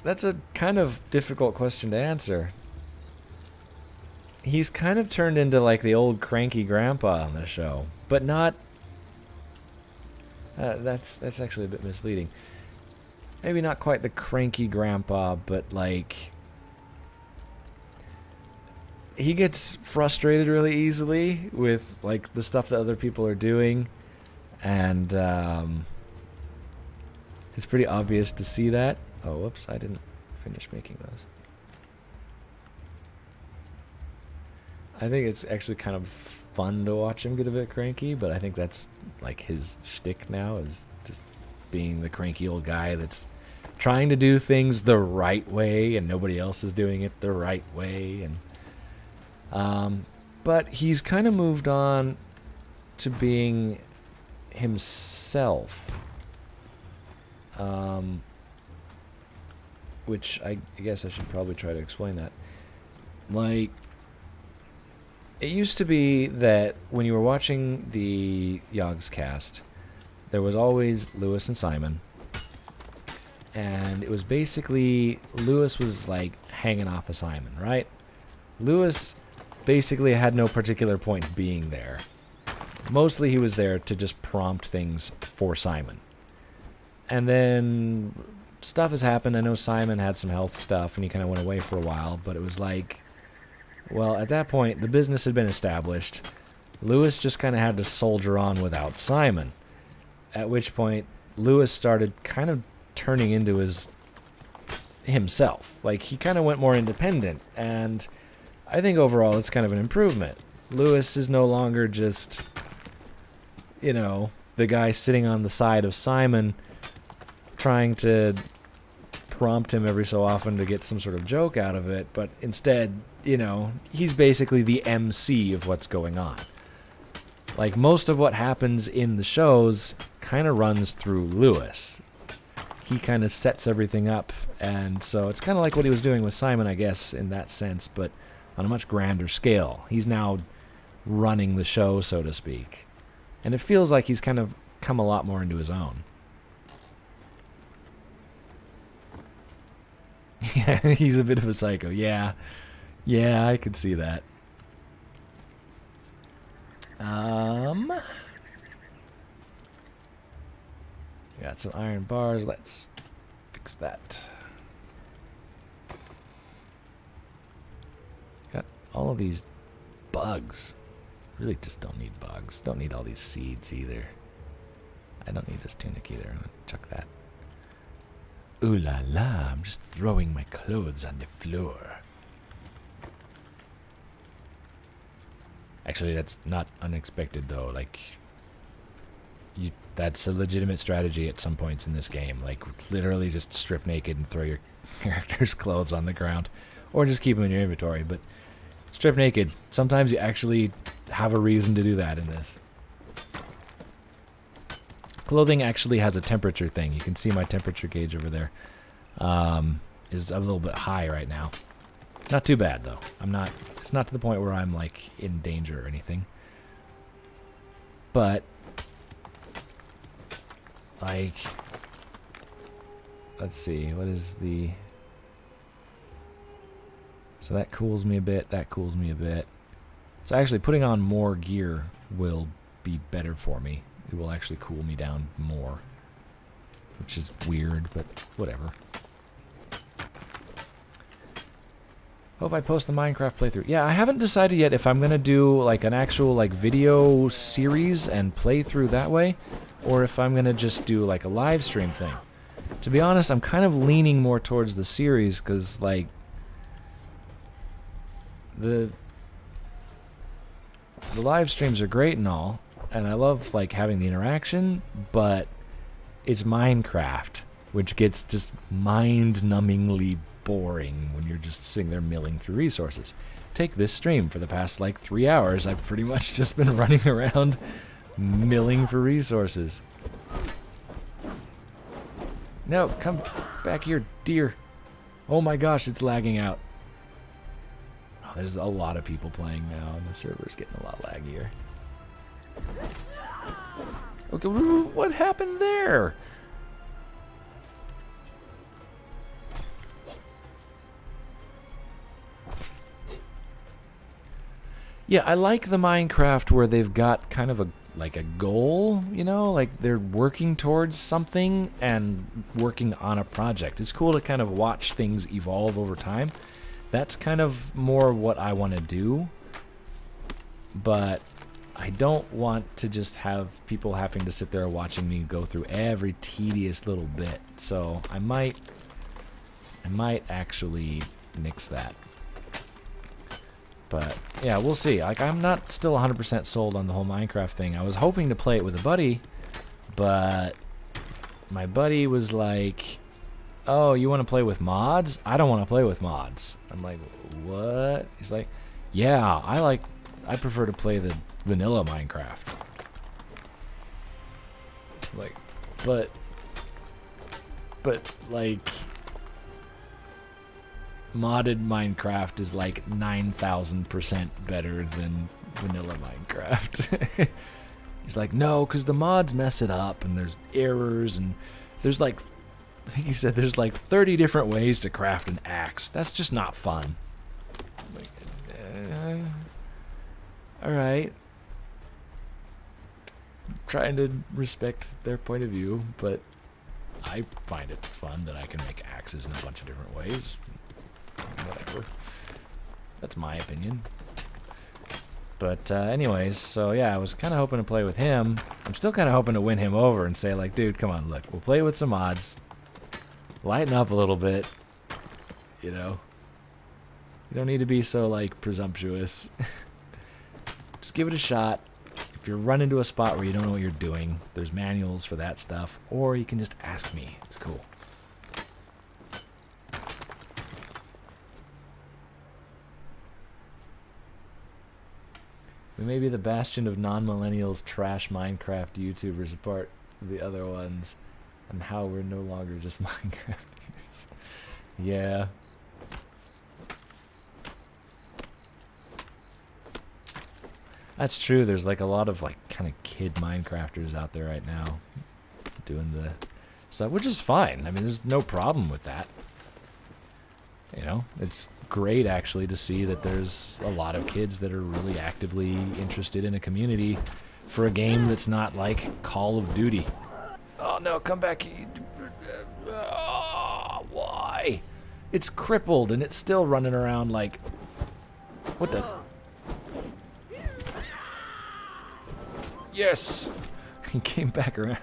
that's a kind of difficult question to answer. He's kind of turned into, like, the old cranky grandpa on the show, but not... that's actually a bit misleading. Maybe not quite the cranky grandpa, but, like... he gets frustrated really easily with, like, the stuff that other people are doing, and it's pretty obvious to see that. Oh, whoops, I didn't finish making those. I think it's actually kind of fun to watch him get a bit cranky, but I think that's, like, his shtick now, is just being the cranky old guy that's trying to do things the right way, and nobody else is doing it the right way, and... but he's kind of moved on to being himself. Which I guess I should probably try to explain that. Like, it used to be that when you were watching the Yogg's cast, there was always Lewis and Simon. And it was basically, Lewis was like hanging off of Simon, right? Lewis basically had no particular point being there. Mostly he was there to just prompt things for Simon. And then stuff has happened. I know Simon had some health stuff and he kind of went away for a while, but it was like, well, at that point, the business had been established. Lewis just kind of had to soldier on without Simon. At which point, Lewis started kind of turning into himself. Like, he kind of went more independent, and I think overall it's kind of an improvement. Lewis is no longer just, you know, the guy sitting on the side of Simon trying to prompt him every so often to get some sort of joke out of it, but instead, you know, he's basically the MC of what's going on. Like, most of what happens in the shows kind of runs through Lewis. He kind of sets everything up, and so it's kind of like what he was doing with Simon, I guess, in that sense, but on a much grander scale. He's now running the show, so to speak. And it feels like he's kind of come a lot more into his own. Yeah, he's a bit of a psycho. Yeah, I could see that. Got some iron bars. Let's fix that. Got all of these bugs. Really just don't need bugs. Don't need all these seeds either. I don't need this tunic either. I'm gonna chuck that. Ooh la la, I'm just throwing my clothes on the floor. Actually, that's not unexpected though. Like, that's a legitimate strategy at some points in this game. Like, literally just strip naked and throw your character's clothes on the ground. Or just keep them in your inventory, but strip naked. Sometimes you actually have a reason to do that in this. Clothing actually has a temperature thing. You can see my temperature gauge over there. Is a little bit high right now. Not too bad though. It's not to the point where I'm like in danger or anything. But like, let's see, what is the... So that cools me a bit, that cools me a bit. So actually putting on more gear will be better for me. It will actually cool me down more. Which is weird, but whatever. Hope I post the Minecraft playthrough. Yeah, I haven't decided yet if I'm gonna do like an actual like video series and play through that way, or if I'm gonna just do like a live stream thing. To be honest, I'm kind of leaning more towards the series because like the live streams are great and all, and I love like having the interaction, but it's Minecraft, which gets just mind-numbingly boring when you're just sitting there milling through resources. Take this stream. For the past like 3 hours, I've pretty much just been running around milling for resources. No, come back here, dear. Oh my gosh, it's lagging out. Oh, there's a lot of people playing now, and the server's getting a lot laggier. Okay, what happened there? Yeah, I like the Minecraft where they've got kind of a like a goal, you know, like they're working towards something and working on a project. It's cool to kind of watch things evolve over time. That's kind of more what I want to do. But I don't want to just have people having to sit there watching me go through every tedious little bit. So I might actually nix that. But yeah, we'll see. Like, I'm not still 100% sold on the whole Minecraft thing. I was hoping to play it with a buddy, but my buddy was like, "Oh, you want to play with mods? I don't want to play with mods." I'm like, "What?" He's like, "Yeah, I prefer to play the vanilla Minecraft." Like, but like, modded Minecraft is like 9,000% better than vanilla Minecraft. He's like, "No, because the mods mess it up and there's errors and there's like," I think he said there's like 30 different ways to craft an axe. That's just not fun. I'm like, alright. Trying to respect their point of view, but I find it fun that I can make axes in a bunch of different ways. Whatever. That's my opinion. But anyways, so yeah, I was kind of hoping to play with him. I'm still kind of hoping to win him over and say like, "Dude, come on, look, we'll play with some mods. Lighten up a little bit. You know? You don't need to be so like presumptuous. Just give it a shot. If you run into a spot where you don't know what you're doing, there's manuals for that stuff, or you can just ask me. It's cool." We may be the bastion of non-millennials trash Minecraft YouTubers apart from the other ones, and how we're no longer just Minecrafters. Yeah. That's true. There's like a lot of like kind of kid Minecrafters out there right now doing the stuff, which is fine. I mean, there's no problem with that. You know, it's great actually to see that there's a lot of kids that are really actively interested in a community for a game that's not like Call of Duty. Oh no, come back. Oh, why? It's crippled and it's still running around like... What the... Yes! He came back around.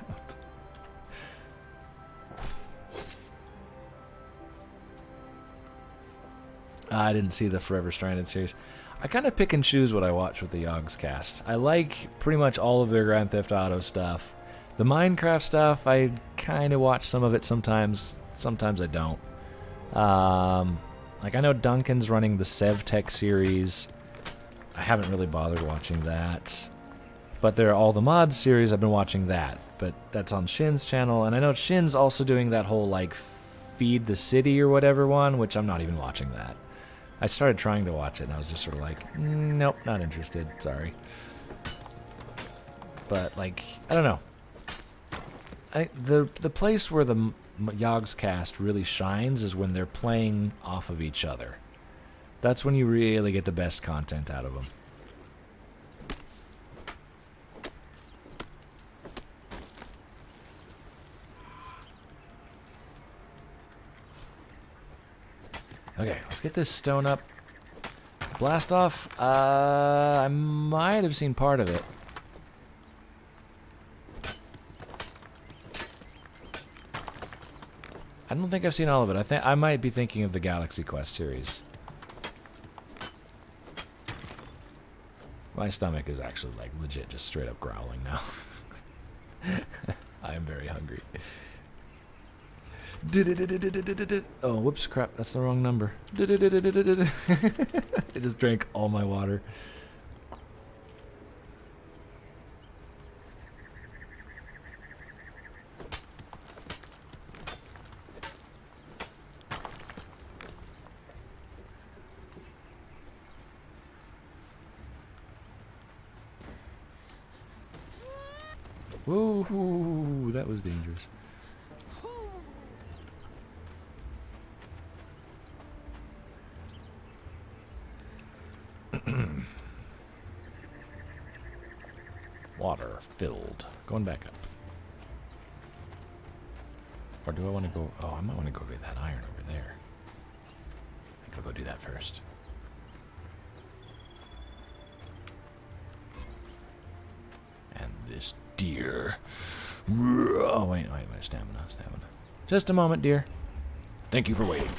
I didn't see the Forever Stranded series. I kind of pick and choose what I watch with the Yogs cast. I like pretty much all of their Grand Theft Auto stuff. The Minecraft stuff, I kind of watch some of it sometimes. Sometimes I don't. Like, I know Duncan's running the SevTech series. I haven't really bothered watching that. But there are all the mods series, I've been watching that. but that's on Shin's channel, and I know Shin's also doing that whole, like, feed the city or whatever one, which I'm not even watching that. I started trying to watch it, and I was just sort of like, nope, not interested, sorry. But, like, I don't know. The place where the Yogg's cast really shines is when they're playing off of each other. That's when you really get the best content out of them. Okay, let's get this stone up. Blast off. I might have seen part of it. I don't think I've seen all of it. I might be thinking of the Galaxy Quest series. My stomach is actually, like, legit just straight up growling now. I am very hungry. Oh, whoops, crap, that's the wrong number. I just drank all my water. Whoa, that was dangerous. Water filled. Going back up. Or do I want to go... Oh, I might want to go get that iron over there. I think I'll go do that first. And this deer. Oh, wait, stamina. Just a moment, dear. Thank you for waiting.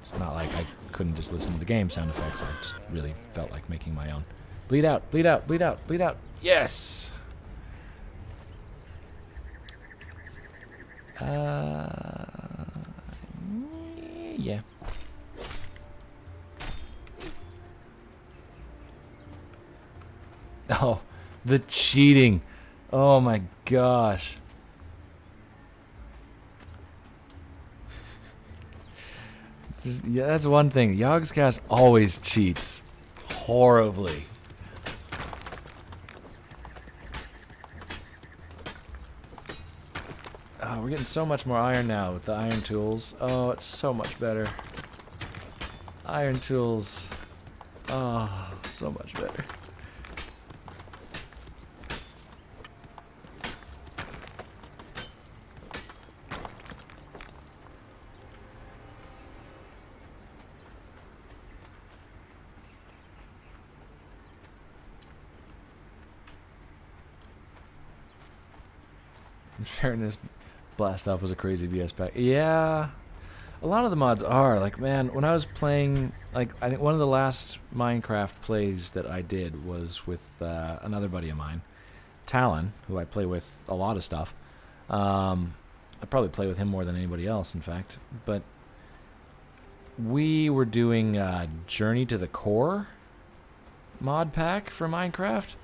It's not like I couldn't just listen to the game sound effects. I just really felt like making my own. Bleed out, bleed out, bleed out, bleed out. Yes! Yeah. Oh, the cheating. Oh my gosh. Yeah, that's one thing. Yogg's cast always cheats horribly. Oh, we're getting so much more iron now with the iron tools. Oh, it's so much better. Iron tools. Oh, so much better. In fairness, Blast Off was a crazy VS pack. Yeah, a lot of the mods are. Like, man, when I was playing, like, I think one of the last Minecraft plays that I did was with another buddy of mine, Talon, who I play with a lot of stuff. I probably play with him more than anybody else, in fact. But we were doing Journey to the Core mod pack for Minecraft.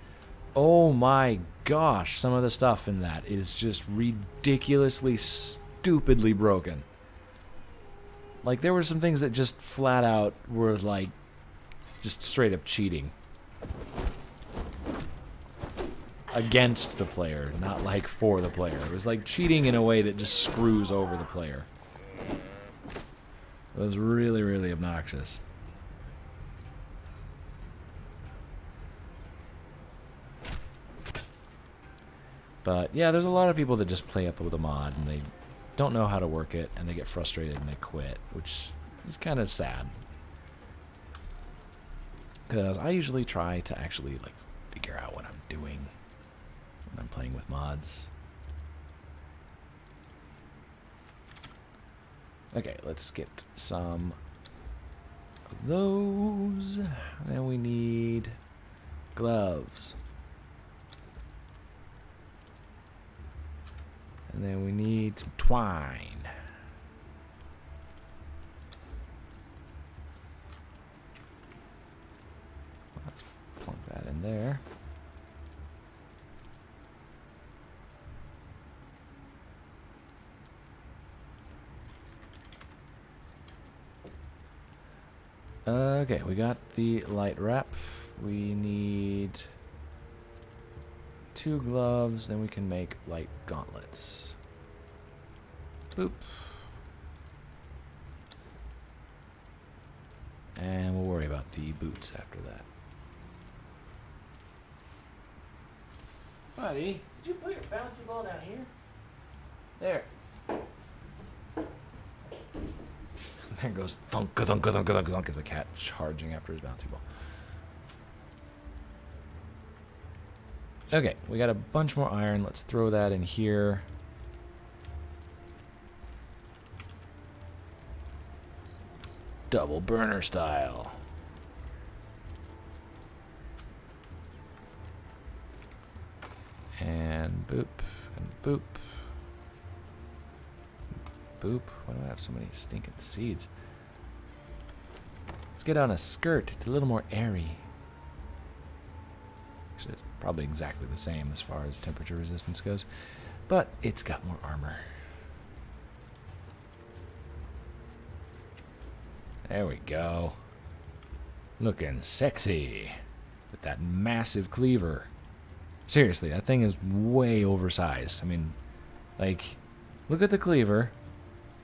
Oh my gosh, some of the stuff in that is just ridiculously, stupidly broken. Like, there were some things that just flat out were, like, just straight up cheating. Against the player, not, like, for the player. It was, like, cheating in a way that just screws over the player. It was really, really obnoxious. But yeah, there's a lot of people that just play up with a mod and they don't know how to work it and they get frustrated and they quit, which is kind of sad. Because I usually try to actually, like, figure out what I'm doing when I'm playing with mods. Okay, let's get some of those. Then we need gloves. And then we need some twine. Let's plunk that in there. Okay, we got the light wrap. We need 2 gloves, then we can make light gauntlets. Boop. And we'll worry about the boots after that. Buddy, did you put your bouncy ball down here? There. There goes thunk, thunk, thunk, thunk, thunk, the cat charging after his bouncy ball. Okay, we got a bunch more iron. Let's throw that in here. Double burner style. And boop, and boop. Boop. Why do I have so many stinking seeds? Let's get on a skirt. It's a little more airy. Actually, it's probably exactly the same as far as temperature resistance goes, but it's got more armor. There we go. Looking sexy with that massive cleaver. Seriously, that thing is way oversized. I mean, like, look at the cleaver.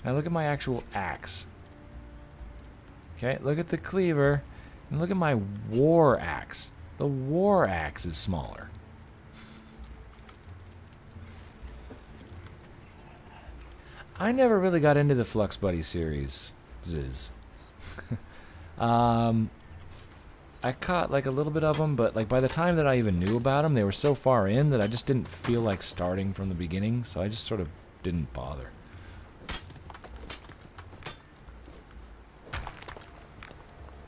Now look at my actual axe. Okay, look at the cleaver. And look at my war axe. The war axe is smaller. I never really got into the Flux Buddy series. I caught like a little bit of them, but like by the time that I even knew about them, they were so far in that I just didn't feel like starting from the beginning, so I just sort of didn't bother.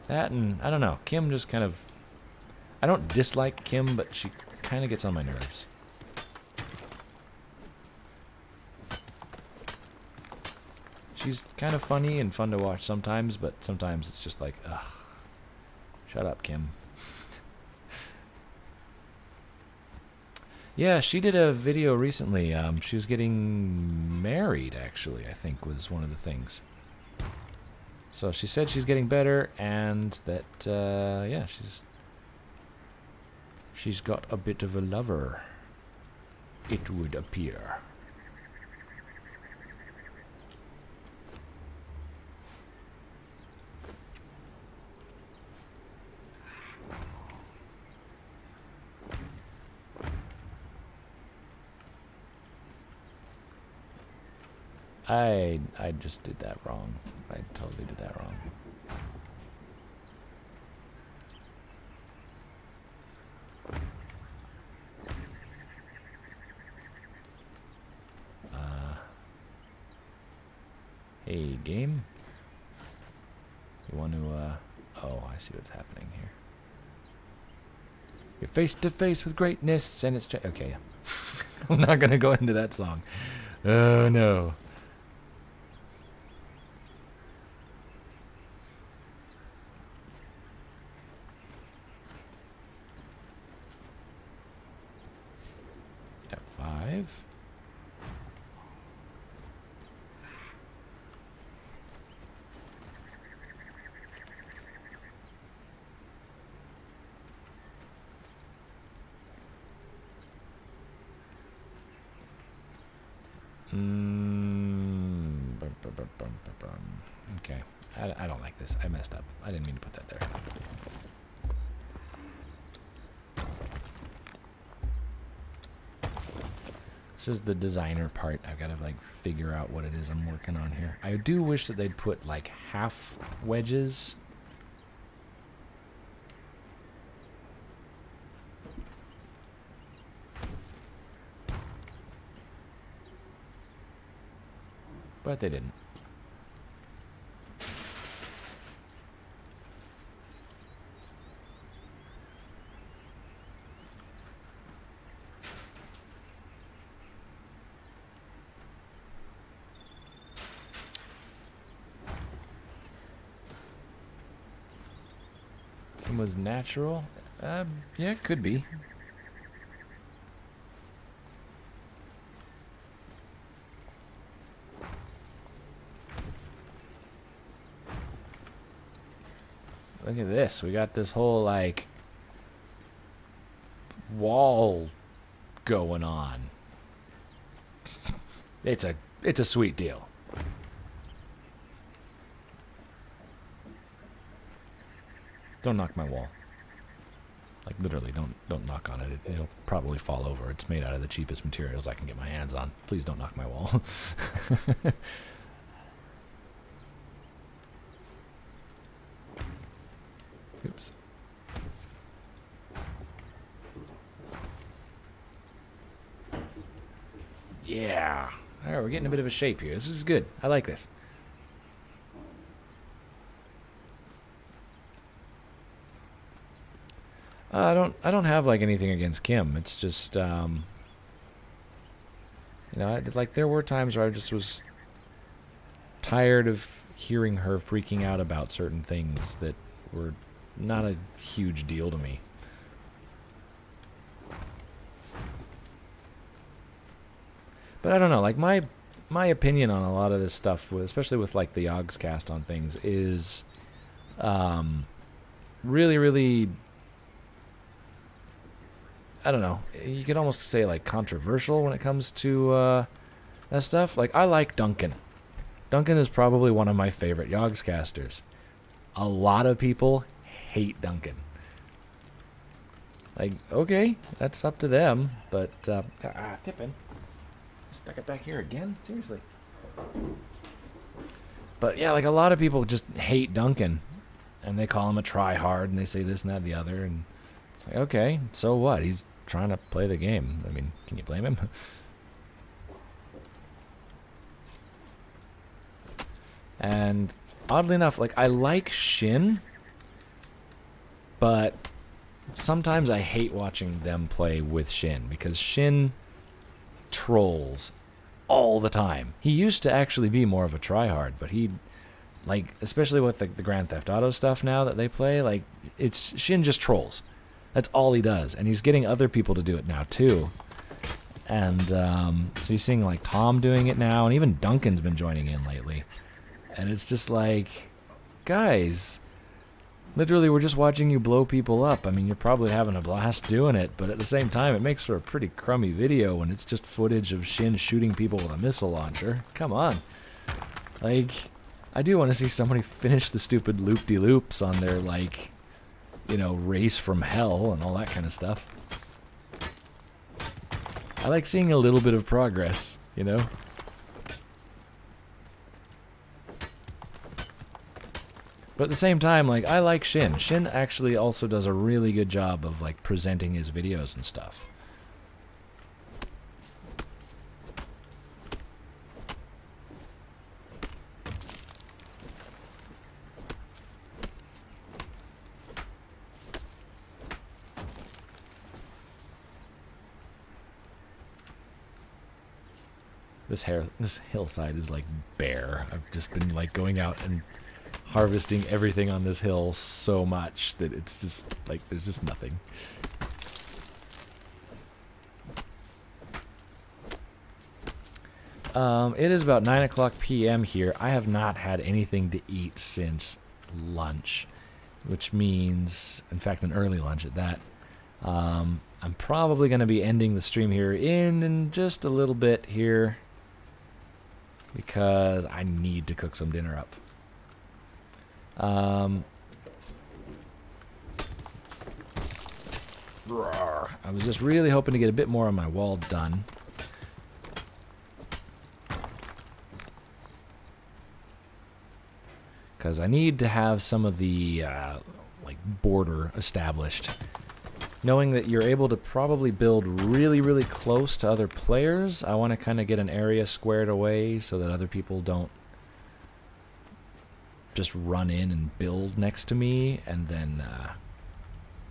That and, I don't know, Kim just kind of... I don't dislike Kim, but she kind of gets on my nerves. She's kind of funny and fun to watch sometimes, but sometimes it's just like, ugh. Shut up, Kim. Yeah, she did a video recently. She was getting married, actually, I think was one of the things. So she said she's getting better, and that, yeah, she's got a bit of a lover, it would appear. I just did that wrong. I totally did that wrong. Hey, game? You want to, oh, I see what's happening here. You're face to face with greatness, and it's... Okay, I'm not gonna go into that song. Oh, no. F5. Okay, I don't like this. I messed up. I didn't mean to put that there. This is the designer part. I've got to like figure out what it is I'm working on here. I do wish that they'd put like half wedges. But they didn't. It was natural? Yeah, it could be. Look at this. We got this whole, like, wall going on. It's a sweet deal. Don't knock my wall. Like, literally, don't knock on it. It'll probably fall over. It's made out of the cheapest materials I can get my hands on. Please don't knock my wall. Oops. Yeah. All right, we're getting a bit of a shape here. This is good. I like this. I don't have like anything against Kim. It's just you know, like there were times where I just was tired of hearing her freaking out about certain things that were not a huge deal to me. But I don't know, like my opinion on a lot of this stuff, especially with like the Yogs cast on things, is really, I don't know, you could almost say like controversial when it comes to that stuff. Like, I like Duncan. Duncan is probably one of my favorite Yogs casters. A lot of people hate Duncan. Like, okay, that's up to them, but tipping. Stuck it back here again? Seriously. But yeah, like a lot of people just hate Duncan, and they call him a try-hard, and they say this and that and the other, and it's like, okay, so what? He's trying to play the game. I mean, can you blame him? And oddly enough, like, I like Shin, but sometimes I hate watching them play with Shin, because Shin trolls all the time. He used to actually be more of a tryhard, but he, like, especially with the Grand Theft Auto stuff now that they play, like, it's Shin just trolls. That's all he does, and he's getting other people to do it now too. And so you're seeing like Tom doing it now, and even Duncan's been joining in lately. And it's just like, guys, literally we're just watching you blow people up. I mean, you're probably having a blast doing it, but at the same time, it makes for a pretty crummy video when it's just footage of Shin shooting people with a missile launcher. Come on. Like, I do want to see somebody finish the stupid loop-de-loops on their, like, you know, race from hell and all that kind of stuff. I like seeing a little bit of progress, you know? But at the same time, like, I like Shin. Shin actually also does a really good job of, like, presenting his videos and stuff. This hillside is like bare. I've just been like going out and harvesting everything on this hill so much that it's just like there's just nothing. It is about 9:00 p.m. here. I have not had anything to eat since lunch, which means, in fact, an early lunch at that. I'm probably going to be ending the stream here in just a little bit here, because I need to cook some dinner up. I was just really hoping to get a bit more on my wall done. Because I need to have some of the like border established. Knowing that you're able to probably build really, really close to other players, I want to kind of get an area squared away so that other people don't just run in and build next to me and then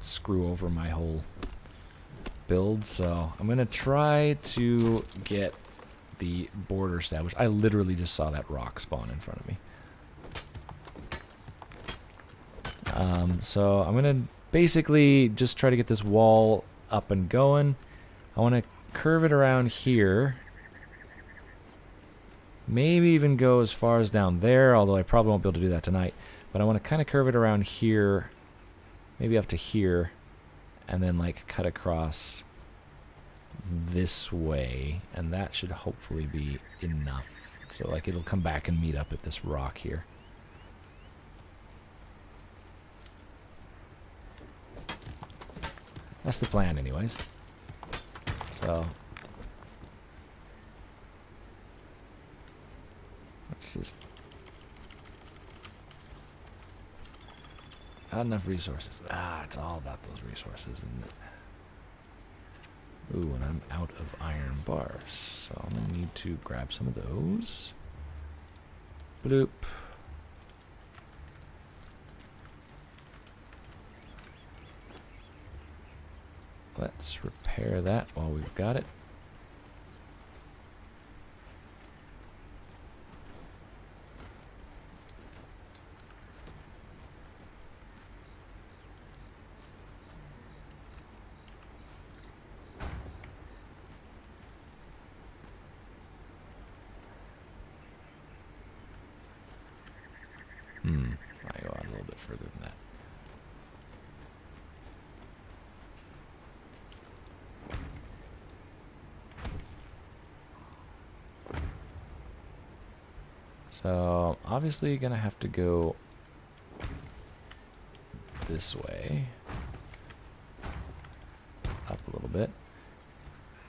screw over my whole build. So I'm going to try to get the border established. I literally just saw that rock spawn in front of me. So I'm going to basically just try to get this wall up and going. I want to curve it around here. Maybe even go as far as down there, although I probably won't be able to do that tonight. But I want to kind of curve it around here, maybe up to here, and then like cut across this way, and that should hopefully be enough. So like it'll come back and meet up at this rock here. That's the plan anyways. So let's just... Not enough resources. Ah, it's all about those resources, isn't it? Ooh, and I'm out of iron bars, so I'm gonna need to grab some of those. Bloop. Let's repair that while we've got it. I go out a little bit further than that. So, obviously gonna have to go this way. Up a little bit.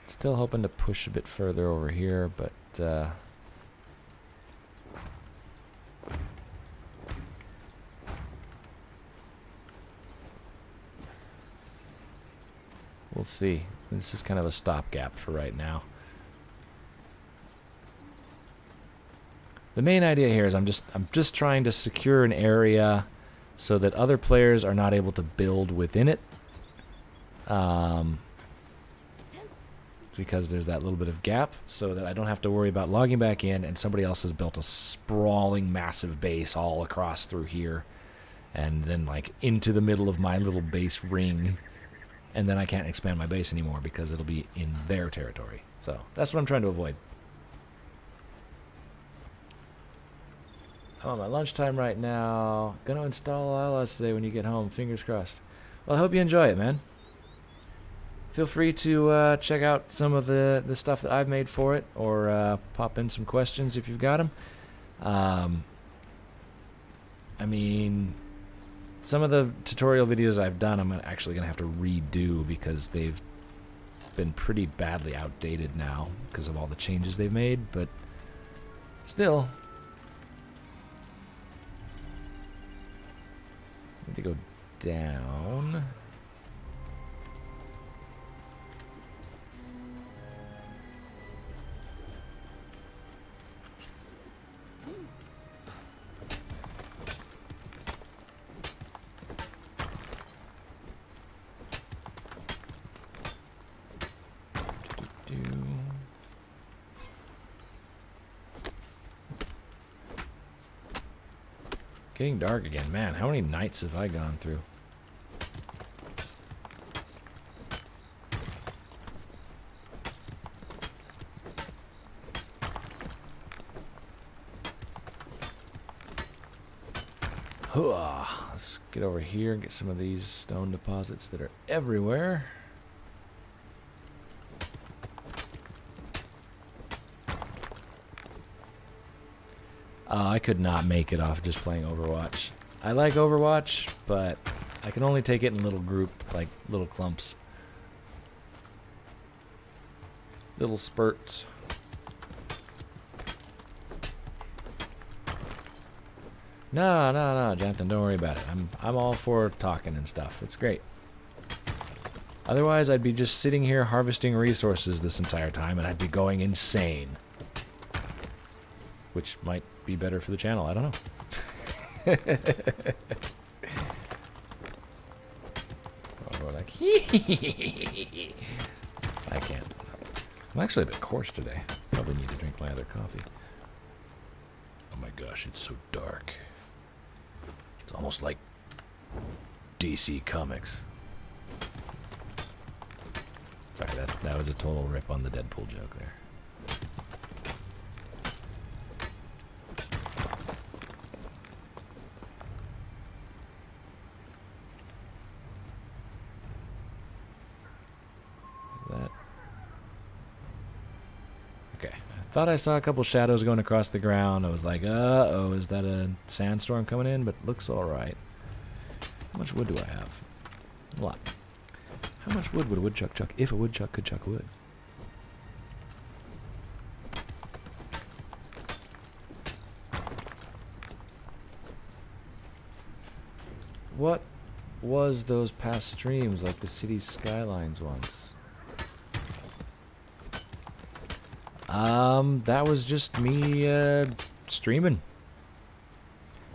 Still hoping to push a bit further over here, but we'll see. This is kind of a stopgap for right now. The main idea here is I'm just trying to secure an area so that other players are not able to build within it. Because there's that little bit of gap, so that I don't have to worry about logging back in and somebody else has built a sprawling massive base all across through here and then like into the middle of my little base ring, and then I can't expand my base anymore because it'll be in their territory. So that's what I'm trying to avoid. Oh, my lunchtime right now. Gonna install Lilas today when you get home. Fingers crossed. Well, I hope you enjoy it, man. Feel free to check out some of the stuff that I've made for it, or pop in some questions if you've got them. I mean, some of the tutorial videos I've done I'm actually going to have to redo because they've been pretty badly outdated now because of all the changes they've made, but still. Need to go down. Getting dark again. Man, how many nights have I gone through? Let's get over here and get some of these stone deposits that are everywhere. I could not make it off just playing Overwatch. I like Overwatch, but I can only take it in little group, like little clumps. Little spurts. No, Jonathan, don't worry about it. I'm all for talking and stuff. It's great. Otherwise, I'd be just sitting here harvesting resources this entire time, and I'd be going insane. Which might be better for the channel. I don't know. Or like, I can't. I'm actually a bit coarse today. Probably need to drink my other coffee. Oh my gosh, it's so dark. It's almost like DC Comics. Sorry, that was a total rip on the Deadpool joke there. Thought I saw a couple shadows going across the ground. I was like, uh-oh, is that a sandstorm coming in? But looks alright. How much wood do I have? A lot. How much wood would a woodchuck chuck if a woodchuck could chuck wood? What was those past streams like the city skylines once? That was just me streaming.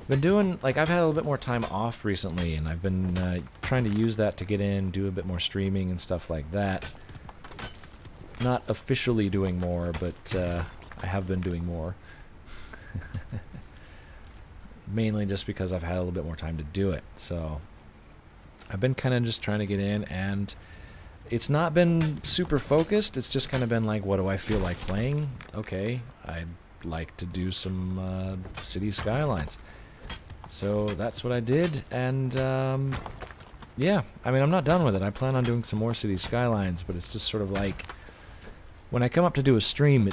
Been doing, like, I've had a little bit more time off recently, and I've been trying to use that to get in, do a bit more streaming and stuff like that. Not officially doing more, but I have been doing more. Mainly just because I've had a little bit more time to do it. So I've been kind of just trying to get in, and it's not been super focused. It's just kind of been like, what do I feel like playing? Okay, I'd like to do some city skylines. So that's what I did, and yeah, I mean, I'm not done with it. I plan on doing some more city skylines, but it's just sort of like, when I come up to do a stream,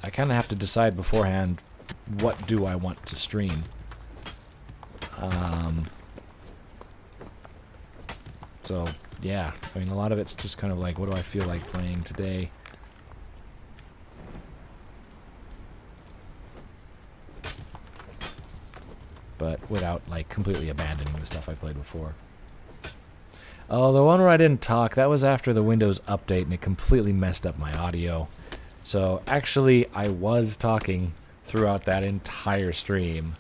I kind of have to decide beforehand, what do I want to stream? So, yeah, I mean, a lot of it's just kind of like, what do I feel like playing today? But without, like, completely abandoning the stuff I played before. Oh, the one where I didn't talk, that was after the Windows update, and it completely messed up my audio. So, actually, I was talking throughout that entire stream.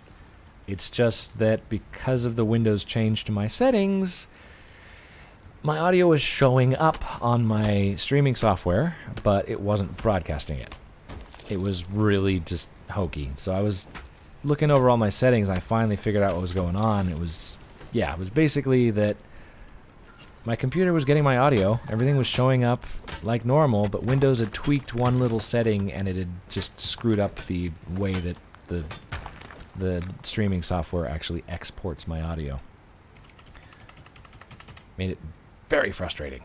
It's just that because of the Windows change to my settings, my audio was showing up on my streaming software, but it wasn't broadcasting it. It was really just hokey. So I was looking over all my settings, and I finally figured out what was going on. It was basically that my computer was getting my audio, everything was showing up like normal, but Windows had tweaked one little setting, and it had just screwed up the way that the streaming software actually exports my audio. Made it very frustrating.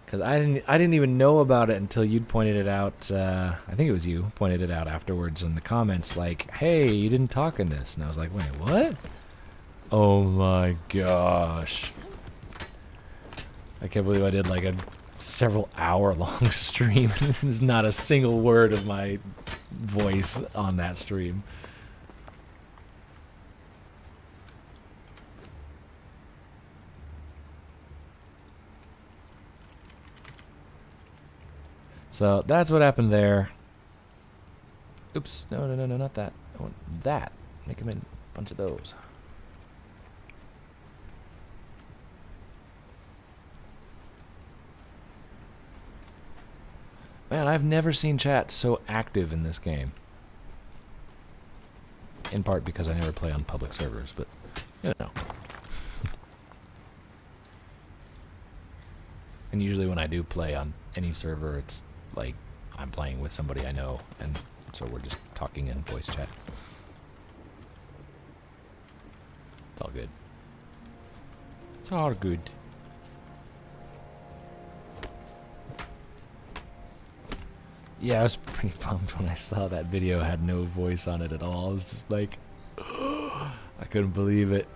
Because I didn't even know about it until you'd pointed it out. I think it was you pointed it out afterwards in the comments, like, "Hey, you didn't talk in this," and I was like, "Wait, what?" Oh my gosh! I can't believe I did like a several hour-long stream. There's not a single word of my voice on that stream. So that's what happened there. Oops, no, not that. I want that. Make them in a bunch of those. Man, I've never seen chat so active in this game. In part because I never play on public servers, but, you know. And usually when I do play on any server, it's like I'm playing with somebody I know, and so we're just talking in voice chat. It's all good. It's all good. Yeah, I was pretty bummed when I saw that video had no voice on it at all. I was just like, I couldn't believe it.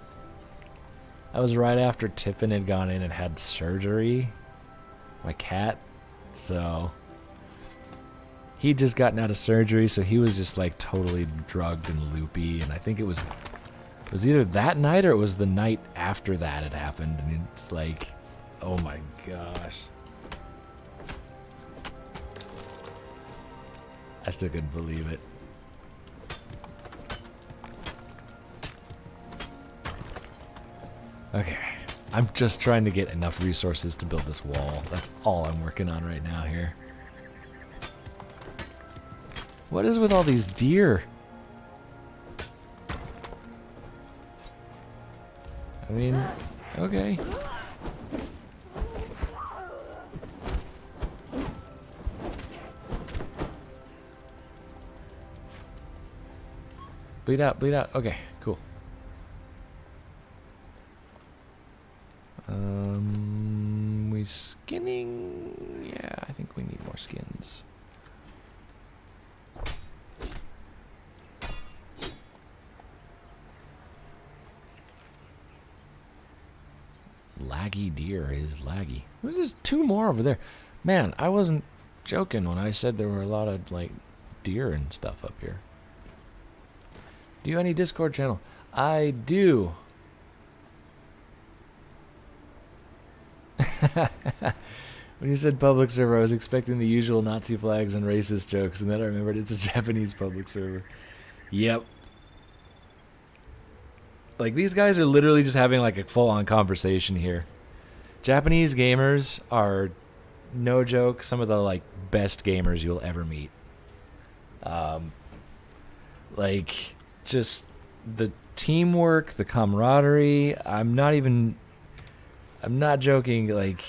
That was right after Tippin had gone in and had surgery. My cat. So he'd just gotten out of surgery, so he was just like totally drugged and loopy, and I think it was either that night or it was the night after that it happened, and it's like, oh my gosh. I still couldn't believe it. Okay. I'm just trying to get enough resources to build this wall. That's all I'm working on right now here. What is with all these deer? I mean, okay. Bleed out, bleed out. Okay, cool. We skinny? mining. Yeah, I think we need more skins. Laggy deer is laggy. There's just 2 more over there. Man, I wasn't joking when I said there were a lot of, like, deer and stuff up here. Do you have any Discord channel? I do. When you said public server, I was expecting the usual Nazi flags and racist jokes, and then I remembered it's a Japanese public server. Yep. Like, these guys are literally just having, like, a full-on conversation here. Japanese gamers are, no joke, some of the, like, best gamers you'll ever meet. Like, just the teamwork, the camaraderie. I'm not joking, like...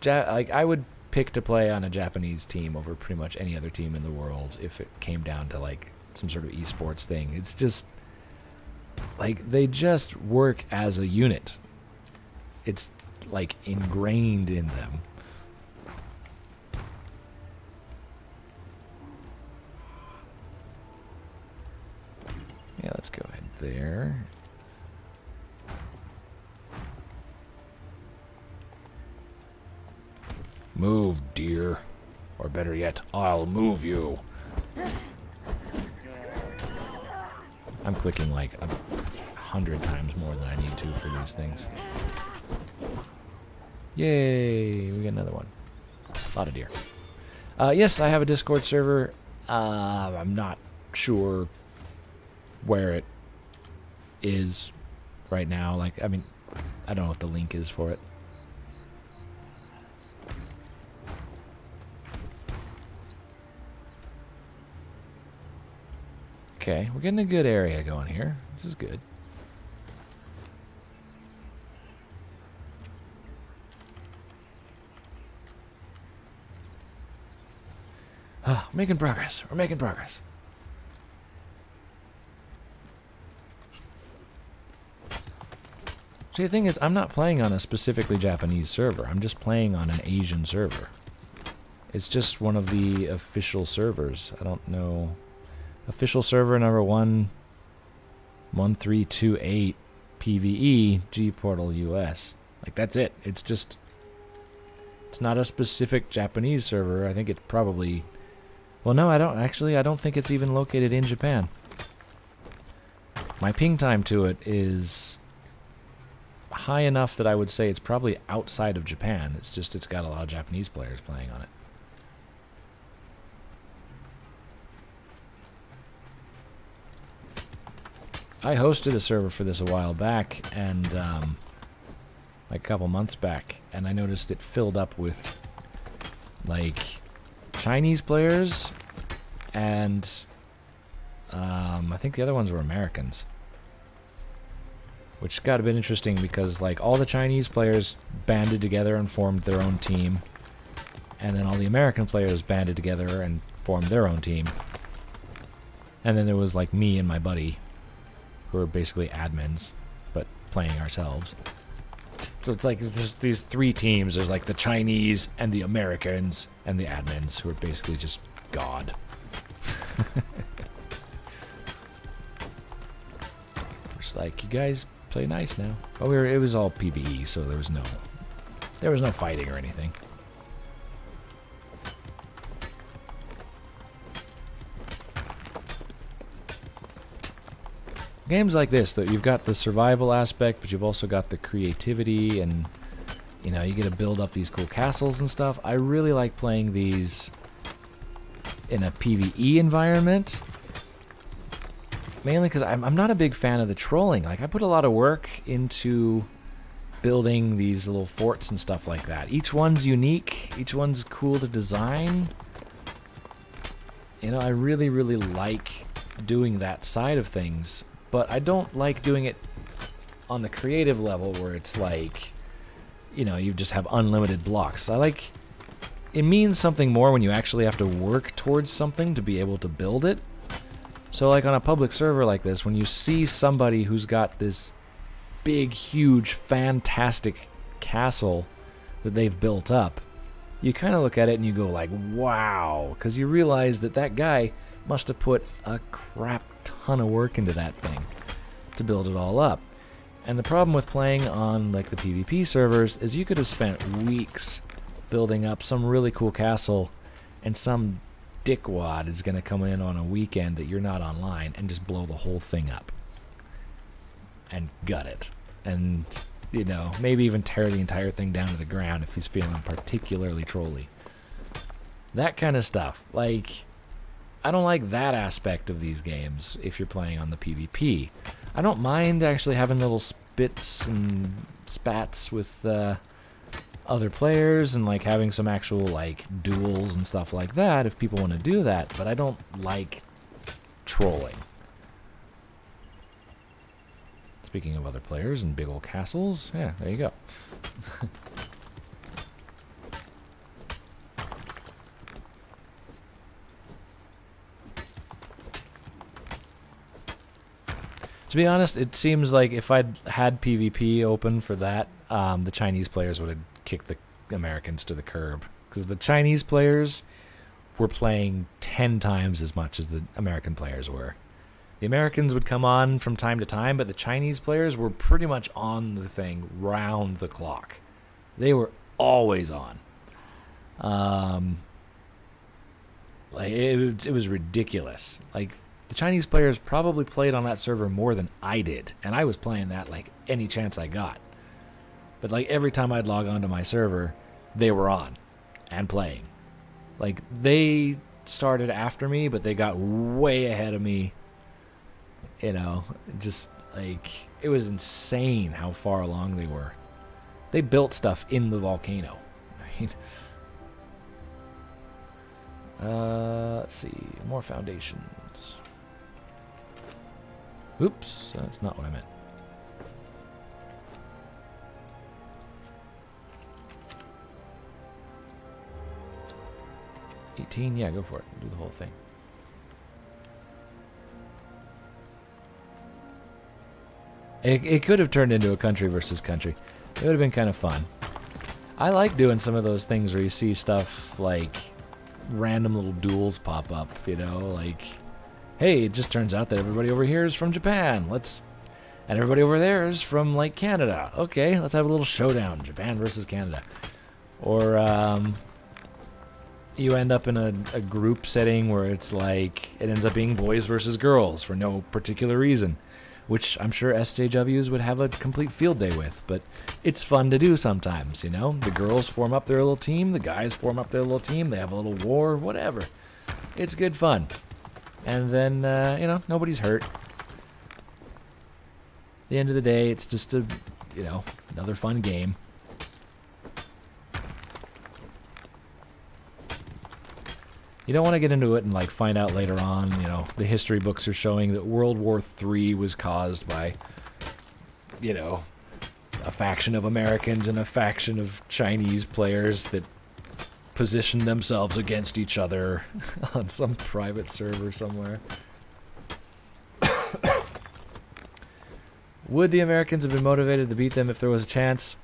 like, I would pick to play on a Japanese team over pretty much any other team in the world if it came down to, like, some sort of esports thing. It's just like they just work as a unit. It's like ingrained in them. Yeah, let's go ahead there. Move, dear. Or better yet, I'll move you. I'm clicking like 100 times more than I need to for these things. Yay! We got another one. A lot of deer. Yes, I have a Discord server. I'm not sure where it is right now. Like, I mean, I don't know what the link is for it. Okay, we're getting a good area going here. This is good. Making progress. We're making progress. See, the thing is, I'm not playing on a specifically Japanese server. I'm just playing on an Asian server. It's just one of the official servers. I don't know... Official server number 1328 PVE G Portal US. Like, that's it. It's just... It's not a specific Japanese server. I think it probably... Well, no, I don't... Actually, I don't think it's even located in Japan. My ping time to it is high enough that I would say it's probably outside of Japan. It's just it's got a lot of Japanese players playing on it. I hosted a server for this a while back, and like a couple months back, and I noticed it filled up with like Chinese players, and I think the other ones were Americans, which got a bit interesting because like all the Chinese players banded together and formed their own team, and then all the American players banded together and formed their own team, and then there was like me and my buddy, who are basically admins, but playing ourselves. So it's like there's these 3 teams. There's like the Chinese and the Americans and the admins, who are basically just God. Just like, you guys play nice now. But it was all PvE, so there was no fighting or anything. Games like this, that you've got the survival aspect, but you've also got the creativity, and you know, you get to build up these cool castles and stuff. I really like playing these in a PvE environment, mainly because I'm not a big fan of the trolling. Like, I put a lot of work into building these little forts and stuff like that. Each one's unique, each one's cool to design. You know, I really, really like doing that side of things. But I don't like doing it on the creative level where it's like, you know, you just have unlimited blocks. I like... It means something more when you actually have to work towards something to be able to build it. So like on a public server like this, when you see somebody who's got this big, huge, fantastic castle that they've built up, you kind of look at it and you go like, wow, because you realize that that guy must have put a crap ton of work into that thing to build it all up. And the problem with playing on like the PvP servers is you could have spent weeks building up some really cool castle, and some dickwad is going to come in on a weekend that you're not online and just blow the whole thing up and gut it, and you know, maybe even tear the entire thing down to the ground if he's feeling particularly trolly. That kind of stuff. Like, I don't like that aspect of these games if you're playing on the PvP. I don't mind actually having little spits and spats with other players and like having some actual like duels and stuff like that if people want to do that, but I don't like trolling. Speaking of other players and big old castles, yeah, there you go. To be honest, it seems like if I'd had PvP open for that, the Chinese players would have kicked the Americans to the curb. Because the Chinese players were playing 10 times as much as the American players were. The Americans would come on from time to time, but the Chinese players were pretty much on the thing round the clock. They were always on. Like it was ridiculous. Like, the Chinese players probably played on that server more than I did, and I was playing that like any chance I got. But like every time I'd log onto my server, they were on and playing. Like, they started after me, but they got way ahead of me. You know, just like, it was insane how far along they were. They built stuff in the volcano. I mean, let's see, more foundations. Oops, that's not what I meant. $18, yeah, go for it. Do the whole thing. It could have turned into a country versus country. It would have been kind of fun. I like doing some of those things where you see stuff like random little duels pop up, you know, like, hey, it just turns out that everybody over here is from Japan. And everybody over there is from like Canada. Okay, let's have a little showdown, Japan versus Canada. Or you end up in a group setting where it's like, it ends up being boys versus girls for no particular reason, which I'm sure SJWs would have a complete field day with, but it's fun to do sometimes, you know? The girls form up their little team, the guys form up their little team, they have a little war, whatever. It's good fun. And then, you know, nobody's hurt. At the end of the day, it's just a, you know, another fun game. You don't want to get into it and like find out later on, you know, the history books are showing that World War III was caused by, you know, a faction of Americans and a faction of Chinese players that positioned themselves against each other on some private server somewhere. Would the Americans have been motivated to beat them if there was a chance?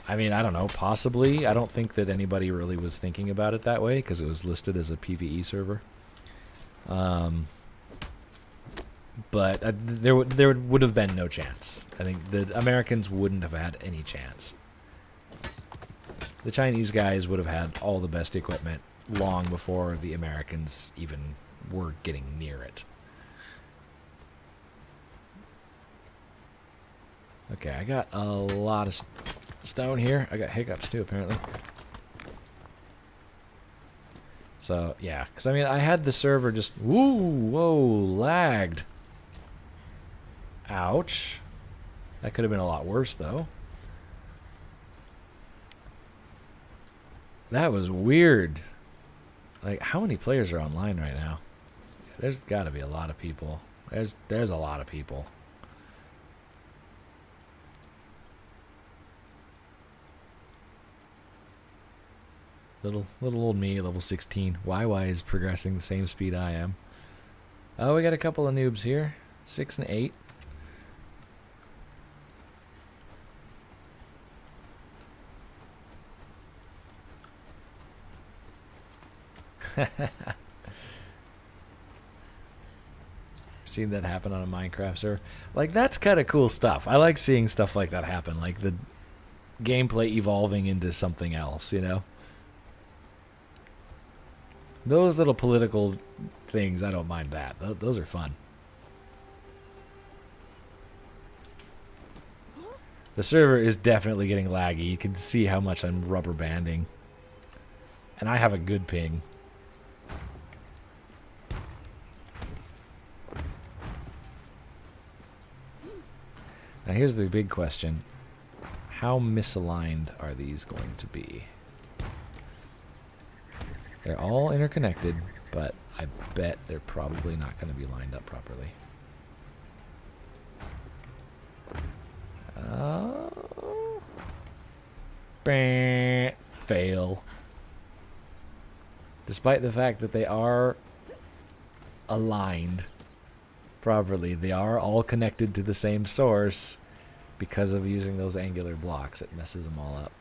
I mean, I don't know, possibly. I don't think that anybody really was thinking about it that way because it was listed as a PvE server. But there would have been no chance. I think the Americans wouldn't have had any chance. The Chinese guys would have had all the best equipment long before the Americans even were getting near it. Okay, I got a lot of stone here. I got hiccups too, apparently. So, yeah. Because, I mean, I had the server just... whoa, lagged. Ouch. That could have been a lot worse, though. That was weird. Like, how many players are online right now? There's got to be a lot of people. There's a lot of people. Little old me, level 16. YY is progressing the same speed I am. Oh, we got a couple of noobs here. 6 and 8. Seen that happen on a Minecraft server. Like, that's kind of cool stuff. I like seeing stuff like that happen. Like the gameplay evolving into something else, you know? Those little political things, I don't mind that. Those are fun. The server is definitely getting laggy. You can see how much I'm rubber banding. And I have a good ping. Now here's the big question. How misaligned are these going to be? They're all interconnected, but I bet they're probably not going to be lined up properly. Fail. Despite the fact that they are aligned properly, they are all connected to the same source. Because of using those angular blocks, it messes them all up.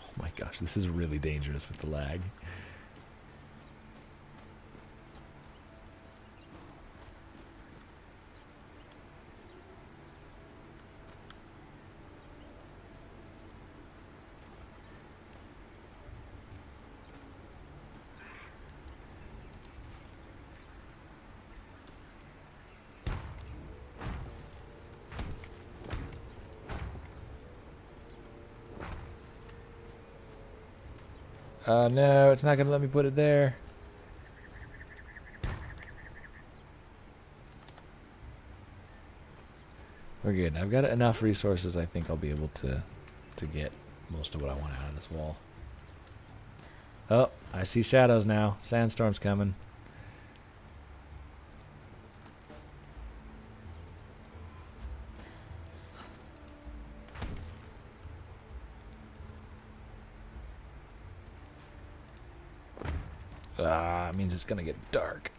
Oh my gosh, this is really dangerous with the lag. No, it's not going to let me put it there. We're good. I've got enough resources. I think I'll be able to get most of what I want out of this wall. Oh, I see shadows now. Sandstorm's coming. It means it's gonna get dark.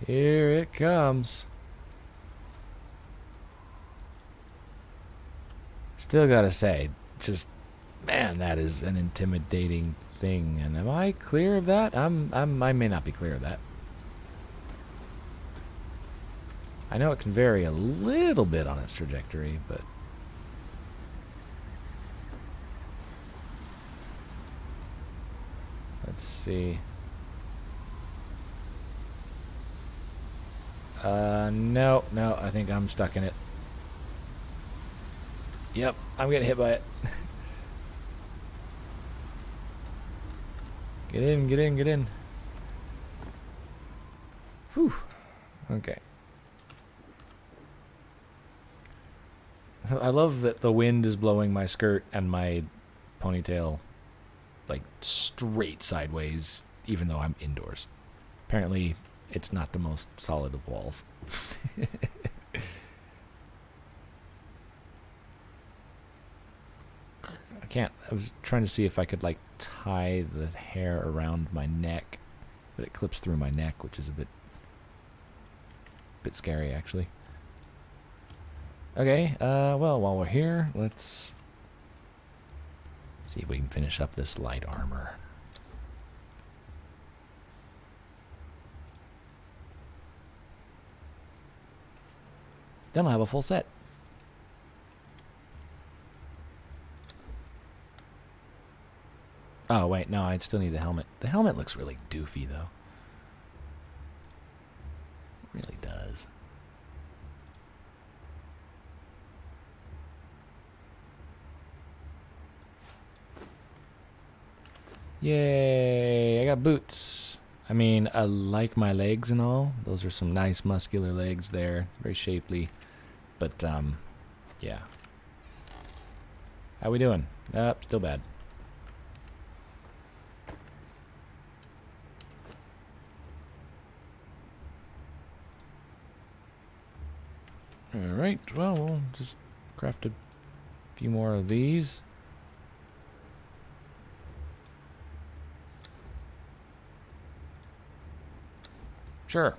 Here it comes. Still gotta say, just, man, that is an intimidating thing. And am I clear of that? I may not be clear of that. I know it can vary a little bit on its trajectory, but let's see. No, I think I'm stuck in it. Yep, I'm getting hit by it. Get in. Whew. Okay. I love that the wind is blowing my skirt and my ponytail like straight sideways, even though I'm indoors. Apparently, it's not the most solid of walls. I was trying to see if I could like tie the hair around my neck, but it clips through my neck, which is a bit scary actually. Okay, well, while we're here, let's see if we can finish up this light armor. Then I'll have a full set. Oh, wait, no, I'd still need the helmet. The helmet looks really doofy, though. It really does. Yay, I got boots. I mean, I like my legs and all. Those are some nice muscular legs there. Very shapely. But, yeah. How we doing? Still bad. Alright, well, we'll just craft a few more of these. Sure.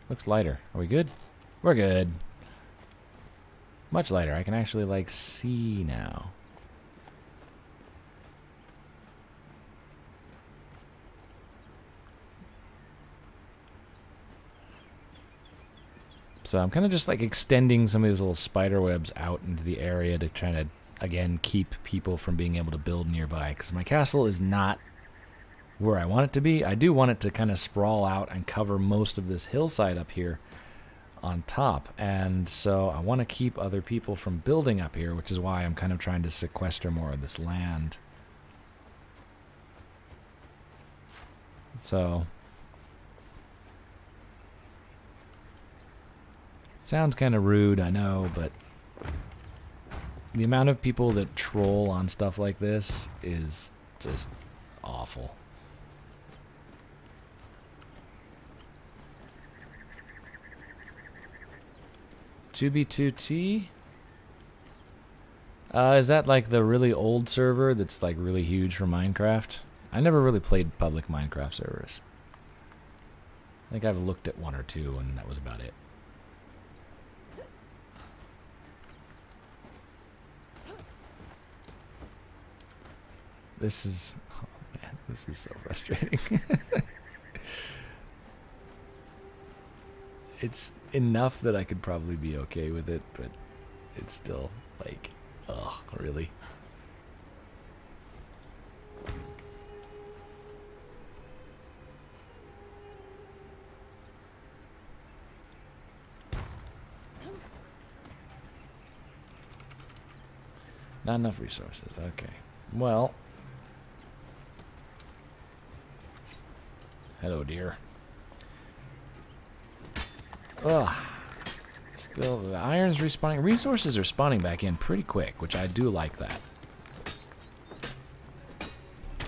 Looks lighter. Are we good? We're good. Much lighter. I can actually, like, see now. So I'm kind of just, like, extending some of these little spider webs out into the area to try to, again, keep people from being able to build nearby. Because my castle is not where I want it to be. I do want it to kind of sprawl out and cover most of this hillside up here on top. And so I want to keep other people from building up here, which is why I'm kind of trying to sequester more of this land. So sounds kind of rude, I know, but the amount of people that troll on stuff like this is just awful. 2B2T? Is that like the really old server that's like really huge for Minecraft? I never really played public Minecraft servers. I think I've looked at one or two and that was about it. This is... oh man, this is so frustrating. It's enough that I could probably be okay with it, but it's still like, ugh, really? Not enough resources, okay. Well. Hello, dear. Ugh. Still, the iron's respawning. Resources are spawning back in pretty quick, which I do like that.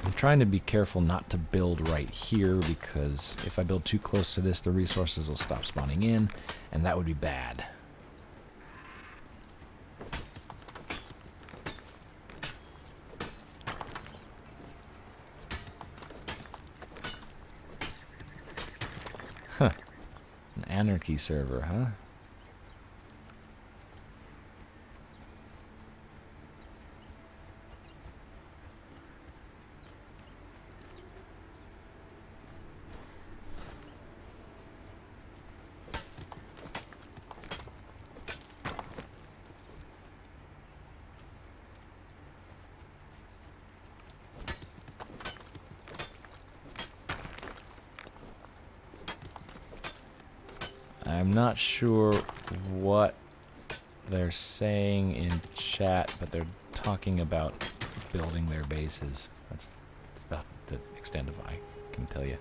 I'm trying to be careful not to build right here, because if I build too close to this, the resources will stop spawning in, and that would be bad. Huh. An anarchy server, huh? I'm not sure what they're saying in chat, but they're talking about building their bases. That's about the extent of I can tell you.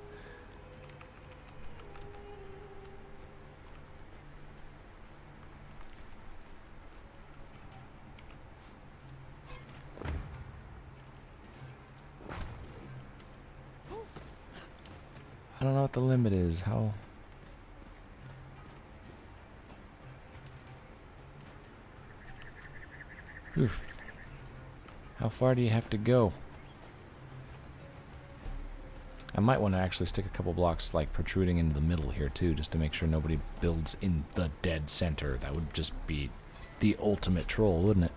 I don't know what the limit is. How... oof. How far do you have to go? I might want to actually stick a couple blocks like protruding into the middle here too, just to make sure nobody builds in the dead center. That would just be the ultimate troll, wouldn't it?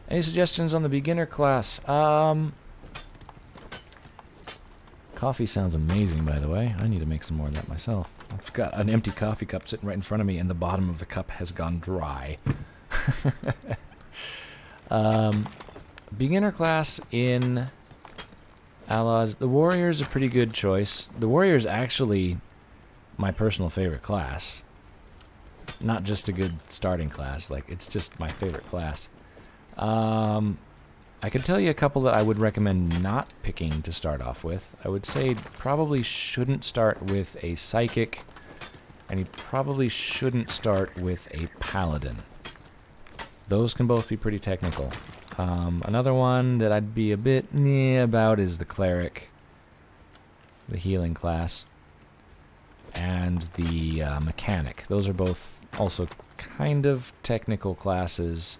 Any suggestions on the beginner class? Coffee sounds amazing, by the way. I need to make some more of that myself. I've got an empty coffee cup sitting right in front of me, and the bottom of the cup has gone dry. Beginner class in Outlaws. The Warrior is a pretty good choice. The Warrior is actually my personal favorite class. Not just a good starting class. Like, it's just my favorite class. I could tell you a couple that I would recommend not picking to start off with. I would say probably shouldn't start with a Psychic, and you probably shouldn't start with a Paladin. Those can both be pretty technical. Another one that I'd be a bit about is the cleric, the healing class, and the mechanic. Those are both also kind of technical classes.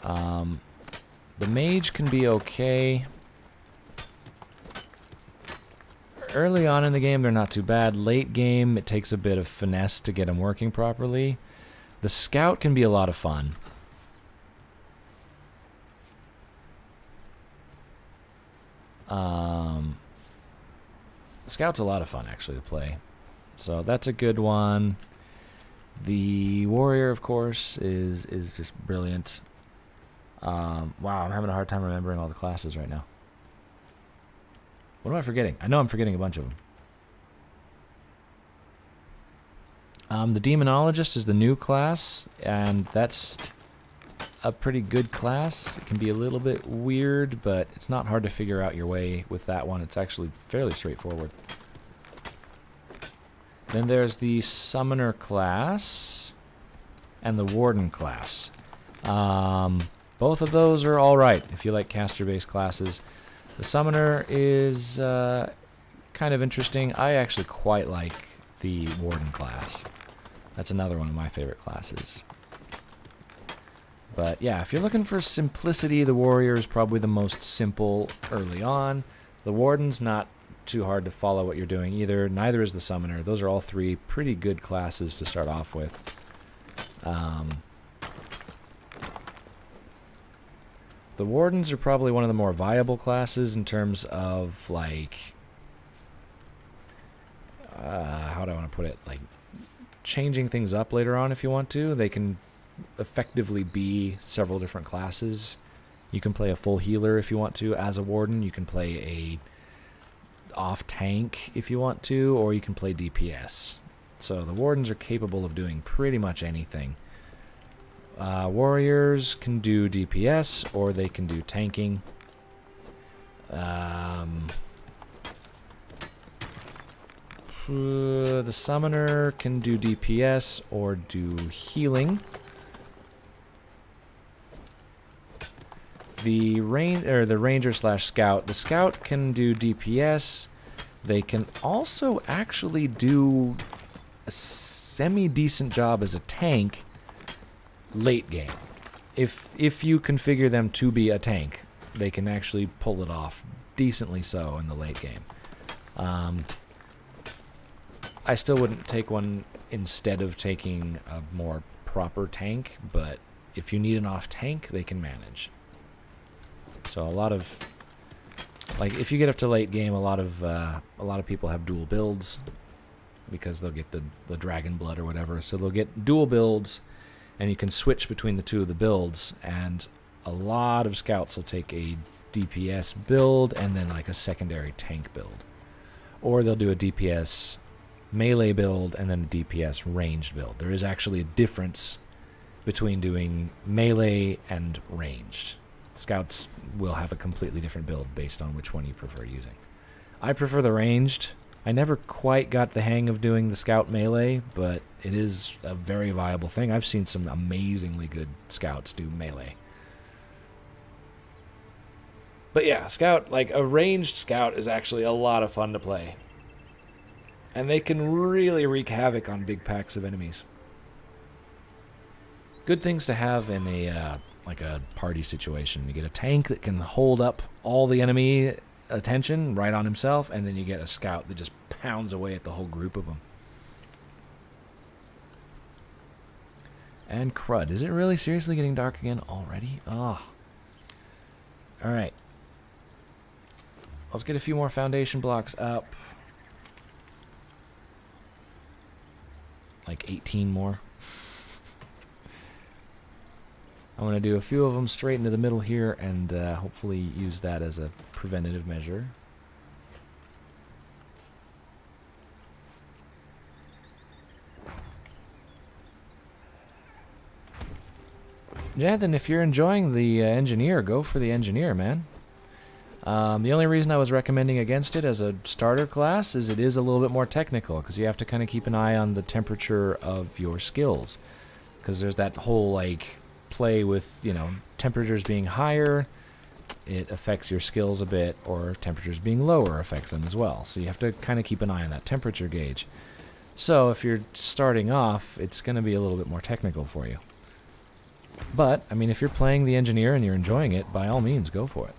The mage can be okay. Early on in the game, they're not too bad. Late game, it takes a bit of finesse to get them working properly. The scout can be a lot of fun. Scout's a lot of fun, actually, to play. So that's a good one. The warrior, of course, is just brilliant. Wow, I'm having a hard time remembering all the classes right now. What am I forgetting? I know I'm forgetting a bunch of them. The demonologist is the new class, and that's a pretty good class. It can be a little bit weird, but it's not hard to figure out your way with that one. It's actually fairly straightforward. Then there's the summoner class and the warden class. Both of those are alright if you like caster-based classes. The summoner is kind of interesting. I actually quite like the warden class. That's another one of my favorite classes. But yeah, if you're looking for simplicity, the warrior is probably the most simple early on. The warden's not too hard to follow what you're doing either. Neither is the summoner. Those are all three pretty good classes to start off with. The wardens are probably one of the more viable classes in terms of, like, how do I want to put it? Like, changing things up later on if you want to. They can effectively be several different classes. You can play a full healer if you want to as a warden. You can play a off tank if you want to, or you can play DPS. So the wardens are capable of doing pretty much anything. Warriors can do DPS, or they can do tanking. The summoner can do DPS or do healing. The ranger slash scout. The scout can do DPS. They can also actually do a semi-decent job as a tank late game. If you configure them to be a tank, they can actually pull it off decently so in the late game. I still wouldn't take one instead of taking a more proper tank, but if you need an off tank, they can manage. So a lot of, like, if you get up to late game, a lot of people have dual builds because they'll get the dragon blood or whatever. So they'll get dual builds, and you can switch between the two of the builds. And a lot of scouts will take a DPS build and then like a secondary tank build, or they'll do a DPS melee build and then a DPS ranged build. There is actually a difference between doing melee and ranged. Scouts will have a completely different build based on which one you prefer using. I prefer the ranged. I never quite got the hang of doing the scout melee, but it is a very viable thing. I've seen some amazingly good scouts do melee. But yeah, scout, like a ranged scout is actually a lot of fun to play. And they can really wreak havoc on big packs of enemies. Good things to have in a like a party situation. You get a tank that can hold up all the enemy attention right on himself, and then you get a scout that just pounds away at the whole group of them. And crud. Is it really seriously getting dark again already? Oh. Alright. Let's get a few more foundation blocks up. Like 18 more. I'm going to do a few of them straight into the middle here and hopefully use that as a preventative measure. Jonathan, if you're enjoying the engineer, go for the engineer, man. The only reason I was recommending against it as a starter class is it is a little bit more technical, because you have to kind of keep an eye on the temperature of your skills. Because there's that whole, like, play with, you know, temperatures being higher, it affects your skills a bit, or temperatures being lower affects them as well. So you have to kind of keep an eye on that temperature gauge. So if you're starting off, it's going to be a little bit more technical for you. But, I mean, if you're playing the engineer and you're enjoying it, by all means, go for it.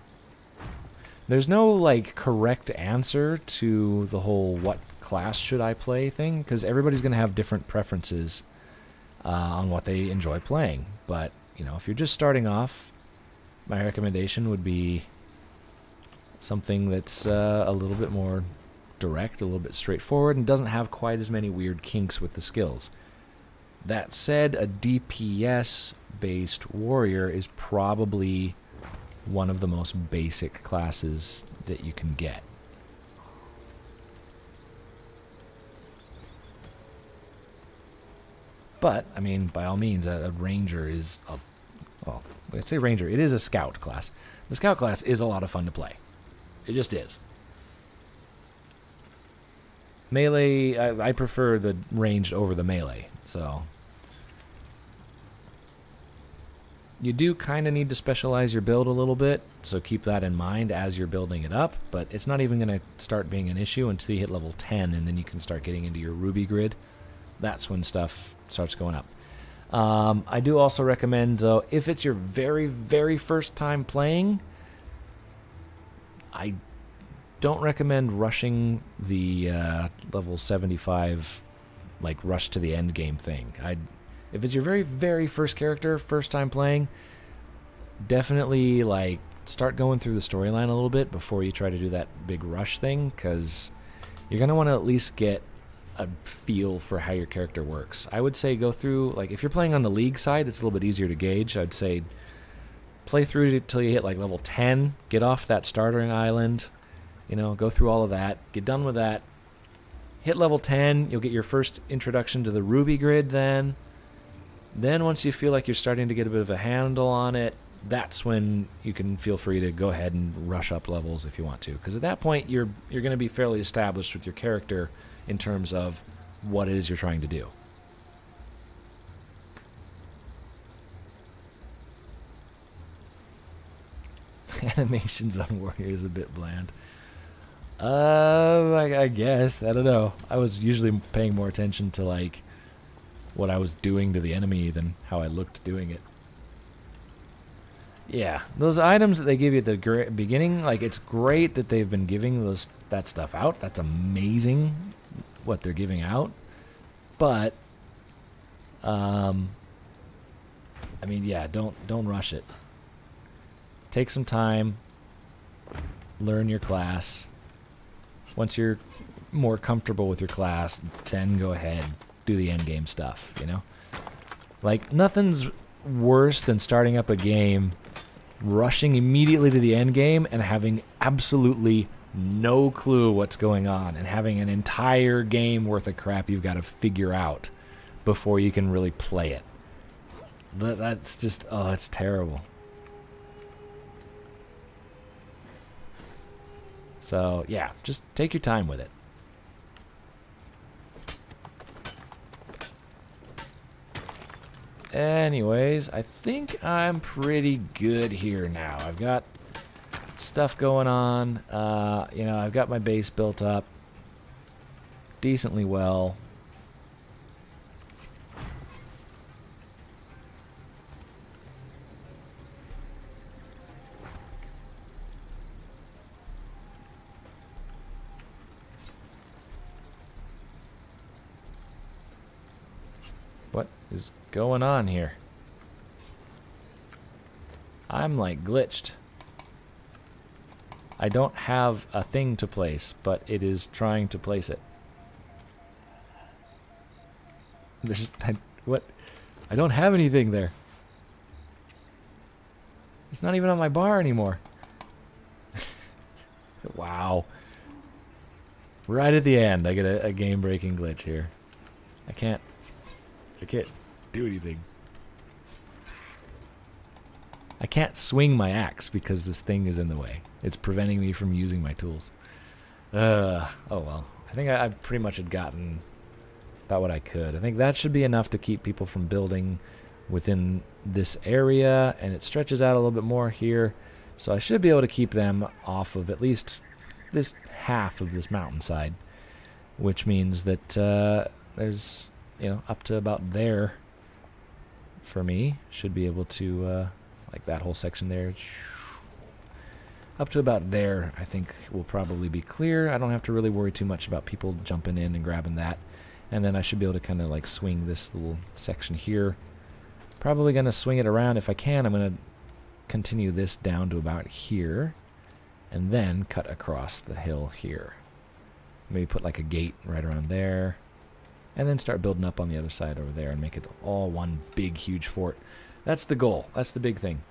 There's no, like, correct answer to the whole what class should I play thing, because everybody's going to have different preferences on what they enjoy playing. But, you know, if you're just starting off, my recommendation would be something that's a little bit more direct, a little bit straightforward, and doesn't have quite as many weird kinks with the skills. That said, a DPS-based warrior is probably one of the most basic classes that you can get. But, I mean, by all means, a ranger is a... Well, I say ranger, it is a scout class. The scout class is a lot of fun to play. It just is. Melee, I prefer the ranged over the melee, so... You do kind of need to specialize your build a little bit, so keep that in mind as you're building it up, but it's not even going to start being an issue until you hit level 10, and then you can start getting into your ruby grid. That's when stuff starts going up. I do also recommend, though, if it's your very, very first time playing, I don't recommend rushing the level 75, like, rush to the end game thing. If it's your very, very first character, first time playing, definitely, like, start going through the storyline a little bit before you try to do that big rush thing, because you're going to want to at least get a feel for how your character works. I would say go through, like, if you're playing on the league side, it's a little bit easier to gauge. I'd say play through it till you hit, like, level 10, get off that starting island, you know, go through all of that, get done with that, hit level 10, you'll get your first introduction to the ruby grid then. Then once you feel like you're starting to get a bit of a handle on it, that's when you can feel free to go ahead and rush up levels if you want to. Because at that point, you're going to be fairly established with your character in terms of what it is you're trying to do. Animations on Warrior is a bit bland. I guess. I don't know. I was usually paying more attention to, like, what I was doing to the enemy than how I looked doing it. Yeah, those items that they give you at the beginning, like, it's great that they've been giving that stuff out. That's amazing what they're giving out. But, I mean, yeah, don't rush it. Take some time, learn your class. Once you're more comfortable with your class, then go ahead, do the end game stuff, you know? Like, nothing's worse than starting up a game, rushing immediately to the end game, and having absolutely no clue what's going on, and having an entire game worth of crap you've got to figure out before you can really play it. That's just, oh, it's terrible. So, yeah, just take your time with it. Anyways, I think I'm pretty good here now. I've got stuff going on. You know, I've got my base built up decently well. What is going on here? I'm like glitched. I don't have a thing to place, but it is trying to place it. What? I don't have anything there. It's not even on my bar anymore. Wow. Right at the end, I get a game-breaking glitch here. I can't do anything. I can't swing my axe because this thing is in the way. It's preventing me from using my tools. Oh well. I think I pretty much had gotten about what I could. I think that should be enough to keep people from building within this area, and it stretches out a little bit more here. So I should be able to keep them off of at least this half of this mountainside, which means that there's, up to about there for me. Should be able to, like that whole section there. Up to about there, I think will probably be clear. I don't have to really worry too much about people jumping in and grabbing that. And then I should be able to kind of like swing this little section here. Probably going to swing it around. If I can, I'm going to continue this down to about here. And then cut across the hill here. Maybe put like a gate right around there. And then start building up on the other side over there and make it all one big, huge fort. That's the goal. That's the big thing.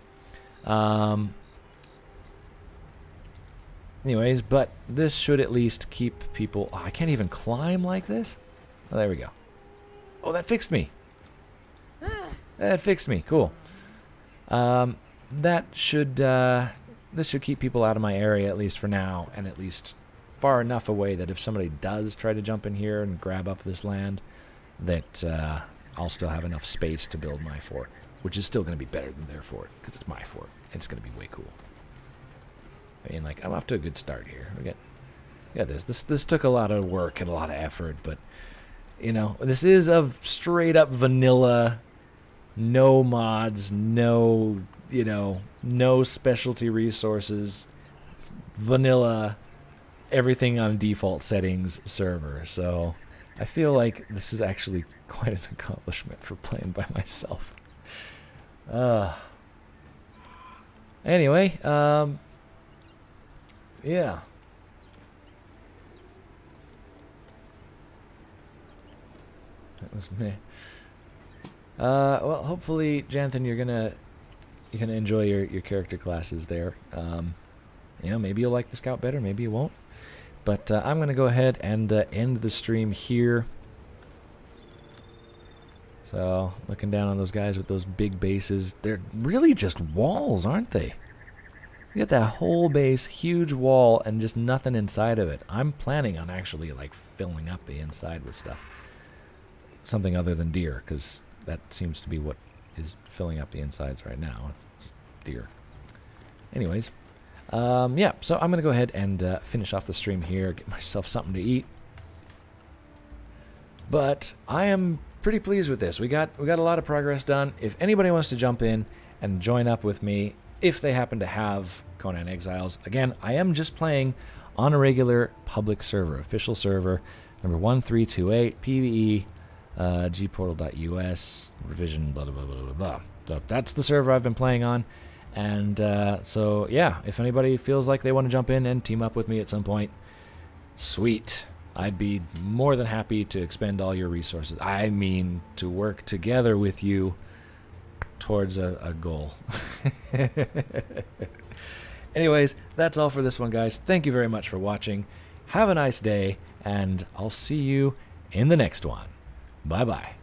Anyways, but this should at least keep people... Oh, I can't even climb like this? Oh, there we go. Oh, that fixed me. That fixed me. Cool. That should... this should keep people out of my area, at least for now, and at least far enough away that if somebody does try to jump in here and grab up this land, that I'll still have enough space to build my fort, which is still going to be better than their fort, because it's my fort. It's going to be way cool. I mean, like, I'm off to a good start here. We got this. This took a lot of work and a lot of effort, but, this is a straight-up vanilla, no mods, no, no specialty resources, vanilla, everything on default settings server. So I feel like this is actually quite an accomplishment for playing by myself. Anyway, yeah. That was meh. Well, hopefully, Jonathan, you're gonna enjoy your character classes there. Maybe you'll like the scout better, maybe you won't. But I'm gonna go ahead and end the stream here. So, looking down on those guys with those big bases, they're really just walls, aren't they? You got that whole base, huge wall, and just nothing inside of it. I'm planning on actually like filling up the inside with stuff. Something other than deer, because that seems to be what is filling up the insides right now. It's just deer. Anyways, yeah, so I'm going to go ahead and finish off the stream here, get myself something to eat. But I am pretty pleased with this. We got a lot of progress done. If anybody wants to jump in and join up with me, if they happen to have Conan Exiles, again, I am just playing on a regular public server, official server, number 1328, PvE, gportal.us, revision, blah, blah, blah, blah, blah. So that's the server I've been playing on. And so, yeah, if anybody feels like they want to jump in and team up with me at some point, sweet. I'd be more than happy to expend all your resources. I mean, to work together with you towards a goal. Anyways, that's all for this one, guys. Thank you very much for watching. Have a nice day, and I'll see you in the next one. Bye-bye.